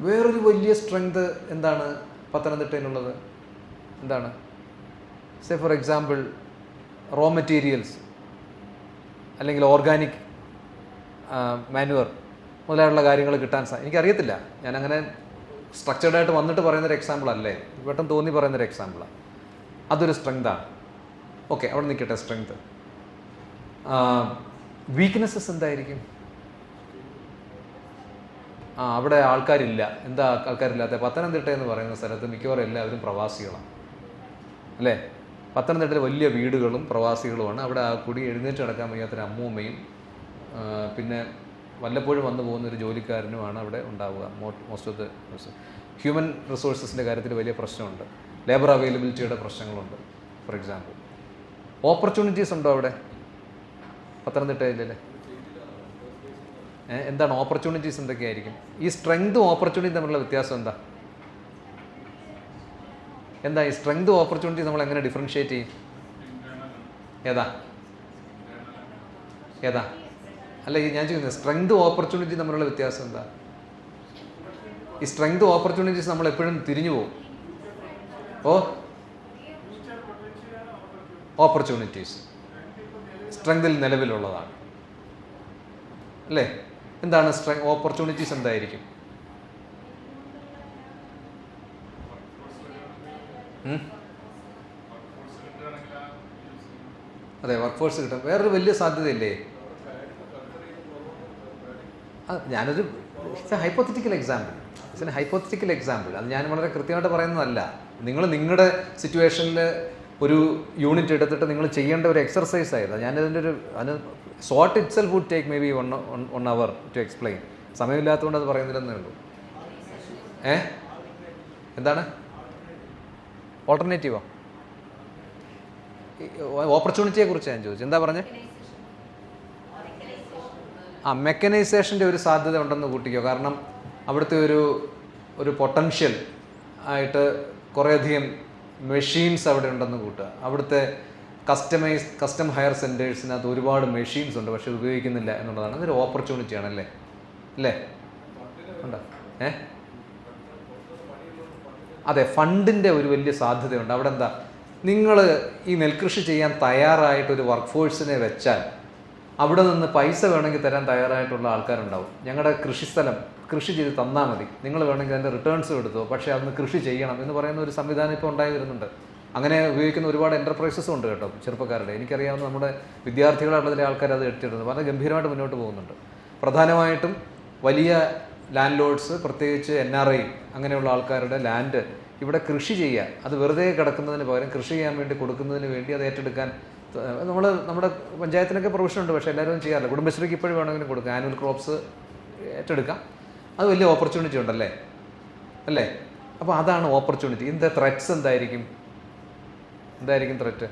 S1: വേറൊരു വലിയ സ്ട്രെങ്ത് എന്താണ് പത്തനംതിട്ടയിലുള്ളത്? എന്താണ്? Say for example raw materials അല്ലെങ്കിൽ ഓർഗാനിക് മാനുവർ മുതലായുള്ള കാര്യങ്ങൾ കിട്ടാൻ എനിക്കറിയത്തില്ല. ഞാനങ്ങനെ സ്ട്രക്ചേർഡായിട്ട് വന്നിട്ട് പറയുന്നൊരു എക്സാമ്പിൾ അല്ലേ, പെട്ടെന്ന് തോന്നി പറയുന്നൊരു എക്സാമ്പിളാണ്. അതൊരു സ്ട്രെങ്താണ്. ഓക്കെ, അവിടെ നിൽക്കട്ടെ. സ്ട്രെങ്ത്. വീക്ക്നെസ്സസ് എന്തായിരിക്കും? അവിടെ ആൾക്കാരില്ല. എന്താ ആൾക്കാരില്ലാത്ത? പത്തനംതിട്ട എന്ന് പറയുന്ന സ്ഥലത്ത് മിക്കവാറും എല്ലാവരും പ്രവാസികളാണ് അല്ലേ? പത്തനംതിട്ടയിൽ വലിയ വീടുകളും പ്രവാസികളുമാണ്. അവിടെ ആ കൂടി എഴുന്നേറ്റ് നടക്കാൻ വയ്യാത്തൊരു അമ്മൂമ്മയും പിന്നെ വല്ലപ്പോഴും വന്നു പോകുന്നൊരു ജോലിക്കാരനുമാണ് അവിടെ ഉണ്ടാവുക. മോസ്റ്റ് ഓഫ് ദ ഹ്യൂമൻ റിസോഴ്സസിൻ്റെ കാര്യത്തിൽ വലിയ പ്രശ്നമുണ്ട്. ലേബർ അവൈലബിലിറ്റിയുടെ പ്രശ്നങ്ങളുണ്ട്. ഫോർ എക്സാമ്പിൾ, ഓപ്പർച്യൂണിറ്റീസ് ഉണ്ടോ അവിടെ പത്തനംതിട്ടയിലല്ലേ? എന്താണ് ഓപ്പർച്യൂണിറ്റീസ്? എന്തൊക്കെയായിരിക്കും? ഈ സ്ട്രെങ്തും ഓപ്പർച്യൂണിറ്റി തമ്മിലുള്ള വ്യത്യാസം എന്താ? ഈ സ്ട്രെങ്ത് ഓപ്പർച്യൂണിറ്റി നമ്മൾ എങ്ങനെ ഡിഫറൻഷിയേറ്റ് ചെയ്യും? ഏതാ അല്ല, ഞാൻ ചോദിക്കുന്നത് സ്ട്രെങ്ത് ഓപ്പർച്യൂണിറ്റി തമ്മിലുള്ള വ്യത്യാസം എന്താ? ഈ സ്ട്രെങ്ത് ഓപ്പർച്യൂണിറ്റീസ് നമ്മൾ എപ്പോഴും തിരിഞ്ഞു പോകും. ഓപ്പർച്യൂണിറ്റീസ് സ്ട്രെങ്തിൽ നിലവിലുള്ളതാണ് അല്ലേ? എന്താണ് ഓപ്പർച്യൂണിറ്റീസ്? എന്തായിരിക്കും? അതെ, വർക്ക് ഫോഴ്സ് കിട്ടും. വേറൊരു വലിയ സാധ്യതയില്ലേ? ഞാനൊരു ഹൈപ്പോത്തറ്റിക്കൽ എക്സാമ്പിൾ. അത് ഞാൻ വളരെ കൃത്യമായിട്ട് പറയുന്നതല്ല. നിങ്ങൾ നിങ്ങളുടെ സിറ്റുവേഷനിൽ ഒരു യൂണിറ്റ് എടുത്തിട്ട് നിങ്ങൾ ചെയ്യേണ്ട ഒരു എക്സർസൈസ് ആയിരുന്നു. ഞാനതിൻ്റെ സോട്ട് itself would take maybe 1 hour to explain. സമയമില്ലാത്തതുകൊണ്ട് അത് പറയുന്നില്ലെന്നേ ഉള്ളൂ. എന്താണ് ഓൾട്ടർനേറ്റീവോ? ഓപ്പർച്യൂണിറ്റിയെ കുറിച്ച് ഞാൻ ചോദിച്ചു. എന്താ പറഞ്ഞത്? മെക്കനൈസേഷൻ്റെ ഒരു സാധ്യത ഉണ്ടെന്ന് കൂട്ടിക്കോ. കാരണം അവിടുത്തെ ഒരു പൊട്ടൻഷ്യൽ ആയിട്ട് കുറേയധികം മെഷീൻസ് അവിടെ ഉണ്ടെന്ന് കൂട്ടുക. അവിടുത്തെ കസ്റ്റം ഹയർ സെൻറ്റേഴ്സിനകത്ത് ഒരുപാട് മെഷീൻസ് ഉണ്ട്, പക്ഷെ ഉപയോഗിക്കുന്നില്ല എന്നുള്ളതാണ്. അതൊരു ഓപ്പർച്യൂണിറ്റി ആണല്ലേ? അല്ലേ? ഉണ്ടോ? അതെ, ഫണ്ടിൻ്റെ ഒരു വലിയ സാധ്യതയുണ്ട് അവിടെ. എന്താ, നിങ്ങൾ ഈ നെൽകൃഷി ചെയ്യാൻ തയ്യാറായിട്ടൊരു വർക്ക് ഫോഴ്സിനെ വെച്ചാൽ അവിടെ നിന്ന് പൈസ വേണമെങ്കിൽ തരാൻ തയ്യാറായിട്ടുള്ള ആൾക്കാരുണ്ടാവും. ഞങ്ങളുടെ കൃഷിസ്ഥലം കൃഷി ചെയ്ത് തന്നാൽ മതി, നിങ്ങൾ വേണമെങ്കിൽ അതിൻ്റെ റിട്ടേൺസും എടുത്തോ, പക്ഷേ അതൊന്ന് കൃഷി ചെയ്യണം എന്ന് പറയുന്ന ഒരു സംവിധാനം ഇപ്പോൾ ഉണ്ടായി വരുന്നുണ്ട്. അങ്ങനെ ഉപയോഗിക്കുന്ന ഒരുപാട് എൻ്റർപ്രൈസസും ഉണ്ട് കേട്ടോ, ചെറുപ്പക്കാരുടെ. എനിക്കറിയാവുന്ന നമ്മുടെ വിദ്യാർത്ഥികളായിട്ടുള്ള ചില ആൾക്കാർ അത് എടുത്തിടുന്നത് വളരെ ഗംഭീരമായിട്ട് മുന്നോട്ട് പോകുന്നുണ്ട്. പ്രധാനമായിട്ടും വലിയ ലാൻഡ് ലോഡ്സ്, പ്രത്യേകിച്ച് NRI അങ്ങനെയുള്ള ആൾക്കാരുടെ ലാൻഡ് ഇവിടെ കൃഷി ചെയ്യാൻ, അത് വെറുതെ കിടക്കുന്നതിന് പകരം കൃഷി ചെയ്യാൻ വേണ്ടി കൊടുക്കുന്നതിന് വേണ്ടി അത് ഏറ്റെടുക്കാൻ നമ്മുടെ പഞ്ചായത്തിനൊക്കെ പ്രൊവിഷൻ ഉണ്ട്, പക്ഷേ എല്ലാവരും ചെയ്യാറില്ല. കുടുംബശ്രീക്ക് ഇപ്പോഴും വേണമെങ്കിലും കൊടുക്കാം, ആനുവൽ ക്രോപ്സ് ഏറ്റെടുക്കാം. അത് വലിയ ഓപ്പർച്യൂണിറ്റി ഉണ്ടല്ലേ? അല്ലേ? അപ്പോൾ അതാണ് ഓപ്പർച്യൂണിറ്റി. ഇതിൻ്റെ ത്രെറ്റ്സ് എന്തായിരിക്കും ത്രെറ്റ്?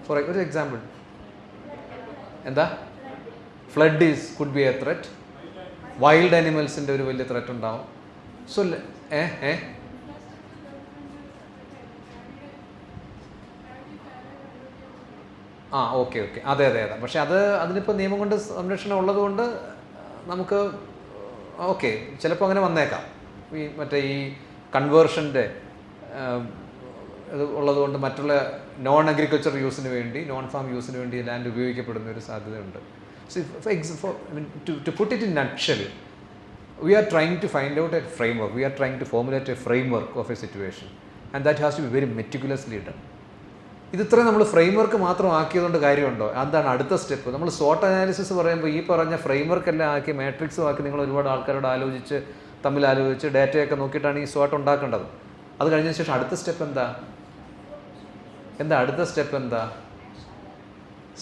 S1: ഫോർ ഒരു എക്സാമ്പിൾ, എന്താ? Flood could be a threat. Wild ആനിമൽസിൻ്റെ ഒരു വലിയ ത്രെറ്റ് ഉണ്ടാവും. സോ ഓക്കെ അതെ. പക്ഷെ അതിനിപ്പോൾ നിയമം കൊണ്ട് സംരക്ഷണം ഉള്ളതുകൊണ്ട് നമുക്ക് ഓക്കെ, ചിലപ്പോൾ അങ്ങനെ വന്നേക്കാം. ഈ കൺവേർഷൻ്റെ ഇത് ഉള്ളതുകൊണ്ട് മറ്റുള്ള നോൺ അഗ്രികൾച്ചർ യൂസിന് വേണ്ടി, നോൺ ഫാം യൂസിന് വേണ്ടി ലാൻഡ് ഉപയോഗിക്കപ്പെടുന്ന ഒരു സാധ്യതയുണ്ട്. To put it in nutshell, we are trying to find out a framework. We are trying to formulate a framework of a situation, and that has to be very meticulously done. ഇതിത്രയും നമ്മൾ framework മാത്രം ആക്കിയതുകൊണ്ട് കാര്യമുണ്ടോ? എന്താണ് അടുത്ത step? നമ്മൾ SWOT analysis പറയുമ്പോൾ ഈ പറഞ്ഞ framework എല്ലാം ആക്കി, മാട്രിക്സും ആക്കി, നിങ്ങൾ ഒരുപാട് ആൾക്കാരോട് ആലോചിച്ച് ഡാറ്റയൊക്കെ നോക്കിയിട്ടാണ് ഈ SWOT ഉണ്ടാക്കേണ്ടത്. അത് കഴിഞ്ഞ ശേഷം അടുത്ത സ്റ്റെപ്പ് എന്താ?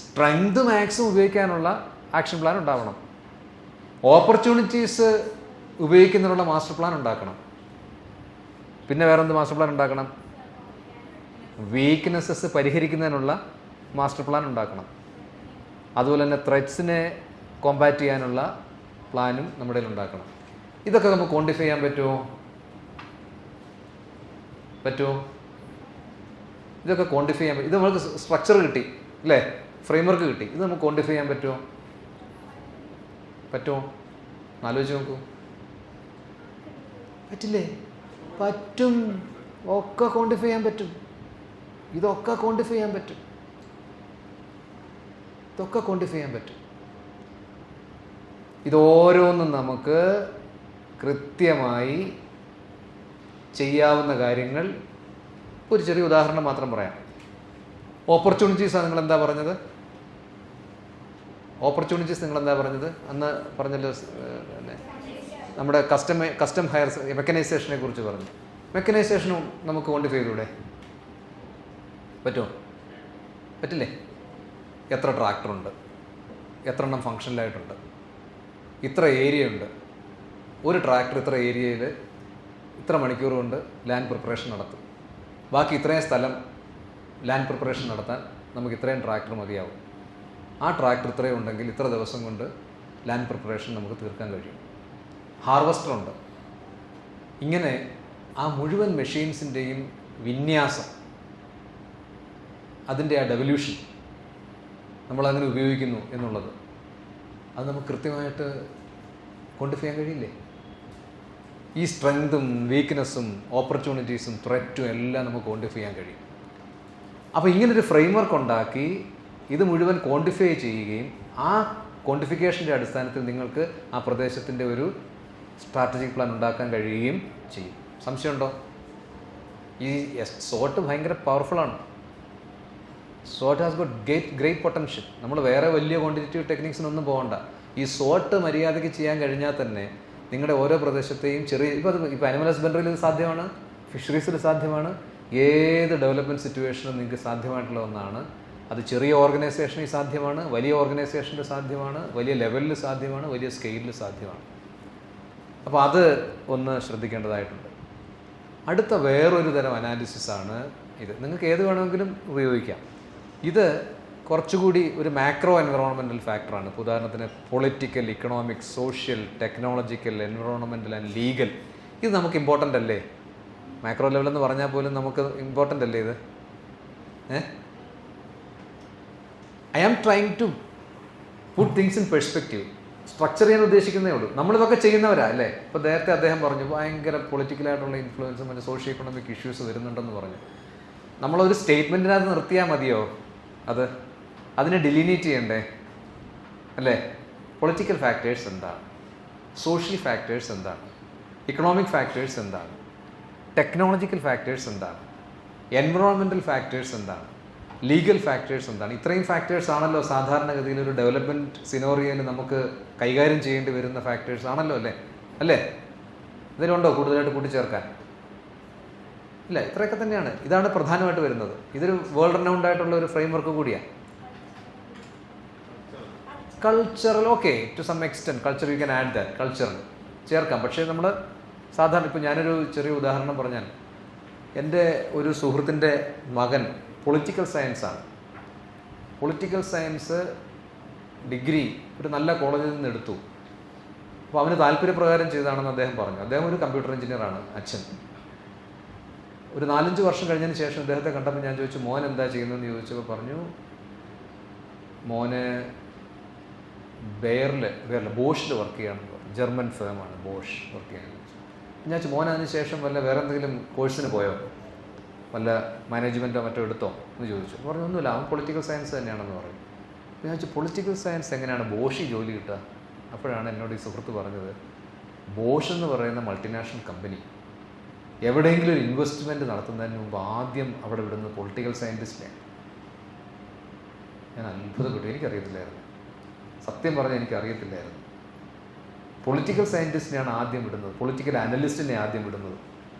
S1: സ്ട്രെങ്ത് മാക്സിമം ഉപയോഗിക്കാനുള്ള ആക്ഷൻ പ്ലാൻ ഉണ്ടാവണം. ഓപ്പർച്യൂണിറ്റീസ് ഉപയോഗിക്കുന്നതിനുള്ള മാസ്റ്റർ പ്ലാൻ ഉണ്ടാക്കണം. പിന്നെ വേറെന്ത് മാസ്റ്റർ പ്ലാൻ ഉണ്ടാക്കണം? വീക്ക്നെസ്സസ് പരിഹരിക്കുന്നതിനുള്ള മാസ്റ്റർ പ്ലാൻ ഉണ്ടാക്കണം. അതുപോലെ തന്നെ ത്രെറ്റ്സിനെ കോമ്പാറ്റ് ചെയ്യാനുള്ള പ്ലാനും നമ്മുടെ ഉണ്ടാക്കണം. ഇതൊക്കെ നമുക്ക് ക്വാണ്ടിഫൈ ചെയ്യാൻ പറ്റുമോ? ഇതൊക്കെ ക്വാണ്ടിഫൈ ചെയ്യാൻ പറ്റും. ഇത് നമുക്ക് സ്ട്രക്ചർ കിട്ടി അല്ലേ? ഫ്രെയിംവർക്ക് കിട്ടി. ഇത് നമുക്ക് ക്വാണ്ടിഫൈ ചെയ്യാൻ പറ്റുമോ? ആലോചിച്ച് നോക്കൂ. പറ്റില്ലേ? പറ്റും. ഒക്കെ ക്വാണ്ടിഫൈ ചെയ്യാൻ പറ്റും. ഇതൊക്കെ ക്വാണ്ടിഫൈ ചെയ്യാൻ പറ്റും. ഇതോരോന്നും നമുക്ക് കൃത്യമായി ചെയ്യാവുന്ന കാര്യങ്ങൾ. ഒരു ചെറിയ ഉദാഹരണം മാത്രം പറയാം. ഓപ്പർച്യൂണിറ്റീസാണ് നിങ്ങളെന്താ പറഞ്ഞത്? ഓപ്പർച്യൂണിറ്റീസ് നിങ്ങളെന്താ പറഞ്ഞത്? അന്ന് പറഞ്ഞല്ലോ, നമ്മുടെ കസ്റ്റം ഹയർ മെക്കനൈസേഷനെ കുറിച്ച് പറഞ്ഞു. മെക്കനൈസേഷനും നമുക്ക് ക്വാണ്ടിഫൈ ചെയ്തൂടെ? പറ്റുമോ? പറ്റില്ലേ? എത്ര ട്രാക്ടറുണ്ട്, എത്ര എണ്ണം ഫങ്ഷനിലായിട്ടുണ്ട്, ഇത്ര ഏരിയ ഉണ്ട്, ഒരു ട്രാക്ടർ ഇത്ര ഏരിയയിൽ ഇത്ര മണിക്കൂർ കൊണ്ട് ലാൻഡ് പ്രിപ്പറേഷൻ നടത്തും, ബാക്കി ഇത്രയും സ്ഥലം ലാൻഡ് പ്രിപ്പറേഷൻ നടത്താൻ നമുക്ക് ഇത്രയും ട്രാക്ടർ മതിയാവും, ആ ട്രാക്ടർ ഇത്രയും ഉണ്ടെങ്കിൽ ഇത്ര ദിവസം കൊണ്ട് ലാൻഡ് പ്രിപ്പറേഷൻ നമുക്ക് തീർക്കാൻ കഴിയും. ഹാർവസ്റ്ററുണ്ട്. ഇങ്ങനെ ആ മുഴുവൻ മെഷീൻസിൻ്റെയും വിന്യാസം, അതിൻ്റെ ആ ഡെവല്യൂഷൻ നമ്മളങ്ങനെ ഉപയോഗിക്കുന്നു എന്നുള്ളത്, അത് നമുക്ക് കൃത്യമായിട്ട് ക്വാണ്ടിഫൈ ചെയ്യാൻ കഴിയില്ലേ? ഈ സ്ട്രെങ്തും വീക്ക്നെസ്സും ഓപ്പർച്യൂണിറ്റീസും ത്രെറ്റും എല്ലാം നമുക്ക് ക്വാണ്ടിഫൈ ചെയ്യാൻ കഴിയും. അപ്പോൾ ഇങ്ങനൊരു ഫ്രെയിംവർക്ക് ഉണ്ടാക്കി ഇത് മുഴുവൻ ക്വാണ്ടിഫൈ ചെയ്യുകയും ആ ക്വാണ്ടിഫിക്കേഷൻ്റെ അടിസ്ഥാനത്തിൽ നിങ്ങൾക്ക് ആ പ്രദേശത്തിൻ്റെ ഒരു സ്ട്രാറ്റജിക് പ്ലാൻ ഉണ്ടാക്കാൻ കഴിയുകയും ചെയ്യും. സംശയമുണ്ടോ? ഈ സോട്ട് ഭയങ്കര പവർഫുള്ളാണ്. സോട്ട് ഹാസ് ഗോട്ട് ഗ്രേറ്റ് പൊട്ടൻഷ്യൽ. നമ്മൾ വേറെ വലിയ ക്വാണ്ടിറ്റേറ്റീവ് ടെക്നിക്സിനൊന്നും പോകണ്ട. ഈ സോട്ട് മര്യാദയ്ക്ക് ചെയ്യാൻ കഴിഞ്ഞാൽ തന്നെ നിങ്ങളുടെ ഓരോ പ്രദേശത്തെയും ഇപ്പോൾ അനിമൽ ഹസ്ബൻഡറിയിൽ ഇത് സാധ്യമാണ്, ഫിഷറീസിൽ സാധ്യമാണ്, ഏത് ഡെവലപ്മെൻറ്റ് സിറ്റുവേഷനും നിങ്ങൾക്ക് സാധ്യമായിട്ടുള്ള ഒന്നാണ്. അത് ചെറിയ ഓർഗനൈസേഷനിൽ സാധ്യമാണ്, വലിയ ഓർഗനൈസേഷനിൽ സാധ്യമാണ്, വലിയ ലെവലിൽ സാധ്യമാണ്, വലിയ സ്കെയിലിൽ സാധ്യമാണ്. അപ്പോൾ അത് ഒന്ന് ശ്രദ്ധിക്കേണ്ടതായിട്ടുണ്ട്. അടുത്ത വേറൊരു തരം അനാലിസിസാണ് ഇത്. നിങ്ങൾക്ക് ഏത് വേണമെങ്കിലും ഉപയോഗിക്കാം. ഇത് കുറച്ചുകൂടി ഒരു മാക്രോ എൻവറോൺമെൻറ്റൽ ഫാക്ടറാണ്. ഇപ്പോൾ ഉദാഹരണത്തിന് political, economic, social, technological, environmental and legal. ഇത് നമുക്ക് ഇമ്പോർട്ടൻ്റ് അല്ലേ? മാക്രോ ലെവലെന്ന് പറഞ്ഞാൽ പോലും നമുക്ക് ഇമ്പോർട്ടൻ്റ് അല്ലേ ഇത്? I am trying to put things in perspective. Structure ചെയ്യാൻ ഉദ്ദേശിക്കുന്നേ ഉള്ളൂ. നമ്മളിതൊക്കെ ചെയ്യുന്നവരാ അല്ലേ? ഇപ്പോൾ നേരത്തെ അദ്ദേഹം പറഞ്ഞു ഭയങ്കര പൊളിറ്റിക്കലായിട്ടുള്ള ഇൻഫ്ലുവൻസും മറ്റേ സോഷ്യോ എക്കണോമിക് ഇഷ്യൂസ് വരുന്നുണ്ടെന്ന് പറഞ്ഞു. നമ്മളൊരു സ്റ്റേറ്റ്മെൻറ്റിനകത്ത് നിർത്തിയാൽ മതിയോ? അതിനെ ഡിലീനേറ്റ് ചെയ്യണ്ടേ അല്ലേ? പൊളിറ്റിക്കൽ ഫാക്ടേഴ്സ് എന്താണ്, സോഷ്യൽ ഫാക്ടേഴ്സ് എന്താണ്, ഇക്കണോമിക് ഫാക്ടേഴ്സ് എന്താണ്, ടെക്നോളജിക്കൽ ഫാക്ടേഴ്സ് എന്താണ്, എൻവറോൺമെൻറ്റൽ ഫാക്ടേഴ്സ് എന്താണ്, ലീഗൽ ഫാക്ടേഴ്സ് എന്താണ്? ഇത്രയും ഫാക്ടേഴ്സ് ആണല്ലോ സാധാരണഗതിയിൽ ഒരു ഡെവലപ്മെൻറ്റ് സിനോറിയയിൽ നമുക്ക് കൈകാര്യം ചെയ്യേണ്ടി വരുന്ന ഫാക്ടേഴ്സ് ആണല്ലോ അല്ലേ? ഇതിലുണ്ടോ കൂടുതലായിട്ട് കൂട്ടിച്ചേർക്കാൻ? ഇല്ല, ഇത്രയൊക്കെ തന്നെയാണ്. ഇതാണ് പ്രധാനമായിട്ട് വരുന്നത്. ഇതൊരു വേൾഡ് റെനൗൺഡ് ആയിട്ടുള്ള ഒരു ഫ്രെയിംവർക്ക് കൂടിയാണ്. Cultural, okay, to some extent culture you can add that, cultural ചേർക്കാം. പക്ഷേ നമ്മൾ സാധാരണ ഇപ്പോൾ ഞാനൊരു ചെറിയ ഉദാഹരണം പറഞ്ഞാൽ, എൻ്റെ ഒരു സുഹൃത്തിൻ്റെ മകൻ പൊളിറ്റിക്കൽ സയൻസാണ്. പൊളിറ്റിക്കൽ സയൻസ് ഡിഗ്രി ഒരു നല്ല കോളേജിൽ നിന്ന് എടുത്തു. അപ്പോൾ അവന് താല്പര്യപ്രകാരം ചെയ്തതാണെന്ന് അദ്ദേഹം പറഞ്ഞു. അദ്ദേഹം ഒരു കമ്പ്യൂട്ടർ എഞ്ചിനീയറാണ്, അച്ഛൻ. ഒരു 4-5 വർഷം കഴിഞ്ഞതിന് ശേഷം അദ്ദേഹത്തെ കണ്ടപ്പോൾ ഞാൻ ചോദിച്ചു, മോൻ എന്താ ചെയ്യുന്നതെന്ന് ചോദിച്ചപ്പോൾ പറഞ്ഞു, മോന് ബോഷിൽ വർക്ക് ചെയ്യാണെന്ന് പറഞ്ഞു. ജർമ്മൻ ഫേമാണ് ബോഷ് വർക്ക് ചെയ്യാൻ. ഞാൻ ചോദിച്ചു, മോൻ അതിന് ശേഷം വല്ല വേറെ എന്തെങ്കിലും കോഴ്സിന് പോയോ, വല്ല മാനേജ്മെൻറ്റോ മറ്റോ എടുത്തോ എന്ന് ചോദിച്ചു. പറഞ്ഞു ഒന്നുമില്ല, അവൻ പൊളിറ്റിക്കൽ സയൻസ് തന്നെയാണെന്ന് പറയും. ഞാൻ ചോദിച്ചു, പൊളിറ്റിക്കൽ സയൻസ് എങ്ങനെയാണ് ബോഷിൽ ജോലി കിട്ടുക? അപ്പോഴാണ് എന്നോട് ഈ സുഹൃത്ത് പറഞ്ഞത്, ബോഷ് എന്ന് പറയുന്ന മൾട്ടിനാഷണൽ കമ്പനി എവിടെയെങ്കിലും ഒരു ഇൻവെസ്റ്റ്മെൻറ്റ് നടത്തുന്നതിന് മുമ്പ് ആദ്യം അവിടെ വിടുന്നത് പൊളിറ്റിക്കൽ സയൻറ്റിസ്റ്റിനെയാണ്. ഞാൻ അത്ഭുതപ്പെട്ടു. എനിക്കറിയത്തില്ലായിരുന്നു, സത്യം പറഞ്ഞാൽ എനിക്കറിയത്തില്ലായിരുന്നു. പൊളിറ്റിക്കൽ സയൻറ്റിസ്റ്റിനെയാണ് ആദ്യം വിടുന്നത്, പൊളിറ്റിക്കൽ അനലിസ്റ്റിനെ ആദ്യം വിടുന്നത്.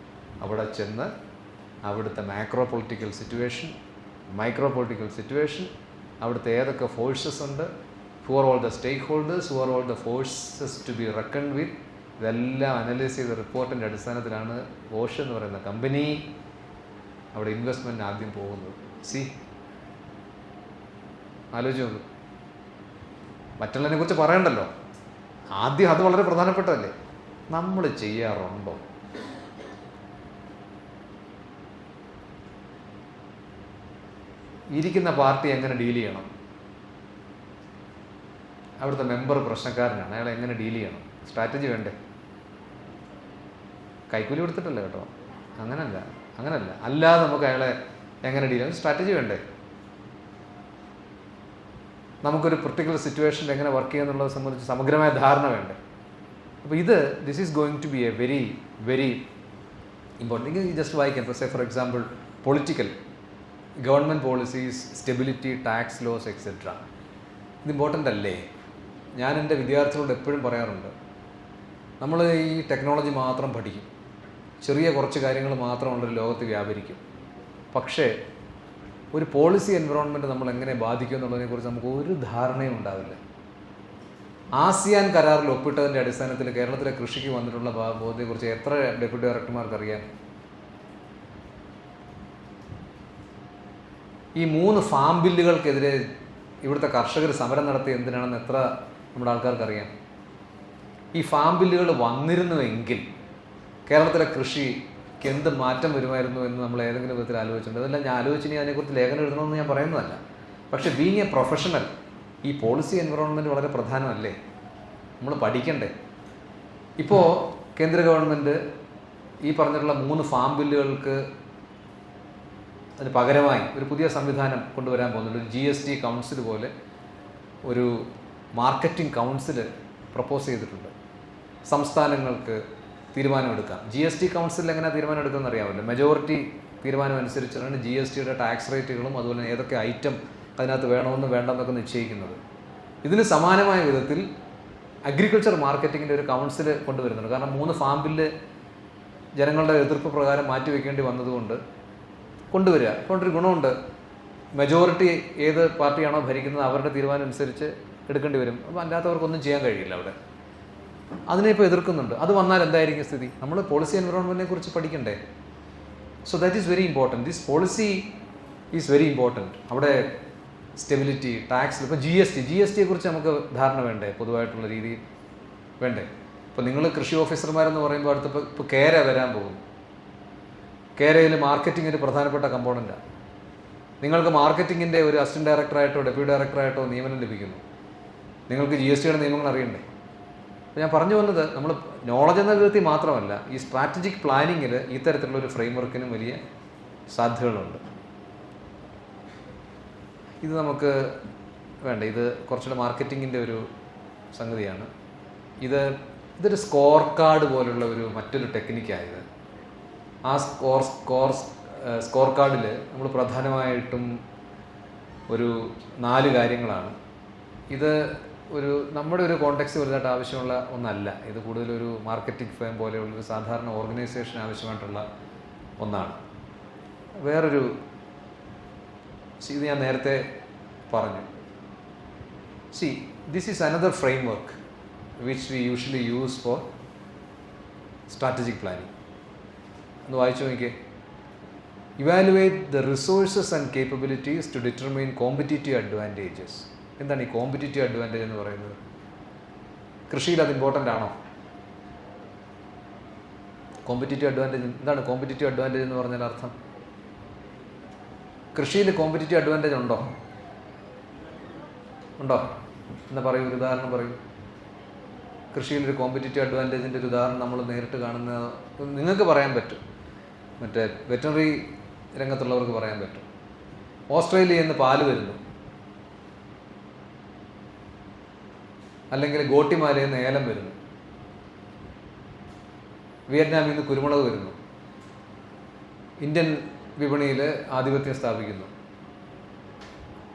S1: അവിടെ ചെന്ന് അവിടുത്തെ macro political situation, micro political situation, അവിടുത്തെ ഏതൊക്കെ ഫോഴ്സസ് ഉണ്ട്, who are all the stakeholders, who are all the forces to be reckoned with, ഇതെല്ലാം അനലൈസ് ചെയ്ത റിപ്പോർട്ടിൻ്റെ അടിസ്ഥാനത്തിലാണ് ബോഷ് എന്ന് പറയുന്ന കമ്പനി അവിടെ ഇൻവെസ്റ്റ്മെൻറ്റ് ആദ്യം പോകുന്നത്. ആലോചിച്ച് നോക്ക്. മറ്റുള്ളതിനെ കുറിച്ച് പറയണ്ടല്ലോ, ആദ്യം അത് വളരെ പ്രധാനപ്പെട്ടതല്ലേ. നമ്മൾ ചെയ്യാറുണ്ടോ? ഇരിക്കുന്ന പാർട്ടി എങ്ങനെ ഡീൽ ചെയ്യണം, അവിടുത്തെ മെമ്പർ പ്രശ്നക്കാരനാണ്, അയാളെ എങ്ങനെ ഡീൽ ചെയ്യണം, സ്ട്രാറ്റജി വേണ്ടേ? കൈക്കൂലി കൊടുത്തിട്ടല്ല കേട്ടോ, അങ്ങനല്ല. അല്ലാതെ നമുക്ക് അയാളെ എങ്ങനെ ഡീൽ ചെയ്യാം, സ്ട്രാറ്റജി വേണ്ടേ? നമുക്കൊരു പർട്ടിക്കുലർ സിറ്റുവേഷനിൽ എങ്ങനെ വർക്ക് ചെയ്യുന്നുള്ളത് സംബന്ധിച്ച് സമഗ്രമായ ധാരണ വേണ്ടേ. അപ്പോൾ this is going to be a very very important. ഇത് ജസ്റ്റ് വായിക്കാം. ഇപ്പോൾ say for example political government policies, stability, tax laws etcetera. ഇത് ഇമ്പോർട്ടൻ്റ് അല്ലേ? ഞാൻ എൻ്റെ വിദ്യാർത്ഥികളോട് എപ്പോഴും പറയാറുണ്ട്, നമ്മൾ ഈ ടെക്നോളജി മാത്രം പഠിക്കും, ചെറിയ കുറച്ച് കാര്യങ്ങൾ മാത്രമുള്ളൊരു ലോകത്ത് വ്യാപരിക്കും. പക്ഷേ ഒരു പോളിസി എൻവറോൺമെൻറ്റ് നമ്മൾ എങ്ങനെ ബാധിക്കും എന്നുള്ളതിനെക്കുറിച്ച് നമുക്ക് ഒരു ധാരണയും ഉണ്ടാവില്ല. ആസിയാൻ കരാറിൽ ഒപ്പിട്ടതിൻ്റെ അടിസ്ഥാനത്തിൽ കേരളത്തിലെ കൃഷിക്ക് വന്നിട്ടുള്ള ബോധത്തെക്കുറിച്ച് എത്ര ഡെപ്യൂട്ടി ഡയറക്ടർമാർക്ക് അറിയാം? ഈ 3 ഫാം ബില്ലുകൾക്കെതിരെ ഇവിടുത്തെ കർഷകർ സമരം നടത്തി എന്തിനാണെന്ന് എത്ര നമ്മുടെ ആൾക്കാർക്കറിയാം? ഈ ഫാം ബില്ലുകൾ വന്നിരുന്നുവെങ്കിൽ കേരളത്തിലെ കൃഷിക്ക് എന്ത് മാറ്റം വരുമായിരുന്നു എന്ന് നമ്മൾ ഏതെങ്കിലും വിധത്തിൽ ആലോചിച്ചിട്ടുണ്ട്? അതെല്ലാം ഞാൻ ആലോചിച്ചിനി അതിനെക്കുറിച്ച് ലേഖനം എഴുതണമെന്ന് ഞാൻ പറയുന്നതല്ല. പക്ഷേ ബീങ് എ പ്രൊഫഷണൽ, ഈ പോളിസി എൻവറോൺമെൻറ്റ് വളരെ പ്രധാനമല്ലേ? നമ്മൾ പഠിക്കണ്ടേ? ഇപ്പോൾ കേന്ദ്ര ഗവൺമെൻറ് ഈ പറഞ്ഞിട്ടുള്ള 3 ഫാം ബില്ലുകൾക്ക് അതിന് പകരമായി ഒരു പുതിയ സംവിധാനം കൊണ്ടുവരാൻ പോകുന്നുണ്ട്. ഒരു GST കൗൺസിൽ പോലെ ഒരു മാർക്കറ്റിംഗ് കൗൺസിൽ പ്രപ്പോസ് ചെയ്തിട്ടുണ്ട്. സംസ്ഥാനങ്ങൾക്ക് തീരുമാനമെടുക്കാം. GST കൗൺസിലിൽ എങ്ങനെ തീരുമാനം എടുക്കുമെന്ന് അറിയാമല്ലോ. മെജോറിറ്റി തീരുമാനം അനുസരിച്ചാണ് GSTയുടെ ടാക്സ് റേറ്റുകളും അതുപോലെ ഏതൊക്കെ ഐറ്റം അതിനകത്ത് വേണമെന്ന് വേണ്ടെന്നൊക്കെ നിശ്ചയിക്കുന്നത്. ഇതിന് സമാനമായ വിധത്തിൽ അഗ്രികൾച്ചർ മാർക്കറ്റിങ്ങിൻ്റെ ഒരു കൗൺസിൽ കൊണ്ടുവരുന്നുണ്ട്. കാരണം 3 ഫാം ബില്ല് ജനങ്ങളുടെ എതിർപ്പ് പ്രകാരം മാറ്റിവെക്കേണ്ടി വന്നതുകൊണ്ട് കൊണ്ടുവരിക. കൊണ്ടൊരു ഗുണമുണ്ട്. മെജോറിറ്റി ഏത് പാർട്ടിയാണോ ഭരിക്കുന്നത് അവരുടെ തീരുമാനം അനുസരിച്ച് എടുക്കേണ്ടി വരും. അപ്പോൾ അല്ലാത്തവർക്കൊന്നും ചെയ്യാൻ കഴിയില്ല അവിടെ. അതിനെ ഇപ്പോൾ എതിർക്കുന്നുണ്ട്. അത് വന്നാൽ എന്തായിരിക്കും സ്ഥിതി? നമ്മൾ പോളിസി എൻവറോൺമെൻറ്റിനെ കുറിച്ച് പഠിക്കണ്ടേ? So that is very important. This policy is very important. അവിടെ സ്റ്റെബിലിറ്റി, ടാക്സ്, ഇപ്പോൾ GSTയെ കുറിച്ച് നമുക്ക് ധാരണ വേണ്ടേ? പൊതുവായിട്ടുള്ള രീതിയിൽ വേണ്ടേ? ഇപ്പോൾ നിങ്ങൾ കൃഷി ഓഫീസർമാരെന്ന് പറയുമ്പോൾ ഇപ്പോൾ കേര വരാൻ പോകും. കേരയിൽ മാർക്കറ്റിംഗ് ഒരു പ്രധാനപ്പെട്ട കമ്പോണൻ്റാണ്. നിങ്ങൾക്ക് മാർക്കറ്റിങ്ങിൻ്റെ ഒരു അസിസ്റ്റൻറ്റ് ഡയറക്ടറായിട്ടോ ഡെപ്യൂട്ടി ഡയറക്ടറായിട്ടോ നിയമനം ലഭിക്കുന്നു. നിങ്ങൾക്ക് GSTയുടെ നിയമങ്ങൾ അറിയണ്ടേ? അപ്പോൾ ഞാൻ പറഞ്ഞു വന്നത്, നമ്മൾ നോളജ് എന്ന വിധത്തിൽ മാത്രമല്ല, ഈ സ്ട്രാറ്റജിക് പ്ലാനിങ്ങിൽ ഈ തരത്തിലുള്ള ഒരു ഫ്രെയിം വർക്കിനും വലിയ സാധ്യതകളുണ്ട്. ഇത് നമുക്ക് വേണ്ട. ഇത് കുറച്ചുകൂടെ മാർക്കറ്റിങ്ങിൻ്റെ ഒരു സംഗതിയാണ്. ഇതൊരു സ്കോർ കാർഡ് പോലുള്ള മറ്റൊരു ടെക്നിക്കായത്. ആ സ്കോർ കാർഡിൽ നമ്മൾ പ്രധാനമായിട്ടും ഒരു 4 കാര്യങ്ങളാണ്. ഇത് നമ്മുടെ ഒരു കോണ്ടെക്സ്റ്റ് വലുതായിട്ട് ആവശ്യമുള്ള ഒന്നല്ല. ഇത് കൂടുതലൊരു മാർക്കറ്റിംഗ് ഫേം പോലെയുള്ളൊരു സാധാരണ ഓർഗനൈസേഷൻ ആവശ്യമായിട്ടുള്ള ഒന്നാണ്. ഇത് ഞാൻ നേരത്തെ പറഞ്ഞു. This is another framework which we usually use for strategic planning. ഒന്ന് വായിച്ചു നോക്കിയേ. Evaluate the resources and capabilities to determine competitive advantages. എന്താണ് ഈ കോമ്പറ്റീറ്റീവ് അഡ്വാൻറ്റേജ് എന്ന് പറയുന്നത്? കൃഷിയിൽ അത് ഇമ്പോർട്ടൻ്റ് ആണോ? കോമ്പറ്റീറ്റീവ് അഡ്വാൻറ്റേജ് എന്താണ്? കോമ്പറ്റീറ്റീവ് അഡ്വാൻറ്റേജ് എന്ന് പറഞ്ഞാൽ അർത്ഥം, കൃഷിയിൽ കോമ്പറ്റീറ്റീവ് അഡ്വാൻറ്റേജ് ഉണ്ടോ? എന്ന് പറയൂ, ഒരു ഉദാഹരണം പറയൂ. കൃഷിയിലൊരു കോമ്പറ്റീറ്റീവ് അഡ്വാൻറ്റേജിൻ്റെ ഒരു ഉദാഹരണം നമ്മൾ നേരിട്ട് കാണുന്ന നിങ്ങൾക്ക് പറയാൻ പറ്റും, മറ്റേ വെറ്ററിനറി രംഗത്തുള്ളവർക്ക് പറയാൻ പറ്റും. ഓസ്ട്രേലിയയിൽ നിന്ന് പാല് വരുന്നു, അല്ലെങ്കിൽ ഗോട്ടിമാലയിൽ നിന്ന് ഏലം വരുന്നു, വിയറ്റ്നാമിൽ നിന്ന് കുരുമുളക് വരുന്നു, ഇന്ത്യൻ വിപണിയിൽ ആധിപത്യം സ്ഥാപിക്കുന്നു,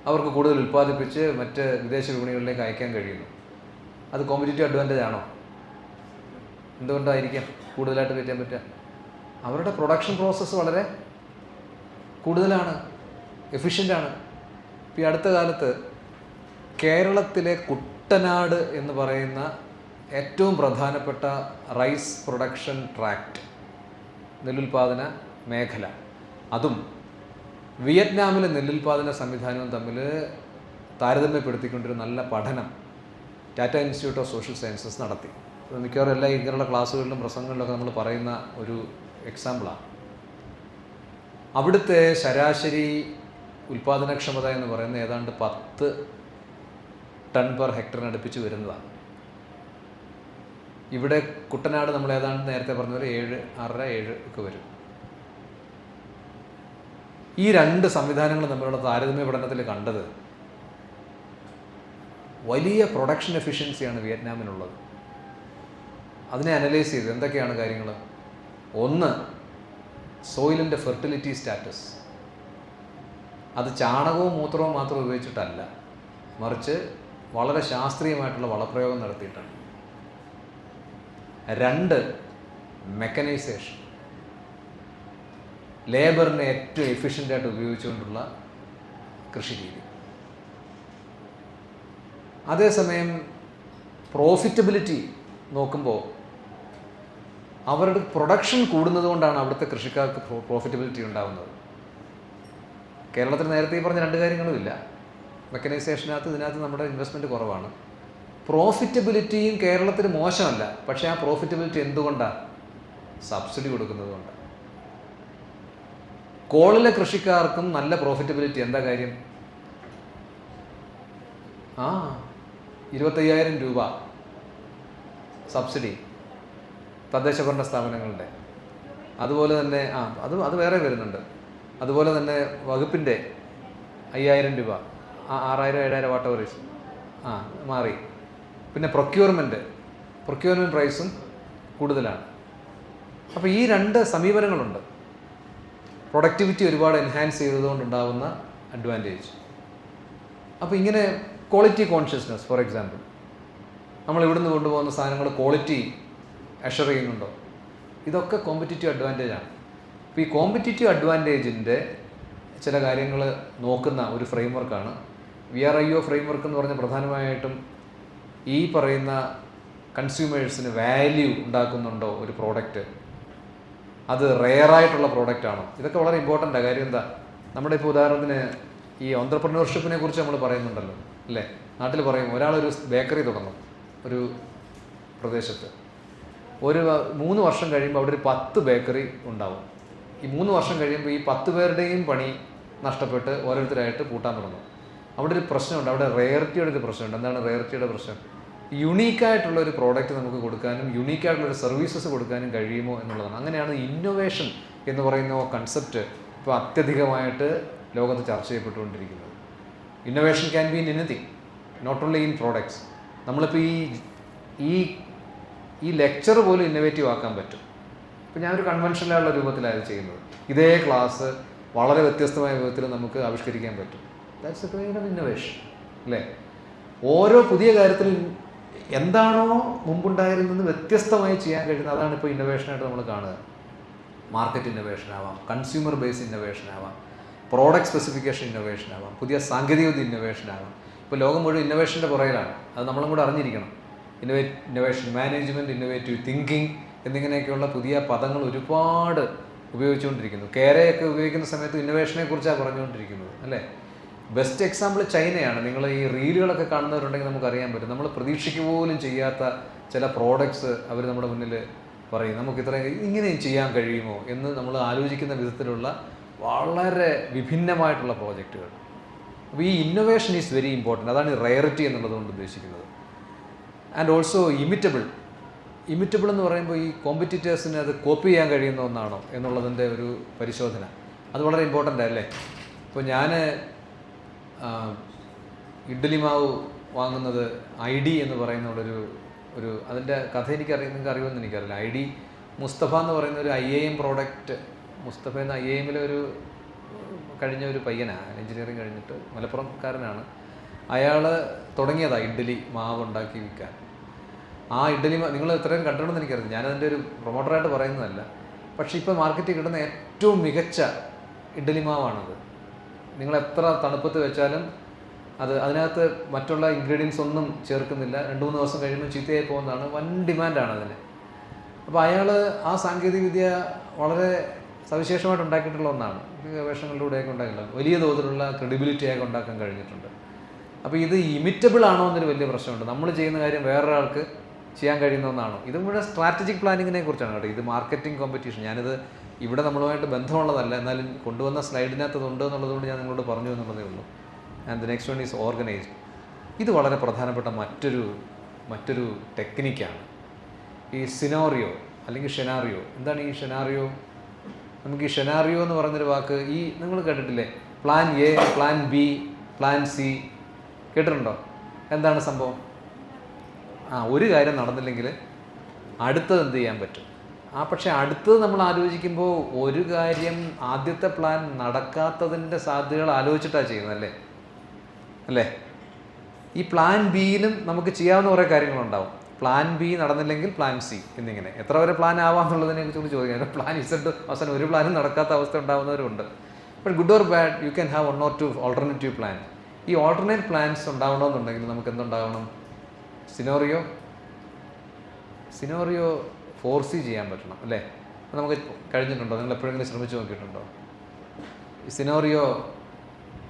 S1: അവർക്ക് കൂടുതൽ ഉൽപ്പാദിപ്പിച്ച് മറ്റ് വിദേശ വിപണികളിലേക്ക് അയക്കാൻ കഴിയുന്നു. അത് കോമ്പറ്റീറ്റീവ് അഡ്വാൻറ്റേജ് ആണോ? എന്തുകൊണ്ടായിരിക്കാം കൂടുതലായിട്ട് കയറ്റാൻ പറ്റുക? അവരുടെ പ്രൊഡക്ഷൻ പ്രോസസ്സ് വളരെ കൂടുതലാണ്, എഫിഷ്യൻ്റാണ്. ഇപ്പോൾ ഈ അടുത്ത കാലത്ത് കേരളത്തിലെ കുട്ടനാട് എന്ന് പറയുന്ന ഏറ്റവും പ്രധാനപ്പെട്ട റൈസ് പ്രൊഡക്ഷൻ ട്രാക്റ്റ്, നെല്ലുൽപാദന മേഖല, അതും വിയറ്റ്നാമിലെ നെല്ലുൽപാദന സംവിധാനവും തമ്മിൽ താരതമ്യപ്പെടുത്തിക്കൊണ്ടൊരു നല്ല പഠനം Tata institute of social sciences നടത്തി. മിക്കവാറും എല്ലാ ഇങ്ങനെയുള്ള ക്ലാസ്സുകളിലും പ്രസംഗങ്ങളിലൊക്കെ നമ്മൾ പറയുന്ന ഒരു എക്സാമ്പിളാണ്. അവിടുത്തെ ശരാശരി ഉൽപ്പാദനക്ഷമത എന്ന് പറയുന്നത് ഏതാണ്ട് 10 ടൺ പെർ ഹെക്ടറിന് അടുപ്പിച്ച് വരുന്നതാണ്. ഇവിടെ കുട്ടനാട് നമ്മൾ ഏതാണ്ട് നേരത്തെ പറഞ്ഞ പോലെ 7, 6, 7 ഒക്കെ വരും. ഈ 2 സംവിധാനങ്ങൾ തമ്മിലുള്ള താരതമ്യ പഠനത്തിൽ കണ്ടത് വലിയ പ്രൊഡക്ഷൻ എഫിഷ്യൻസിയാണ് വിയറ്റ്നാമിനുള്ളത്. അതിനെ അനലൈസ് ചെയ്ത് എന്തൊക്കെയാണ് കാര്യങ്ങൾ? ഒന്ന്, സോയിലിൻ്റെ ഫെർട്ടിലിറ്റി സ്റ്റാറ്റസ്. അത് ചാണകവും മൂത്രവും മാത്രം ഉപയോഗിച്ചിട്ടല്ല, മറിച്ച് വളരെ ശാസ്ത്രീയമായിട്ടുള്ള വളപ്രയോഗം നടത്തിയിട്ടാണ്. 2, മെക്കനൈസേഷൻ. ലേബറിനെ ഏറ്റവും എഫിഷ്യൻ്റായിട്ട് ഉപയോഗിച്ചുകൊണ്ടുള്ള കൃഷി രീതി. അതേസമയം പ്രോഫിറ്റബിലിറ്റി നോക്കുമ്പോൾ അവരുടെ പ്രൊഡക്ഷൻ കൂടുന്നത് കൊണ്ടാണ് അവിടുത്തെ കൃഷിക്കാർക്ക് പ്രോഫിറ്റബിലിറ്റി ഉണ്ടാകുന്നത്. കേരളത്തിൽ നേരത്തെ ഈ പറഞ്ഞ 2 കാര്യങ്ങളുമില്ല. മെക്കനൈസേഷനകത്ത് ഇതിനകത്ത് നമ്മുടെ ഇൻവെസ്റ്റ്മെൻറ്റ് കുറവാണ്. പ്രോഫിറ്റബിലിറ്റിയും കേരളത്തിന് മോശമല്ല, പക്ഷേ ആ പ്രോഫിറ്റബിലിറ്റി എന്തുകൊണ്ടാണ്? സബ്സിഡി കൊടുക്കുന്നത് കൊണ്ടാണ്. കോളിലെ കൃഷിക്കാർക്കും നല്ല പ്രോഫിറ്റബിലിറ്റി. എന്താ കാര്യം? 25,000 രൂപ സബ്സിഡി തദ്ദേശഭരണ സ്ഥാപനങ്ങളുടെ. അതുപോലെ തന്നെ അത് വേറെ വരുന്നുണ്ട്. അതുപോലെ തന്നെ വകുപ്പിൻ്റെ 5,000 രൂപ, 6,000 7,000 വാട്ടവറേജ് മാറി. പിന്നെ പ്രൊക്യൂർമെൻറ്റ് പ്രൈസും കൂടുതലാണ്. അപ്പോൾ ഈ 2 സമീപനങ്ങളുണ്ട്. പ്രൊഡക്ടിവിറ്റി ഒരുപാട് എൻഹാൻസ് ചെയ്തതുകൊണ്ടുണ്ടാകുന്ന അഡ്വാൻറ്റേജ്. അപ്പോൾ ഇങ്ങനെ ക്വാളിറ്റി കോൺഷ്യസ്നെസ്, ഫോർ എക്സാമ്പിൾ, നമ്മൾ ഇവിടുന്ന് കൊണ്ടുപോകുന്ന സാധനങ്ങൾ ക്വാളിറ്റി അഷർ ചെയ്യുന്നുണ്ടോ? ഇതൊക്കെ കോമ്പറ്റിറ്റീവ് അഡ്വാൻറ്റേജാണ്. അപ്പോൾ ഈ കോമ്പറ്റിറ്റീവ് അഡ്വാൻറ്റേജിൻ്റെ ചില കാര്യങ്ങൾ നോക്കുന്ന ഒരു ഫ്രെയിംവർക്കാണ് VRIO ഫ്രെയിംവർക്ക് എന്ന് പറഞ്ഞാൽ. പ്രധാനമായിട്ടും ഈ പറയുന്ന കൺസ്യൂമേഴ്സിന് വാല്യൂ ഉണ്ടാക്കുന്നുണ്ടോ ഒരു പ്രോഡക്റ്റ്, അത് റെയറായിട്ടുള്ള പ്രോഡക്റ്റാണോ? ഇതൊക്കെ വളരെ ഇമ്പോർട്ടൻ്റാണ്. കാര്യം എന്താ, നമ്മുടെ ഇപ്പോൾ ഉദാഹരണത്തിന് ഈ ഓൺട്രപ്രനർഷിപ്പിനെ കുറിച്ച് നമ്മൾ പറയുന്നുണ്ടല്ലോ, അല്ലേ? നാട്ടിൽ പറയും, ഒരാളൊരു ബേക്കറി തുടങ്ങും ഒരു പ്രദേശത്ത്. 3 വർഷം കഴിയുമ്പോൾ അവിടെ ഒരു 10 ബേക്കറി ഉണ്ടാവും. ഈ 3 വർഷം കഴിയുമ്പോൾ ഈ 10 പേരുടെയും പണി നഷ്ടപ്പെട്ട് ഓരോരുത്തരായിട്ട് പൂട്ടാൻ തുടങ്ങും. അവിടെ ഒരു പ്രശ്നമുണ്ട്, അവിടെ റെയറിറ്റിയുടെ ഒരു പ്രശ്നമുണ്ട്. എന്താണ് റെയറിറ്റിയുടെ പ്രശ്നം? യുണീക്കായിട്ടുള്ള ഒരു പ്രോഡക്റ്റ് നമുക്ക് കൊടുക്കാനും യുണീക്കായിട്ടുള്ളൊരു സർവീസസ് കൊടുക്കാനും കഴിയുമോ എന്നുള്ളതാണ്. അങ്ങനെയാണ് ഇന്നൊവേഷൻ എന്ന് പറയുന്ന കൺസെപ്റ്റ് ഇപ്പോൾ അത്യധികമായിട്ട് ലോകത്ത് ചർച്ച ചെയ്യപ്പെട്ടുകൊണ്ടിരിക്കുന്നത്. Innovation can be in anything, not only in products. നമ്മളിപ്പോൾ ഈ ലെക്ചർ പോലും ഇന്നൊവേറ്റീവ് ആക്കാൻ പറ്റും. ഇപ്പോൾ ഞാനൊരു കൺവെൻഷനിലുള്ള രൂപത്തിലാണ് ചെയ്യുന്നത്. ഇതേ ക്ലാസ് വളരെ വ്യത്യസ്തമായ വിധത്തിൽ നമുക്ക് ആവിഷ്കരിക്കാൻ പറ്റും. That's A kind of innovation, അല്ലേ? ഓരോ പുതിയ കാര്യത്തിലും എന്താണോ മുമ്പുണ്ടായിരുന്നത് വ്യത്യസ്തമായി ചെയ്യാൻ കഴിയുന്നത്, അതാണ് ഇപ്പോൾ ഇന്നൊവേഷനായിട്ട് നമ്മൾ കാണുക. മാർക്കറ്റ് ഇന്നൊവേഷൻ ആവാം, കൺസ്യൂമർ ബേസ് ഇന്നൊവേഷൻ ആവാം, പ്രോഡക്റ്റ് സ്പെസിഫിക്കേഷൻ ഇന്നൊവേഷൻ ആവാം, പുതിയ സാങ്കേതികവിദ്യ ഇന്നൊവേഷൻ ആവാം. ഇപ്പോൾ ലോകം മുഴുവൻ ഇന്നൊവേഷൻ്റെ പുറകിലാണ്. അത് നമ്മളും കൂടെ അറിഞ്ഞിരിക്കണം. ഇന്നൊവേഷൻ മാനേജ്മെൻറ്റ്, ഇന്നൊവേറ്റീവ് തിങ്കിങ് എന്നിങ്ങനെയൊക്കെയുള്ള പുതിയ പദങ്ങൾ ഒരുപാട് ഉപയോഗിച്ചുകൊണ്ടിരിക്കുന്നു. കേരയൊക്കെ ഉപയോഗിക്കുന്ന സമയത്ത് ഇന്നൊവേഷനെ കുറിച്ചാണ് പറഞ്ഞുകൊണ്ടിരിക്കുന്നത്, അല്ലേ? ബെസ്റ്റ് എക്സാമ്പിൾ ചൈനയാണ്. നിങ്ങൾ ഈ റീലുകളൊക്കെ കാണുന്നവരുണ്ടെങ്കിൽ നമുക്കറിയാൻ പറ്റും, നമ്മൾ പ്രതീക്ഷിക്കുക പോലും ചെയ്യാത്ത ചില പ്രോഡക്ട്സ് അവർ നമ്മുടെ മുന്നിൽ പറയും. നമുക്ക് ഇങ്ങനെയും ചെയ്യാൻ കഴിയുമോ എന്ന് നമ്മൾ ആലോചിക്കുന്ന വിധത്തിലുള്ള വളരെ വിഭിന്നമായിട്ടുള്ള പ്രോജക്റ്റുകൾ. അപ്പോൾ ഈ ഇന്നൊവേഷൻ ഈസ് വെരി ഇമ്പോർട്ടൻ്റ്. അതാണ് ഈ റെയറിറ്റി എന്നുള്ളതുകൊണ്ട് ഉദ്ദേശിക്കുന്നത്. ആൻഡ് ഓൾസോ ഇമിറ്റബിൾ എന്ന് പറയുമ്പോൾ ഈ കോമ്പറ്റീറ്റേഴ്സിന് അത് കോപ്പി ചെയ്യാൻ കഴിയുന്ന ഒന്നാണോ എന്നുള്ളതിൻ്റെ ഒരു പരിശോധന, അത് വളരെ ഇമ്പോർട്ടൻ്റ് അല്ലേ? ഇപ്പോൾ ഞാൻ ഇഡ്ഡലി മാവ് വാങ്ങുന്നത് ID എന്ന് പറയുന്നുള്ളൊരു അതിൻ്റെ കഥ നിങ്ങൾക്ക് അറിയുമെന്ന് എനിക്കറിയില്ല. ID മുസ്തഫ എന്ന് പറയുന്ന ഒരു IIM പ്രോഡക്റ്റ്. മുസ്തഫ എന്ന IIMലെ കഴിഞ്ഞ ഒരു പയ്യനാണ്, എഞ്ചിനീയറിങ് കഴിഞ്ഞിട്ട് മലപ്പുറംകാരനാണ്. അയാൾ തുടങ്ങിയതാണ് ഇഡ്ഡലി മാവ് ഉണ്ടാക്കി വിൽക്കാൻ. ആ ഇഡ്ഡലി നിങ്ങൾ ഇത്രയും കണ്ടിട്ടുണ്ടെന്ന് എനിക്കറിയില്ല, ഞാനതിൻ്റെ ഒരു പ്രൊമോട്ടറായിട്ട് പറയുന്നതല്ല. പക്ഷേ ഇപ്പോൾ മാർക്കറ്റിൽ കിട്ടുന്ന ഏറ്റവും മികച്ച ഇഡ്ഡലി മാവാണത്. നിങ്ങൾ എത്ര തണുപ്പത്ത് വെച്ചാലും അതിനകത്ത് മറ്റുള്ള ഇൻഗ്രീഡിയൻസ് ഒന്നും ചേർക്കുന്നില്ല. 2-3 ദിവസം കഴിയുമ്പോൾ ചീത്തയായി പോകുന്നതാണ്. വൻ ഡിമാൻഡാണ് അതിന്. അപ്പോൾ അയാൾ ആ സാങ്കേതികവിദ്യ വളരെ സവിശേഷമായിട്ട് ഉണ്ടാക്കിയിട്ടുള്ള ഒന്നാണ്. ഗവേഷണങ്ങളിലൂടെയൊക്കെ ഉണ്ടാക്കിയിട്ടുള്ളത് വലിയ തോതിലുള്ള ക്രെഡിബിലിറ്റിയൊക്കെ ഉണ്ടാക്കാൻ കഴിഞ്ഞിട്ടുണ്ട്. അപ്പോൾ ഇത് ഇമിറ്റബിൾ ആണോ എന്നൊരു വലിയ പ്രശ്നമുണ്ട്. നമ്മൾ ചെയ്യുന്ന കാര്യം വേറൊരാൾക്ക് ചെയ്യാൻ കഴിയുന്ന ഒന്നാണോ? ഇത് മുഴുവൻ സ്ട്രാറ്റജിക് പ്ലാനിങ്ങിനെ കുറിച്ചാണ് കേട്ടോ. ഇത് മാർക്കറ്റിംഗ് കോമ്പറ്റീഷൻ. ഞാനിത് ഇവിടെ നമ്മളുമായിട്ട് ബന്ധമുള്ളതല്ല, എന്നാലും കൊണ്ടുവന്ന സ്ലൈഡിനകത്ത് ഉണ്ട് എന്നുള്ളതുകൊണ്ട് ഞാൻ നിങ്ങളോട് പറഞ്ഞു എന്നുള്ളതേ ഉള്ളൂ. And the next one is organised. ഇത് വളരെ പ്രധാനപ്പെട്ട മറ്റൊരു ടെക്നിക്കാണ്. ഈ സിനാറിയോ അല്ലെങ്കിൽ ഷെനാറിയോ. എന്താണ് ഈ ഷെനാറിയോ? നമുക്ക് ഈ ഷെനാറിയോ എന്ന് പറഞ്ഞൊരു വാക്ക് നിങ്ങൾ കേട്ടിട്ടില്ലേ? Plan A, plan B, plan C കേട്ടിട്ടുണ്ടോ? എന്താണ് സംഭവം? ഒരു കാര്യം നടന്നില്ലെങ്കിൽ അടുത്തത് എന്ത് ചെയ്യാൻ പറ്റും? പക്ഷേ അടുത്തത് നമ്മൾ ആലോചിക്കുമ്പോൾ ഒരു കാര്യം ആദ്യത്തെ പ്ലാൻ നടക്കാത്തതിൻ്റെ സാധ്യതകൾ ആലോചിച്ചിട്ടാണ് ചെയ്യുന്നത്, അല്ലേ? ഈ പ്ലാൻ ബിയിലും നമുക്ക് ചെയ്യാവുന്ന കുറേ കാര്യങ്ങളുണ്ടാവും. പ്ലാൻ ബി നടന്നില്ലെങ്കിൽ പ്ലാൻ സി എന്നിങ്ങനെ എത്ര വരെ പ്ലാൻ ആവാമെന്നുള്ളതിനെ കുറിച്ച് ചോദിക്കാം. പ്ലാൻ ഇസഡ് അവസാനം ഒരു പ്ലാനും നടക്കാത്ത അവസ്ഥ ഉണ്ടാവുന്നവരുണ്ട്. But good or bad you can have 1 or 2 alternative plan. ഈ ഓൾട്ടർനേറ്റ് പ്ലാൻസ് ഉണ്ടാവണമെന്നുണ്ടെങ്കിൽ നമുക്ക് എന്തുണ്ടാവണം? സിനോറിയോ ഫോർസി ചെയ്യാൻ പറ്റണം, അല്ലേ? നമുക്ക് കഴിഞ്ഞിട്ടുണ്ടോ? നിങ്ങൾ എപ്പോഴെങ്കിലും ശ്രമിച്ചു നോക്കിയിട്ടുണ്ടോ? ഈ സിനോറിയോ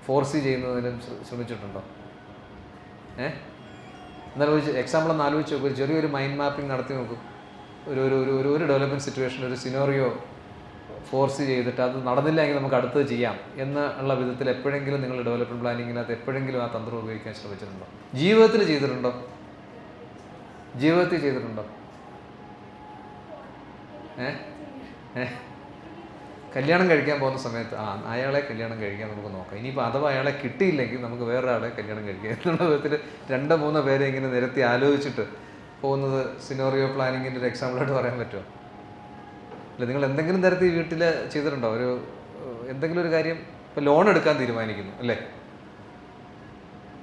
S1: ഫോർസി ചെയ്യുന്നതിനും ശ്രമിച്ചിട്ടുണ്ടോ? എന്നാലും ഒരു എക്സാമ്പിൾ ഒന്ന് ആലോചിച്ച് നോക്കും. ചെറിയൊരു മൈൻഡ് മാപ്പിംഗ് നടത്തി നോക്കും. ഒരു ഡെവലപ്മെൻറ്റ് സിറ്റുവേഷൻ ഒരു സിനോറിയോ ഫോർസ് ചെയ്തിട്ട് അത് നടന്നില്ലെങ്കിൽ നമുക്ക് അടുത്തത് ചെയ്യാം എന്നുള്ള വിധത്തിൽ എപ്പോഴെങ്കിലും നിങ്ങൾ ഡെവലപ്മെൻറ്റ് പ്ലാനിങ്ങിനകത്ത് എപ്പോഴെങ്കിലും ആ തന്ത്രം ഉപയോഗിക്കാൻ ശ്രമിച്ചിട്ടുണ്ടോ? ജീവിതത്തിൽ ചെയ്തിട്ടുണ്ടോ? കല്യാണം കഴിക്കാൻ പോകുന്ന സമയത്ത് അയാളെ കല്യാണം കഴിക്കാൻ നമുക്ക് നോക്കാം. ഇനിയിപ്പോൾ അഥവാ അയാളെ കിട്ടിയില്ലെങ്കിൽ നമുക്ക് വേറൊരാളെ കല്യാണം കഴിക്കാം എന്നുള്ള വിധത്തിൽ 2-3 പേരെ ഇങ്ങനെ നിരത്തി ആലോചിച്ചിട്ട് പോകുന്നത് സിനോറിയോ പ്ലാനിങ്ങിൻ്റെ ഒരു എക്സാമ്പിളായിട്ട് പറയാൻ പറ്റുമോ? അല്ല, നിങ്ങൾ എന്തെങ്കിലും തരത്തിൽ വീട്ടിൽ ചെയ്തിട്ടുണ്ടോ? എന്തെങ്കിലും ഒരു കാര്യം, ഇപ്പോൾ ലോൺ എടുക്കാൻ തീരുമാനിക്കുന്നു, അല്ലേ?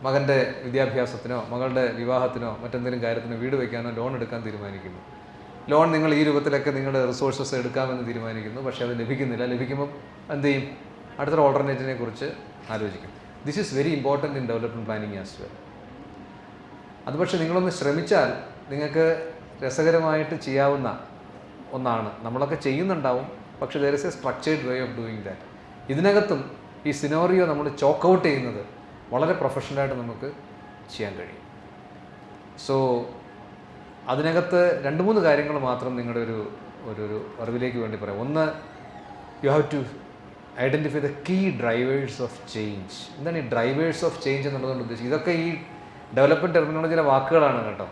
S1: മകൻ്റെ വിദ്യാഭ്യാസത്തിനോ മകളുടെ വിവാഹത്തിനോ മറ്റെന്തെങ്കിലും കാര്യത്തിനോ വീട് വയ്ക്കാനോ ലോൺ എടുക്കാൻ തീരുമാനിക്കുന്നു. ലോൺ നിങ്ങൾ ഈ രൂപത്തിലൊക്കെ നിങ്ങളുടെ റിസോഴ്സസ് എടുക്കാമെന്ന് തീരുമാനിക്കുന്നു. പക്ഷേ അത് ലഭിക്കുന്നില്ല. ലഭിക്കുമ്പം എന്ത് ചെയ്യും? അടുത്തൊരു ഓൾട്ടർനേറ്റീവിനെ കുറിച്ച് ആലോചിക്കും. This is very important in development planning as well. അത് പക്ഷേ നിങ്ങളൊന്ന് ശ്രമിച്ചാൽ നിങ്ങൾക്ക് രസകരമായിട്ട് ചെയ്യാവുന്ന ഒന്നാണ്. നമ്മളൊക്കെ ചെയ്യുന്നുണ്ടാവും, പക്ഷേ there is a structured way of doing that. ഇതിനകത്തും ഈ സിനോറിയോ നമ്മൾ ചോക്ക് ഔട്ട് ചെയ്യുന്നത് വളരെ പ്രൊഫഷണലായിട്ട് നമുക്ക് ചെയ്യാൻ കഴിയും. സോ അതിനകത്ത് 2-3 കാര്യങ്ങൾ മാത്രം നിങ്ങളുടെ ഒരു അറിവിലേക്ക് വേണ്ടി പറയാം. ഒന്ന്, you have to identify the key drivers of change. എന്താണ് ഈ ഡ്രൈവേഴ്സ് ഓഫ് ചേഞ്ച് എന്നുള്ളതുകൊണ്ട് ഉദ്ദേശിച്ചത്? ഇതൊക്കെ ഈ ഡെവലപ്മെൻറ്റ് ടെർമിനോളജിയിലെ വാക്കുകളാണ് കേട്ടോ.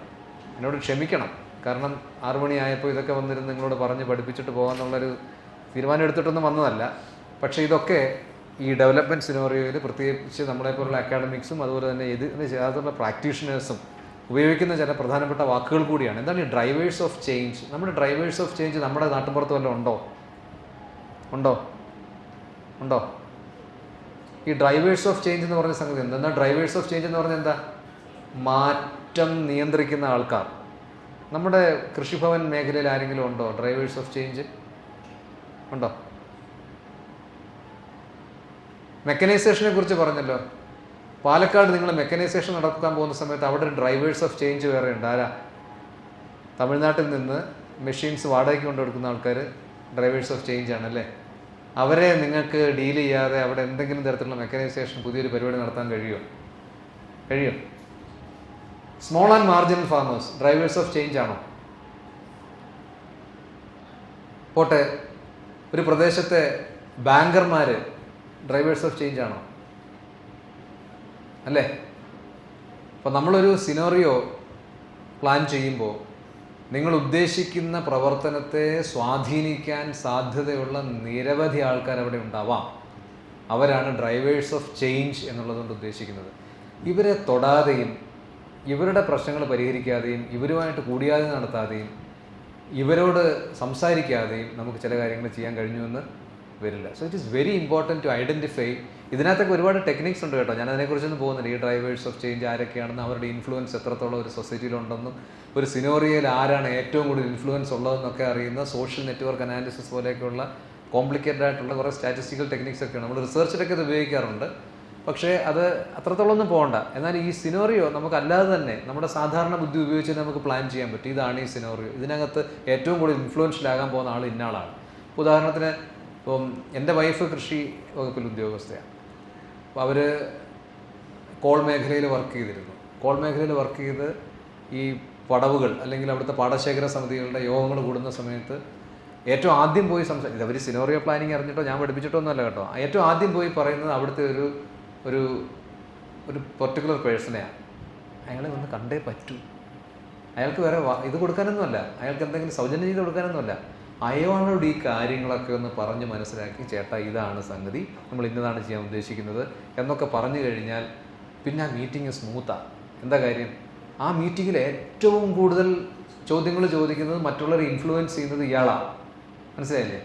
S1: എന്നോട് ക്ഷമിക്കണം, കാരണം 6 മണിയായപ്പോൾ ഇതൊക്കെ വന്നിരുന്ന് നിങ്ങളോട് പറഞ്ഞ് പഠിപ്പിച്ചിട്ട് പോകാമെന്നുള്ളൊരു തീരുമാനം എടുത്തിട്ടൊന്നും വന്നതല്ല. പക്ഷേ ഇതൊക്കെ ഈ ഡെവലപ്മെൻറ്റ് സിനോറിയോയിൽ പ്രത്യേകിച്ച് നമ്മളെപ്പോലുള്ള അക്കാഡമിക്സും അതുപോലെ തന്നെ ഇതിന് ചേർത്തുള്ള പ്രാക്ടീഷണേഴ്സും ഉപയോഗിക്കുന്ന ചില പ്രധാനപ്പെട്ട വാക്കുകൾ കൂടിയാണ്. എന്താണ് ഈ ഡ്രൈവേഴ്സ് ഓഫ് ചേഞ്ച്? നമ്മുടെ ഡ്രൈവേഴ്സ് ഓഫ് ചേഞ്ച് നമ്മുടെ നാട്ടിൻപുറത്ത് വല്ലതും ഉണ്ടോ? ഈ ഡ്രൈവേഴ്സ് ഓഫ് ചേഞ്ച് എന്ന് പറഞ്ഞ സംഗതി എന്താ? ഡ്രൈവേഴ്സ് ഓഫ് ചേഞ്ച് എന്ന് പറഞ്ഞാൽ എന്താ? മാറ്റം നിയന്ത്രിക്കുന്ന ആൾക്കാർ. നമ്മുടെ കൃഷിഭവൻ മേഖലയിൽ ആരെങ്കിലും ഉണ്ടോ ഡ്രൈവേഴ്സ് ഓഫ് ചേഞ്ച്? ഉണ്ടോ? മെക്കനൈസേഷനെ കുറിച്ച് പറഞ്ഞല്ലോ. പാലക്കാട് നിങ്ങൾ മെക്കനൈസേഷൻ നടത്താൻ പോകുന്ന സമയത്ത് അവിടെ ഒരു ഡ്രൈവേഴ്സ് ഓഫ് ചേഞ്ച് വേറെ ഉണ്ട്. ആരാ? തമിഴ്നാട്ടിൽ നിന്ന് മെഷീൻസ് വാടകയ്ക്ക് കൊണ്ടുകൊടുക്കുന്ന ആൾക്കാർ ഡ്രൈവേഴ്സ് ഓഫ് ചേഞ്ച് ആണല്ലേ. അവരെ നിങ്ങൾക്ക് ഡീൽ ചെയ്യാതെ അവിടെ എന്തെങ്കിലും തരത്തിലുള്ള മെക്കനൈസേഷൻ പുതിയൊരു പരിപാടി നടത്താൻ കഴിയും? Small and marginal farmers drivers of change ആണോ? പോട്ടെ, ഒരു പ്രദേശത്തെ ബാങ്കർമാർ ഡ്രൈവേഴ്സ് ഓഫ് ചേഞ്ച് ആണോ? അല്ലേ? അപ്പോൾ നമ്മളൊരു സിനോറിയോ പ്ലാൻ ചെയ്യുമ്പോൾ നിങ്ങൾ ഉദ്ദേശിക്കുന്ന പ്രവർത്തനത്തെ സ്വാധീനിക്കാൻ സാധ്യതയുള്ള നിരവധി ആൾക്കാർ അവിടെ ഉണ്ടാവാം. അവരാണ് ഡ്രൈവേഴ്സ് ഓഫ് ചേഞ്ച് എന്നുള്ളതുകൊണ്ട് ഉദ്ദേശിക്കുന്നത്. ഇവരെ തൊടാതെയും ഇവരുടെ പ്രശ്നങ്ങൾ പരിഹരിക്കാതെയും ഇവരുമായിട്ട് കൂടിയാലോചന നടത്താതെയും ഇവരോട് സംസാരിക്കാതെയും നമുക്ക് ചില കാര്യങ്ങൾ ചെയ്യാൻ കഴിഞ്ഞുവെന്ന് വരില്ല. So it is very important to identify. ഇതിനകത്തൊക്കെ ഒരുപാട് ടെക്നിക്സ് ഉണ്ട് കേട്ടോ. ഞാൻ അതിനെക്കുറിച്ചൊന്നും പോകുന്നില്ല. ഈ ഡ്രൈവേഴ്സ് ഓഫ് ചേഞ്ച് ആരൊക്കെയാണെന്നും അവരുടെ ഇൻഫ്ലുവൻസ് എത്രത്തോളം ഒരു സൊസൈറ്റിയിലുണ്ടെന്നും ഒരു സിനോറിയയിൽ ആരാണ് ഏറ്റവും കൂടുതൽ ഇൻഫ്ലുവൻസ് ഉള്ളതെന്നൊക്കെ അറിയുന്ന സോഷ്യൽ നെറ്റ്വർക്ക് അനാലിസിസ് പോലെയൊക്കെയുള്ള കോംപ്ലിക്കേറ്റഡ് ആയിട്ടുള്ള കുറേ സ്റ്റാറ്റിസ്റ്റിക്കൽ ടെക്നിക്സ് ഒക്കെയാണ്. നമ്മൾ റിസർച്ചിലൊക്കെ ഇത് ഉപയോഗിക്കാറുണ്ട്. പക്ഷേ അത് അത്രത്തോളം ഒന്നും പോകണ്ട. എന്നാൽ ഈ സിനോറിയോ നമുക്ക് അല്ലാതെ തന്നെ നമ്മുടെ സാധാരണ ബുദ്ധി ഉപയോഗിച്ച് നമുക്ക് പ്ലാൻ ചെയ്യാൻ പറ്റും. ഇതാണ് ഈ സിനോറിയോ. ഇതിനകത്ത് ഏറ്റവും കൂടുതൽ ഇൻഫ്ലുവൻഷ്യലാകാൻ പോകുന്ന ആൾ ഇന്നയാളാണ്. ഉദാഹരണത്തിന് ഇപ്പം എൻ്റെ വൈഫ് കൃഷി വകുപ്പിൽ ഉദ്യോഗസ്ഥയാണ്. അപ്പോൾ അവർ കോൾ മേഖലയിൽ വർക്ക് ചെയ്തിരുന്നു. കോൾ മേഖലയിൽ വർക്ക് ചെയ്ത് ഈ പടവുകൾ അല്ലെങ്കിൽ അവിടുത്തെ പാടശേഖര സമിതികളുടെ യോഗങ്ങൾ കൂടുന്ന സമയത്ത് ഏറ്റവും ആദ്യം പോയി ഇത് അവർ സിനോറിയോ പ്ലാനിങ് അറിഞ്ഞിട്ടോ ഞാൻ പഠിപ്പിച്ചിട്ടോ ഒന്നുമല്ല കേട്ടോ. ഏറ്റവും ആദ്യം പോയി പറയുന്നത് അവിടുത്തെ ഒരു പെർട്ടിക്കുലർ പേഴ്സണെയാണ്. അയാളെ വന്ന് കണ്ടേ പറ്റൂ. അയാൾക്ക് വേറെ ഇത് കൊടുക്കാനൊന്നുമല്ല, അയാൾക്ക് എന്തെങ്കിലും സൗജന്യം ചെയ്ത് കൊടുക്കാനൊന്നുമല്ല. അയാളോട് ഈ കാര്യങ്ങളൊക്കെ ഒന്ന് പറഞ്ഞ് മനസ്സിലാക്കി, ചേട്ടാ ഇതാണ് സംഗതി, നമ്മൾ ഇന്നതാണ് ചെയ്യാൻ ഉദ്ദേശിക്കുന്നത് എന്നൊക്കെ പറഞ്ഞു കഴിഞ്ഞാൽ പിന്നെ ആ മീറ്റിംഗ് സ്മൂത്താണ്. എന്താ കാര്യം? ആ മീറ്റിങ്ങിൽ ഏറ്റവും കൂടുതൽ ചോദ്യങ്ങൾ ചോദിക്കുന്നത്, മറ്റുള്ളവരെ ഇൻഫ്ലുവൻസ് ചെയ്യുന്നത് ഇയാളാണ്. മനസ്സിലായില്ലേ?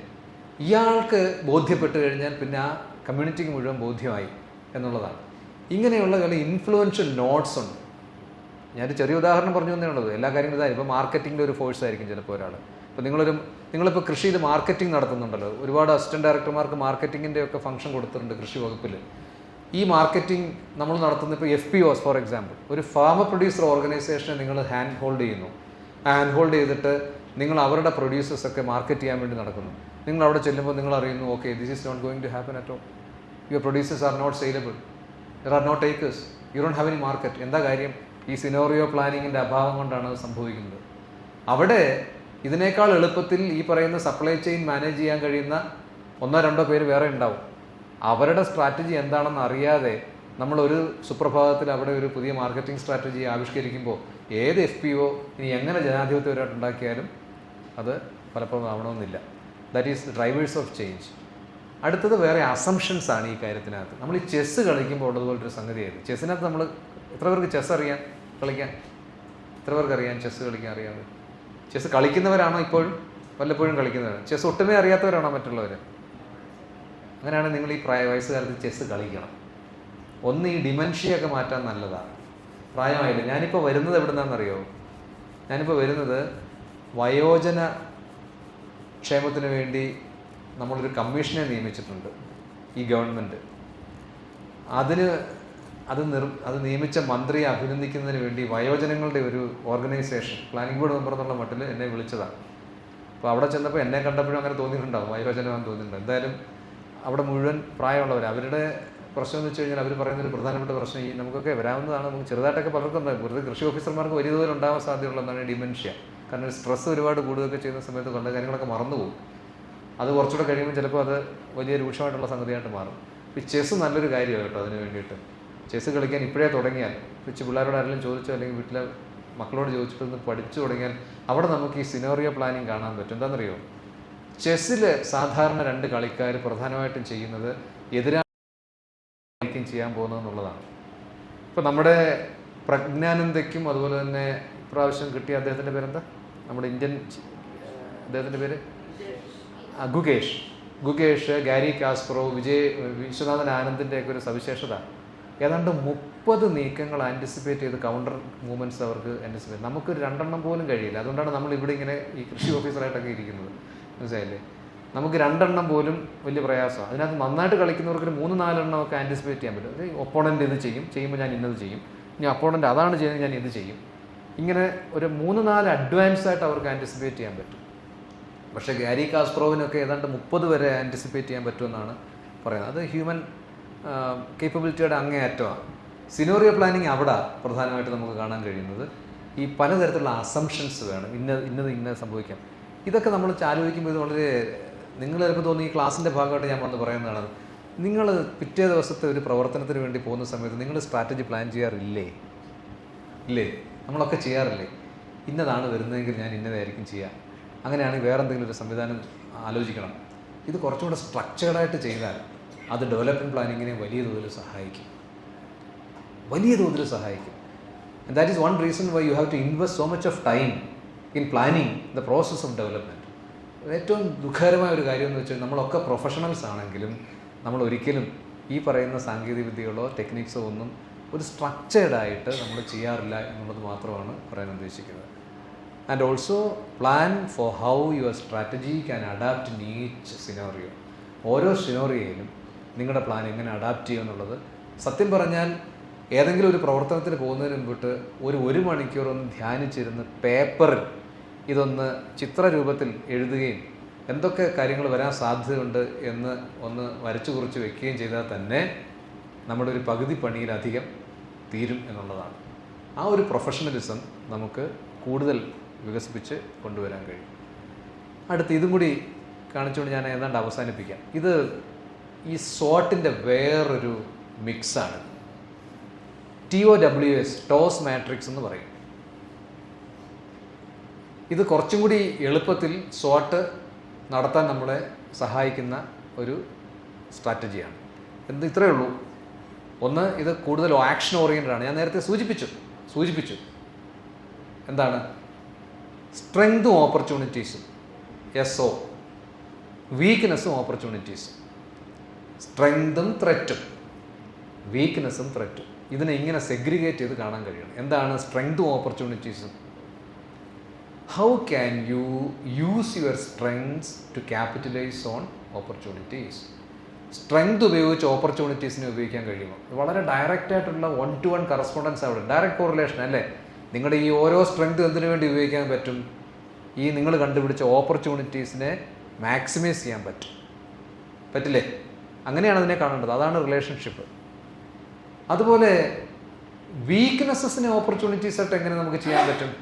S1: ഇയാൾക്ക് ബോധ്യപ്പെട്ട് കഴിഞ്ഞാൽ പിന്നെ ആ കമ്മ്യൂണിറ്റിക്ക് മുഴുവൻ ബോധ്യമായി എന്നുള്ളതാണ്. ഇങ്ങനെയുള്ള ചില ഇൻഫ്ലുവൻഷ്യൽ നോട്ട്സ് ഉണ്ട്. ഞാനൊരു ചെറിയ ഉദാഹരണം പറഞ്ഞു തന്നേ ഉള്ളത്. എല്ലാ കാര്യങ്ങളും ഇതായി. ഇപ്പോൾ മാർക്കറ്റിങ്ങിൻ്റെ ഒരു ഫോഴ്സ് ആയിരിക്കും ചിലപ്പോൾ ഒരാൾ. ഇപ്പോൾ നിങ്ങളിപ്പോൾ കൃഷിയിൽ മാർക്കറ്റിംഗ് നടത്തുന്നുണ്ടല്ലോ. ഒരുപാട് അസിസ്റ്റൻറ്റ് ഡയറക്ടർമാർക്ക് മാർക്കറ്റിങ്ങിൻ്റെ ഒക്കെ ഫംഗ്ഷൻ കൊടുത്തിട്ടുണ്ട് കൃഷി വകുപ്പിൽ. ഈ മാർക്കറ്റിംഗ് നമ്മൾ നടത്തുന്ന ഇപ്പോൾ FPOs ഫോർ എക്സാമ്പിൾ, ഒരു ഫാമർ പ്രൊഡ്യൂസർ ഓർഗനൈസേഷനെ നിങ്ങൾ ഹാൻഡ് ഹോൾഡ് ചെയ്യുന്നു. ഹാൻഡ് ഹോൾഡ് ചെയ്തിട്ട് നിങ്ങൾ അവരുടെ പ്രൊഡ്യൂസേഴ്സൊക്കെ മാർക്കറ്റ് ചെയ്യാൻ വേണ്ടി നടക്കുന്നു. നിങ്ങൾ അവിടെ ചെല്ലുമ്പോൾ നിങ്ങൾ അറിയുന്നു, okay, this is not going to happen at all. Your producers are not saleable, there are not takers, you don't have any market. എന്താ കാര്യം? ഈ സിനോറിയോ പ്ലാനിങ്ങിൻ്റെ അഭാവം കൊണ്ടാണ് അത് സംഭവിക്കുന്നത്. അവിടെ ഇതിനേക്കാൾ എളുപ്പത്തിൽ ഈ പറയുന്ന സപ്ലൈ ചെയിൻ മാനേജ് ചെയ്യാൻ കഴിയുന്ന 1-2 പേര് വേറെ ഉണ്ടാവും. അവരുടെ സ്ട്രാറ്റജി എന്താണെന്ന് അറിയാതെ നമ്മളൊരു സുപ്രഭാതത്തിൽ അവിടെ ഒരു പുതിയ മാർക്കറ്റിംഗ് സ്ട്രാറ്റജി ആവിഷ്കരിക്കുമ്പോൾ ഏത് FPO ഇനി എങ്ങനെ ജനാധിപത്യപരമായിട്ട് ഉണ്ടാക്കിയാലും അത് പലപ്പോഴും ആവണമെന്നില്ല. That is drivers of change. അടുത്തത് വേറെ അസംഷൻസ് ആണ് ഈ കാര്യത്തിനകത്ത്. നമ്മൾ ഈ ചെസ്സ് കളിക്കുമ്പോൾ ഉള്ളതുപോലൊരു സംഗതിയായിരുന്നു. ചെസ്സിനകത്ത് നമ്മൾ എത്ര പേർക്ക് ചെസ്സ് അറിയാം കളിക്കാൻ? എത്ര പേർക്ക് അറിയാം ചെസ്സ് കളിക്കാൻ അറിയാതെ? ചെസ്സ് കളിക്കുന്നവരാണോ ഇപ്പോഴും? വല്ലപ്പോഴും കളിക്കുന്നവരാണ്. ചെസ്സ് ഒട്ടുമേ അറിയാത്തവരാണോ മറ്റുള്ളവർ? അങ്ങനെയാണെങ്കിൽ നിങ്ങൾ ഈ വയസ്സുകാലത്ത് ചെസ്സ് കളിക്കണം. ഒന്ന്, ഈ ഡിമെൻഷ്യയൊക്കെ മാറ്റാൻ നല്ലതാണ്. പ്രായമായില്ല. ഞാനിപ്പോൾ വരുന്നത് എവിടെ നിന്നാണെന്നറിയോ? ഞാനിപ്പോൾ വരുന്നത് വയോജന ക്ഷേമത്തിന് വേണ്ടി നമ്മളൊരു കമ്മീഷനെ നിയമിച്ചിട്ടുണ്ട് ഈ ഗവൺമെൻറ്. അത് നിയമിച്ച മന്ത്രിയെ അഭിനന്ദിക്കുന്നതിന് വേണ്ടി വയോജനങ്ങളുടെ ഒരു ഓർഗനൈസേഷൻ പ്ലാനിംഗ് ബോർഡ് മെമ്പർ എന്നുള്ള മട്ടിൽ എന്നെ വിളിച്ചതാണ്. അപ്പോൾ അവിടെ ചെന്നപ്പോൾ എന്നെ കണ്ടപ്പോഴും അങ്ങനെ തോന്നിയിട്ടുണ്ടാവും, വയോജനമാണെന്ന് തോന്നിയിട്ടുണ്ടാവും. എന്തായാലും അവിടെ മുഴുവൻ പ്രായമുള്ളവർ. അവരുടെ പ്രശ്നം എന്ന് വെച്ച് കഴിഞ്ഞാൽ അവർ പറയുന്നൊരു പ്രധാനപ്പെട്ട പ്രശ്നം, ഈ നമുക്കൊക്കെ വരാവുന്നതാണ്, നമുക്ക് ചെറുതായിട്ടൊക്കെ പലർക്കും ഉണ്ടാകും. വെറുതെ കൃഷി ഓഫീസർമാർക്ക് വലിയ തോതിൽ ഉണ്ടാവാൻ സാധ്യതയുള്ളതാണ് ഡിമെൻഷ്യ. കാരണം സ്ട്രെസ് ഒരുപാട് കൂടുതലൊക്കെ ചെയ്യുന്ന സമയത്ത് പല കാര്യങ്ങളൊക്കെ മറന്നുപോകും. അത് കുറച്ചുകൂടെ കഴിയുമ്പോൾ ചിലപ്പോൾ അത് വലിയ രൂക്ഷമായിട്ടുള്ള സംഗതിയായിട്ട് മാറും. ഈ ചെസ്സ് നല്ലൊരു കാര്യമാണ് കേട്ടോ. അതിന് വേണ്ടിയിട്ട് ചെസ്സ് കളിക്കാൻ ഇപ്പോഴേ തുടങ്ങിയാൽ, കൊച്ചു പിള്ളേരോട് ആരെങ്കിലും ചോദിച്ചോ അല്ലെങ്കിൽ വീട്ടിലെ മക്കളോട് ചോദിച്ചിട്ടൊന്ന് പഠിച്ചു തുടങ്ങിയാൽ അവിടെ നമുക്ക് ഈ സിനോറിയോ പ്ലാനിങ് കാണാൻ പറ്റും. എന്താണെന്നറിയോ? ചെസ്സിൽ സാധാരണ 2 കളിക്കാർ പ്രധാനമായിട്ടും ചെയ്യുന്നത് എതിരാളിക്കും ചെയ്യാൻ പോകുന്നതെന്നുള്ളതാണ്. ഇപ്പോൾ നമ്മുടെ പ്രജ്ഞാനന്ദയ്ക്കും അതുപോലെ തന്നെ ഇപ്രാവശ്യം കിട്ടിയ അദ്ദേഹത്തിൻ്റെ പേരെന്താ, നമ്മുടെ ഇന്ത്യൻ അദ്ദേഹത്തിൻ്റെ പേര് ഗുകേഷ്, ഗാരി കാസ്പറോവ്, വിശ്വനാഥൻ ആനന്ദിൻ്റെയൊക്കെ ഒരു സവിശേഷത ഏതാണ്ട് 30 നീക്കങ്ങൾ ആൻറ്റിസിപ്പേറ്റ് ചെയ്ത് കൗണ്ടർ മൂവ്മെൻറ്റ്സ് അവർക്ക് ആൻറ്റിസിപ്പേറ്റ്. നമുക്കൊരു 2 പോലും കഴിയില്ല. അതുകൊണ്ടാണ് നമ്മൾ ഇവിടെ ഇങ്ങനെ ഈ കൃഷി ഓഫീസറായിട്ടൊക്കെ ഇരിക്കുന്നത്. മനസ്സിലായില്ലേ? നമുക്ക് 2 പോലും വലിയ പ്രയാസമാണ്. അതിനകത്ത് നന്നായിട്ട് കളിക്കുന്നവർക്ക് 3-4 ഒക്കെ ആൻറ്റിസിപ്പേറ്റ് ചെയ്യാൻ പറ്റും. അത് ഒപ്പോണൻ്റ് ഇത് ചെയ്യുമ്പോൾ ഞാൻ ഇന്നത് ചെയ്യും, ഇനി അപ്പോണൻ്റ് അതാണ് ചെയ്യുന്നത്, ഞാൻ ഇത് ചെയ്യും. ഇങ്ങനെ ഒരു 3-4 അഡ്വാൻസ് ആയിട്ട് അവർക്ക് ആൻറ്റിസിപ്പേറ്റ് ചെയ്യാൻ പറ്റും. പക്ഷേ ഗാരി കാസ്പറോവിനൊക്കെ ഏതാണ്ട് 30 വരെ ആൻറ്റിസിപ്പേറ്റ് ചെയ്യാൻ പറ്റുമെന്നാണ് പറയുന്നത്. അത് ഹ്യൂമൻ കേപ്പബിലിറ്റിയുടെ അങ്ങേയറ്റമാണ്. സിനോറിയോ പ്ലാനിങ് അവിടെ പ്രധാനമായിട്ട് നമുക്ക് കാണാൻ കഴിയുന്നത് ഈ പലതരത്തിലുള്ള അസംഷൻസ് വേണം. ഇന്നത് സംഭവിക്കാം. ഇതൊക്കെ നമ്മൾ ആലോചിക്കുമ്പോൾ ഇത് വളരെ, നിങ്ങൾ ചിലപ്പോൾ തോന്നി ഈ ക്ലാസ്സിൻ്റെ ഭാഗമായിട്ട് ഞാൻ വന്ന് പറയുന്നതാണ്. നിങ്ങൾ പിറ്റേ ദിവസത്തെ ഒരു പ്രവർത്തനത്തിന് വേണ്ടി പോകുന്ന സമയത്ത് നിങ്ങൾ സ്ട്രാറ്റജി പ്ലാൻ ചെയ്യാറില്ലേ? ഇല്ലേ? നമ്മളൊക്കെ ചെയ്യാറില്ലേ? ഇന്നതാണ് വരുന്നതെങ്കിൽ ഞാൻ ഇന്നതായിരിക്കും ചെയ്യുക. അങ്ങനെയാണെങ്കിൽ വേറെ എന്തെങ്കിലും ഒരു സംവിധാനം ആലോചിക്കണം. ഇത് കുറച്ചുകൂടെ സ്ട്രക്ചേർഡായിട്ട് ചെയ്താൽ അത് ഡെവലപ്മെൻറ്റ് പ്ലാനിങ്ങിനെ വലിയ തോതിൽ സഹായിക്കും. And that is one reason why you have to invest so much of time in planning the process of development. ഏറ്റവും ദുഃഖകരമായ ഒരു കാര്യം എന്ന് വെച്ചാൽ നമ്മളൊക്കെ പ്രൊഫഷണൽസ് ആണെങ്കിലും നമ്മൾ ഒരിക്കലും ഈ പറയുന്ന സാങ്കേതിക വിദ്യകളോ ടെക്നിക്സോ ഒന്നും ഒരു സ്ട്രക്ചേർഡായിട്ട് നമ്മൾ ചെയ്യാറില്ല എന്നുള്ളത് മാത്രമാണ് പറയാൻ ഉദ്ദേശിക്കുന്നത്. And also plan for how your strategy can adapt in each scenario. ഓരോ സിനോറിയോയിലും നിങ്ങളുടെ പ്ലാൻ എങ്ങനെ അഡാപ്റ്റ് ചെയ്യുക എന്നുള്ളത്, സത്യം പറഞ്ഞാൽ ഏതെങ്കിലും ഒരു പ്രവർത്തനത്തിന് പോകുന്നതിന് മുമ്പിട്ട് ഒരു മണിക്കൂർ ഒന്ന് ധ്യാനിച്ചിരുന്ന് പേപ്പറിൽ ഇതൊന്ന് ചിത്രരൂപത്തിൽ എഴുതുകയും എന്തൊക്കെ കാര്യങ്ങൾ വരാൻ സാധ്യതയുണ്ട് എന്ന് ഒന്ന് വരച്ചു കുറിച്ച് വെക്കുകയും ചെയ്താൽ തന്നെ നമ്മുടെ ഒരു പകുതി പണിയിലധികം തീരും എന്നുള്ളതാണ്. ആ ഒരു പ്രൊഫഷണലിസം നമുക്ക് കൂടുതൽ വികസിപ്പിച്ച് കൊണ്ടുവരാൻ കഴിയും. അടുത്ത് ഇതും കൂടി കാണിച്ചുകൊണ്ട് ഞാൻ ഏതാണ്ട് അവസാനിപ്പിക്കാം. ഇത് ഈ SWOTൻ്റെ വേറൊരു മിക്സാണ്. TOWS, ടോസ് മാട്രിക്സ് എന്ന് പറയും. ഇത് കുറച്ചും കൂടി എളുപ്പത്തിൽ SWOT നടത്താൻ നമ്മളെ സഹായിക്കുന്ന ഒരു സ്ട്രാറ്റജിയാണ്. ഇത്രയേ ഉള്ളൂ. ഒന്ന്, ഇത് കൂടുതൽ ആക്ഷൻ ഓറിയൻറ്റഡ് ആണ്. ഞാൻ നേരത്തെ സൂചിപ്പിച്ചു, സൂചിപ്പിച്ചു. എന്താണ്? സ്ട്രെങ്തും ഓപ്പർച്യൂണിറ്റീസും, SO, വീക്ക്നെസ്സും ഓപ്പർച്യൂണിറ്റീസും. സ്ട്രെങ്തും ത്രെറ്റും, വീക്ക്നെസ്സും ത്രെറ്റും. ഇതിനെ ഇങ്ങനെ സെഗ്രിഗേറ്റ് ചെയ്ത് കാണാൻ കഴിയണം. എന്താണ് സ്ട്രെങ്തും ഓപ്പർച്യൂണിറ്റീസും? How can you use your strengths to capitalise on opportunities? Strength ഉപയോഗിച്ച് ഓപ്പർച്യൂണിറ്റീസിനെ ഉപയോഗിക്കാൻ കഴിയുമോ? വളരെ ഡയറക്റ്റ് ആയിട്ടുള്ള 1-to-1 കറസ്പോണ്ടൻസ് അവിടെ, ഡയറക്റ്റ് കോറിലേഷൻ അല്ലേ? നിങ്ങളുടെ ഈ ഓരോ സ്ട്രെങ്ത് എന്തിനു വേണ്ടി ഉപയോഗിക്കാൻ പറ്റും? ഈ നിങ്ങൾ കണ്ടുപിടിച്ച ഓപ്പർച്യൂണിറ്റീസിനെ മാക്സിമൈസ് ചെയ്യാൻ പറ്റും. പറ്റില്ലേ? അങ്ങനെയാണ് അതിനെ കാണേണ്ടത്. അതാണ് റിലേഷൻഷിപ്പ്. അതുപോലെ വീക്ക്നെസ്സസിനെ ഓപ്പർച്യൂണിറ്റീസ് ആയിട്ട് എങ്ങനെ നമുക്ക് ചെയ്യാൻ പറ്റും?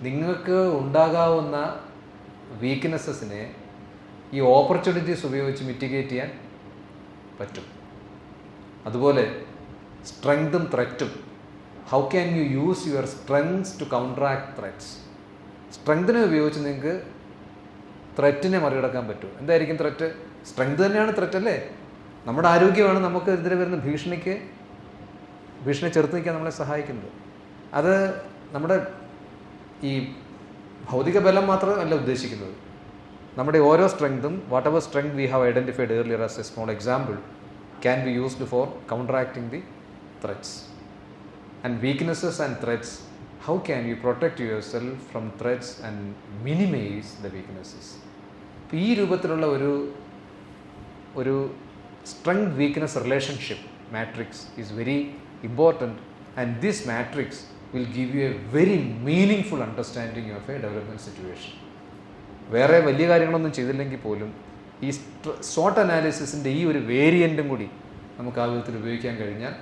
S1: നിങ്ങൾക്ക് ഉണ്ടാകാവുന്ന വീക്ക്നെസ്സസിനെ ഈ ഓപ്പർച്യൂണിറ്റീസ് ഉപയോഗിച്ച് മിറ്റിഗേറ്റ് ചെയ്യാൻ പറ്റും. അതുപോലെ സ്ട്രെങ്തും ത്രെറ്റും, how can you use your strengths to counteract threats? സ്ട്രെങ്തിനെ ഉപയോഗിച്ച് നിങ്ങൾക്ക് ത്രെറ്റിനെ മറികടക്കാൻ പറ്റും. എന്തായിരിക്കും ത്രെറ്റ്? സ്ട്രെങ്ത് തന്നെയാണ് ത്രെറ്റ് അല്ലേ? നമ്മുടെ ആരോഗ്യമാണ് നമുക്ക് എതിരെ വരുന്ന ഭീഷണി ചെറുത്ത് നിൽക്കാൻ നമ്മളെ സഹായിക്കുന്നത്. അത് നമ്മുടെ ഈ ഭൗതിക ബലം മാത്രമല്ല ഉദ്ദേശിക്കുന്നത്. നമ്മുടെ ഓരോ സ്ട്രെങ്തും, whatever strength we have identified earlier as a small example, can be used for counteracting the threats. And weaknesses and threats, how can you protect yourself from threats and minimize the weaknesses? ഈ രൂപത്തിലുള്ള ഒരു strength weakness relationship matrix is very important, and this matrix will give you A very meaningful understanding of A development situation. വേറെ വലിയ കാര്യങ്ങളൊന്നും ചെയ്തില്ലെങ്കിൽ പോലും ഈ SWOT അനാലിസിസിൻ്റെ ഈ ഒരു വേരിയൻറ്റും കൂടി നമുക്ക് ആ വിധത്തിൽ ഉപയോഗിക്കാൻ കഴിഞ്ഞാൽ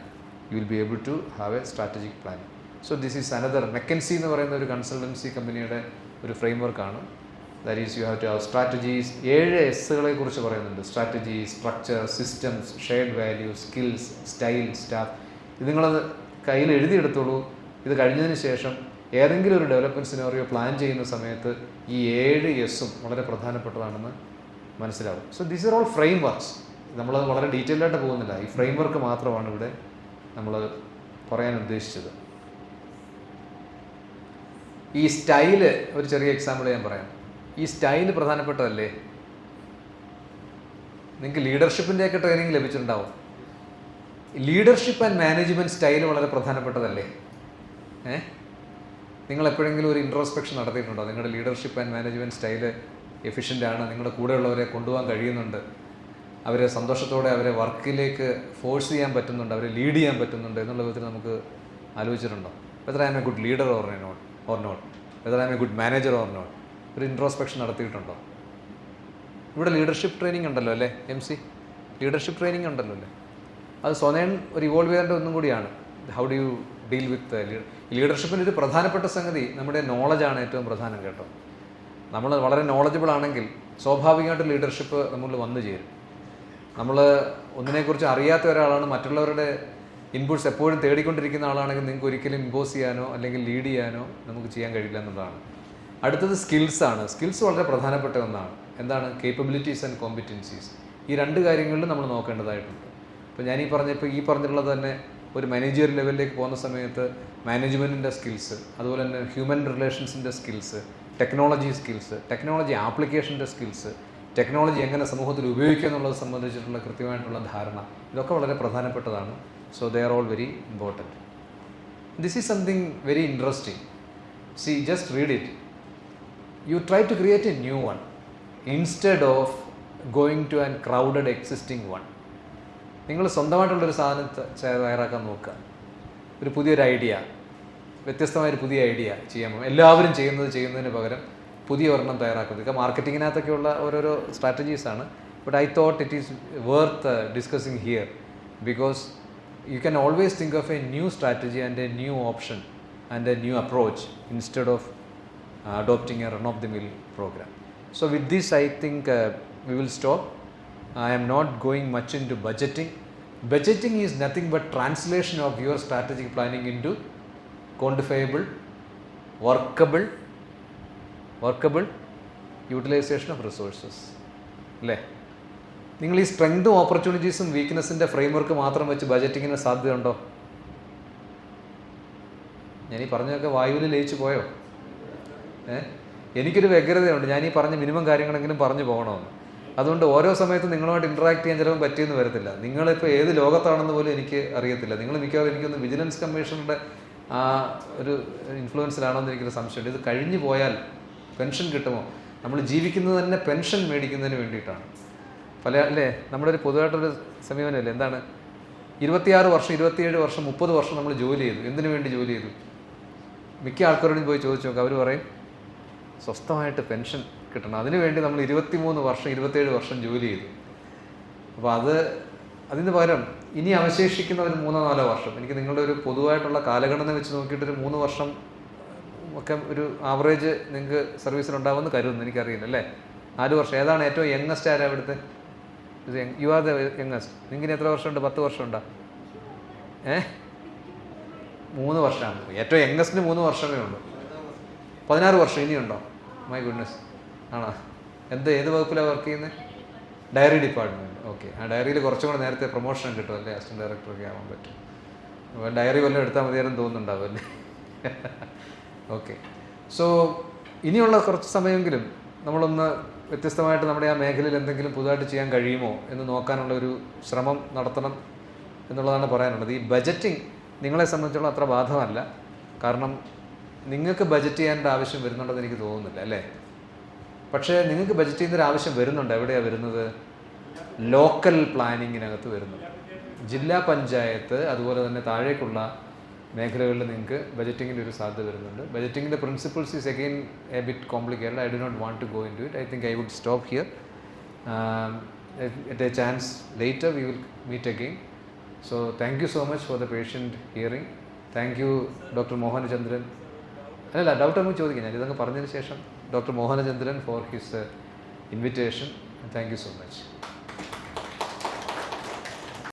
S1: you will be able to have a strategic planning. So this is another McKinsey എന്ന് പറയുന്ന ഒരു കൺസൾട്ടൻസി കമ്പനിയുടെ ഒരു ഫ്രെയിംവർക്കാണ്. That is you have to have strategies. 7 Sകളെ കുറിച്ച് പറയുന്നുണ്ട്. Strategy, structure, systems, shared values, skills, style, staff. ഇത് നിങ്ങളത് കയ്യിൽ എഴുതിയെടുത്തോളൂ. ഇത് കഴിഞ്ഞതിന് ശേഷം ഏതെങ്കിലും ഒരു ഡെവലപ്മെൻറ്റ് സിനാറിയോ പ്ലാൻ ചെയ്യുന്ന സമയത്ത് ഈ 7 Sഉം വളരെ പ്രധാനപ്പെട്ടതാണെന്ന് മനസ്സിലാവും. So these are all frame works. നമ്മളത് വളരെ ഡീറ്റെയിൽഡ് ആയിട്ട് പോകുന്നില്ല. ഈ ഫ്രെയിം വർക്ക് മാത്രമാണ് ഇവിടെ നമ്മൾ പറയാൻ ഉദ്ദേശിച്ചത്. ഈ സ്റ്റൈല് ഒരു ചെറിയ എക്സാമ്പിൾ ഞാൻ പറയാം. ഈ സ്റ്റൈല് പ്രധാനപ്പെട്ടതല്ലേ? നിങ്ങൾക്ക് ലീഡർഷിപ്പിൻ്റെയൊക്കെ ട്രെയിനിങ് ലഭിച്ചിട്ടുണ്ടാവും. ലീഡർഷിപ്പ് ആൻഡ് മാനേജ്മെൻറ്റ് സ്റ്റൈല് വളരെ പ്രധാനപ്പെട്ടതല്ലേ? നിങ്ങൾ എപ്പോഴെങ്കിലും ഒരു ഇൻട്രോസ്പെക്ഷൻ നടത്തിയിട്ടുണ്ടോ? നിങ്ങളുടെ leadership and management style efficient ആണ്, നിങ്ങളുടെ കൂടെയുള്ളവരെ കൊണ്ടുപോകാൻ കഴിയുന്നുണ്ട്, അവരെ സന്തോഷത്തോടെ അവരെ വർക്കിലേക്ക് ഫോഴ്സ് ചെയ്യാൻ പറ്റുന്നുണ്ട്, അവരെ ലീഡ് ചെയ്യാൻ പറ്റുന്നുണ്ട് എന്നുള്ള വിധത്തിൽ നമുക്ക് ആലോചിച്ചിട്ടുണ്ടോ? Whether I am a good leader or not, whether I am a good manager or not, ഒരു ഇൻട്രോസ്പെക്ഷൻ നടത്തിയിട്ടുണ്ടോ? ഇവിടെ ലീഡർഷിപ്പ് ട്രെയിനിങ് ഉണ്ടല്ലോ അല്ലേ? MC ലീഡർഷിപ്പ് ട്രെയിനിങ് ഉണ്ടല്ലോ അല്ലേ? അത് സ്വയം ഒരു ഇവോൾവ് ചെയ്യേണ്ട ഒന്നും കൂടിയാണ്. How do you deal with ലീഡർഷിപ്പിൻ്റെ ഒരു പ്രധാനപ്പെട്ട സംഗതി നമ്മുടെ നോളജാണ് ഏറ്റവും പ്രധാനം കേട്ടോ. നമ്മൾ വളരെ നോളജബിൾ ആണെങ്കിൽ സ്വാഭാവികമായിട്ട് ലീഡർഷിപ്പ് നമ്മളിൽ വന്നു ചേരും. നമ്മൾ ഒന്നിനെക്കുറിച്ച് അറിയാത്ത ഒരാളാണ്, മറ്റുള്ളവരുടെ ഇൻപുട്സ് എപ്പോഴും തേടിക്കൊണ്ടിരിക്കുന്ന ആളാണെങ്കിൽ നിങ്ങൾക്ക് ഒരിക്കലും ഇമ്പോസ് ചെയ്യാനോ അല്ലെങ്കിൽ ലീഡ് ചെയ്യാനോ നമുക്ക് ചെയ്യാൻ കഴിയില്ല എന്നുള്ളതാണ്. അടുത്തത് സ്കിൽസാണ്. സ്കിൽസ് വളരെ പ്രധാനപ്പെട്ട ഒന്നാണ്. എന്താണ്? Capabilities and competencies. ഈ 2 കാര്യങ്ങളിലും നമ്മൾ നോക്കേണ്ടതായിട്ടുണ്ട്. ഇപ്പോൾ ഞാൻ ഈ പറഞ്ഞിട്ടുള്ളത് തന്നെ ഒരു മാനേജർ ലെവലിലേക്ക് പോകുന്ന സമയത്ത് മാനേജ്മെൻറ്റിൻ്റെ സ്കിൽസ്, അതുപോലെ തന്നെ ഹ്യൂമൻ റിലേഷൻസിൻ്റെ സ്കിൽസ്, ടെക്നോളജി സ്കിൽസ്, ടെക്നോളജി ആപ്ലിക്കേഷൻ്റെ സ്കിൽസ്, ടെക്നോളജി എങ്ങനെ സമൂഹത്തിൽ ഉപയോഗിക്കുക എന്നുള്ളത് സംബന്ധിച്ചിട്ടുള്ള കൃത്യമായിട്ടുള്ള ധാരണ, ഇതൊക്കെ വളരെ പ്രധാനപ്പെട്ടതാണ്. So they are all very important. This is something very interesting. See, just read it. You try to create a new one instead of going to a crowded existing one. നിങ്ങൾ സ്വന്തമായിട്ടുള്ളൊരു സാധനം തയ്യാറാക്കാൻ നോക്കുക. ഒരു പുതിയൊരു ഐഡിയ, വ്യത്യസ്തമായൊരു പുതിയ idea ചെയ്യാമോ? എല്ലാവരും ചെയ്യുന്നതിന് പകരം പുതിയ ഒരെണ്ണം തയ്യാറാക്കുന്നത്. ഇതൊക്കെ മാർക്കറ്റിങ്ങിനകത്തൊക്കെയുള്ള ഓരോരോ സ്ട്രാറ്റജീസാണ്. But I thought it is worth discussing here because you can always think of a new strategy and a new option and a new approach instead of adopting a run-of-the-mill program. So with this I think we will stop. I am not going much into budgeting. Budgeting is nothing but translation of your strategic planning into quantifiable, workable utilization of resources. നിങ്ങൾ ഈ സ്ട്രെങ്തും ഓപ്പർച്യൂണിറ്റീസും വീക്ക്നെസ്സിൻ്റെ framework മാത്രം വെച്ച് ബജറ്റിങ്ങിന് സാധ്യതയുണ്ടോ? ഞാനീ പറഞ്ഞതൊക്കെ വായുവിൽ ലയിച്ച് പോയോ? എനിക്കൊരു വ്യഗ്രതയുണ്ട്, ഞാനീ പറഞ്ഞ മിനിമം കാര്യങ്ങളെങ്കിലും പറഞ്ഞു പോകണമെന്ന്. അതുകൊണ്ട് ഓരോ സമയത്തും നിങ്ങളുമായിട്ട് ഇൻട്രാക്ട് ചെയ്യാൻ ചിലപ്പോൾ പറ്റിയെന്ന് വരത്തില്ല. നിങ്ങളിപ്പോൾ ഏത് ലോകത്താണെന്ന് പോലും എനിക്ക് അറിയത്തില്ല. നിങ്ങൾ മിക്കവാറും എനിക്കൊന്ന് വിജിലൻസ് കമ്മീഷണറുടെ ആ ഒരു ഇൻഫ്ലുവൻസിലാണോ എന്ന് എനിക്കൊരു സംശയമുണ്ട്. ഇത് കഴിഞ്ഞു പോയാൽ പെൻഷൻ കിട്ടുമോ? നമ്മൾ ജീവിക്കുന്നത് തന്നെ പെൻഷൻ മേടിക്കുന്നതിന് വേണ്ടിയിട്ടാണ്. അല്ലേ, നമ്മുടെ ഒരു പൊതുവായിട്ടൊരു സമീപനമല്ലേ, എന്താണ് 26 വർഷം 27 വർഷം 30 വർഷം നമ്മൾ ജോലി ചെയ്തു. എന്തിനു വേണ്ടി ജോലി ചെയ്തു? മിക്ക ആൾക്കാരോടും പോയി ചോദിച്ചു നോക്കുക, അവർ പറയും സ്വസ്ഥമായിട്ട് പെൻഷൻ കിട്ടണം. അതിനുവേണ്ടി നമ്മൾ 23 വർഷം 27 വർഷം ജോലി ചെയ്തു. അപ്പോൾ അതിന് പകരം ഇനി അവശേഷിക്കുന്ന ഒരു 3-4 വർഷം, എനിക്ക് നിങ്ങളുടെ ഒരു പൊതുവായിട്ടുള്ള കാലഗണന വെച്ച് നോക്കിയിട്ടൊരു 3 വർഷം ഒക്കെ ഒരു ആവറേജ് നിങ്ങൾക്ക് സർവീസിലുണ്ടാവുമെന്ന് കരുതുന്നു, എനിക്കറിയില്ല അല്ലേ. 4 വർഷം. ഏതാണ് ഏറ്റവും യങ്ങസ്റ്റ്? ആരാ ഇവിടുത്തെ? You are the youngest. നിങ്ങൾക്ക് എത്ര വർഷമുണ്ട്? 10 വർഷമുണ്ടോ? 3 വർഷമാണ്. ഏറ്റവും യങ്ങസ്റ്റിന് 3 വർഷമേ ഉള്ളൂ. 16 വർഷം ഇനിയുണ്ടോ? My goodness. ആണോ? ഏത് വകുപ്പിലാണ് വർക്ക് ചെയ്യുന്നത്? Dairy department. ഓക്കെ. ആ ഡയറിയിൽ കുറച്ചും കൂടെ നേരത്തെ പ്രൊമോഷൻ കിട്ടും അല്ലേ, അസിസ്റ്റൻറ്റ് ഡയറക്ടറൊക്കെ ആവാൻ പറ്റും. ഡയറി വല്ലതും എടുത്താൽ മതിയായിരുന്നു തോന്നുന്നുണ്ടാവും അല്ലേ? ഓക്കെ. സോ ഇനിയുള്ള കുറച്ച് സമയമെങ്കിലും നമ്മളൊന്ന് വ്യത്യസ്തമായിട്ട് നമ്മുടെ ആ മേഖലയിൽ എന്തെങ്കിലും പുതുതായിട്ട് ചെയ്യാൻ കഴിയുമോ എന്ന് നോക്കാനുള്ള ഒരു ശ്രമം നടത്തണം എന്നുള്ളതാണ് പറയാനുള്ളത്. ഈ ബജറ്റിംഗ് നിങ്ങളെ സംബന്ധിച്ചുള്ള അത്ര ബാധകമല്ല. കാരണം നിങ്ങൾക്ക് ബജറ്റ് ചെയ്യേണ്ട ആവശ്യം വരുന്നുണ്ടെന്ന് എനിക്ക് തോന്നുന്നില്ല അല്ലേ. പക്ഷേ നിങ്ങൾക്ക് ബജറ്റ് ചെയ്യുന്നൊരു ആവശ്യം വരുന്നുണ്ട്. എവിടെയാണ് വരുന്നത്? ലോക്കൽ പ്ലാനിങ്ങിനകത്ത് വരുന്നുണ്ട്. ജില്ലാ പഞ്ചായത്ത് അതുപോലെ തന്നെ താഴേക്കുള്ള മേഖലകളിൽ നിങ്ങൾക്ക് ബജറ്റിങ്ങിൻ്റെ ഒരു സാധ്യത വരുന്നുണ്ട്. ബജറ്റിങ്ങിൻ്റെ principles is again a bit complicated. I do not want to go into it. I think I would stop here. At a chance later we will meet again. So thank you so much for the patient hearing. Thank you Dr. Mohanachandran. അല്ല, doubt നമുക്ക് ചോദിക്കാം. ഞാൻ ഇതൊക്കെ പറഞ്ഞതിന് ശേഷം doctor Mohanachandran for his invitation. Thank you so much.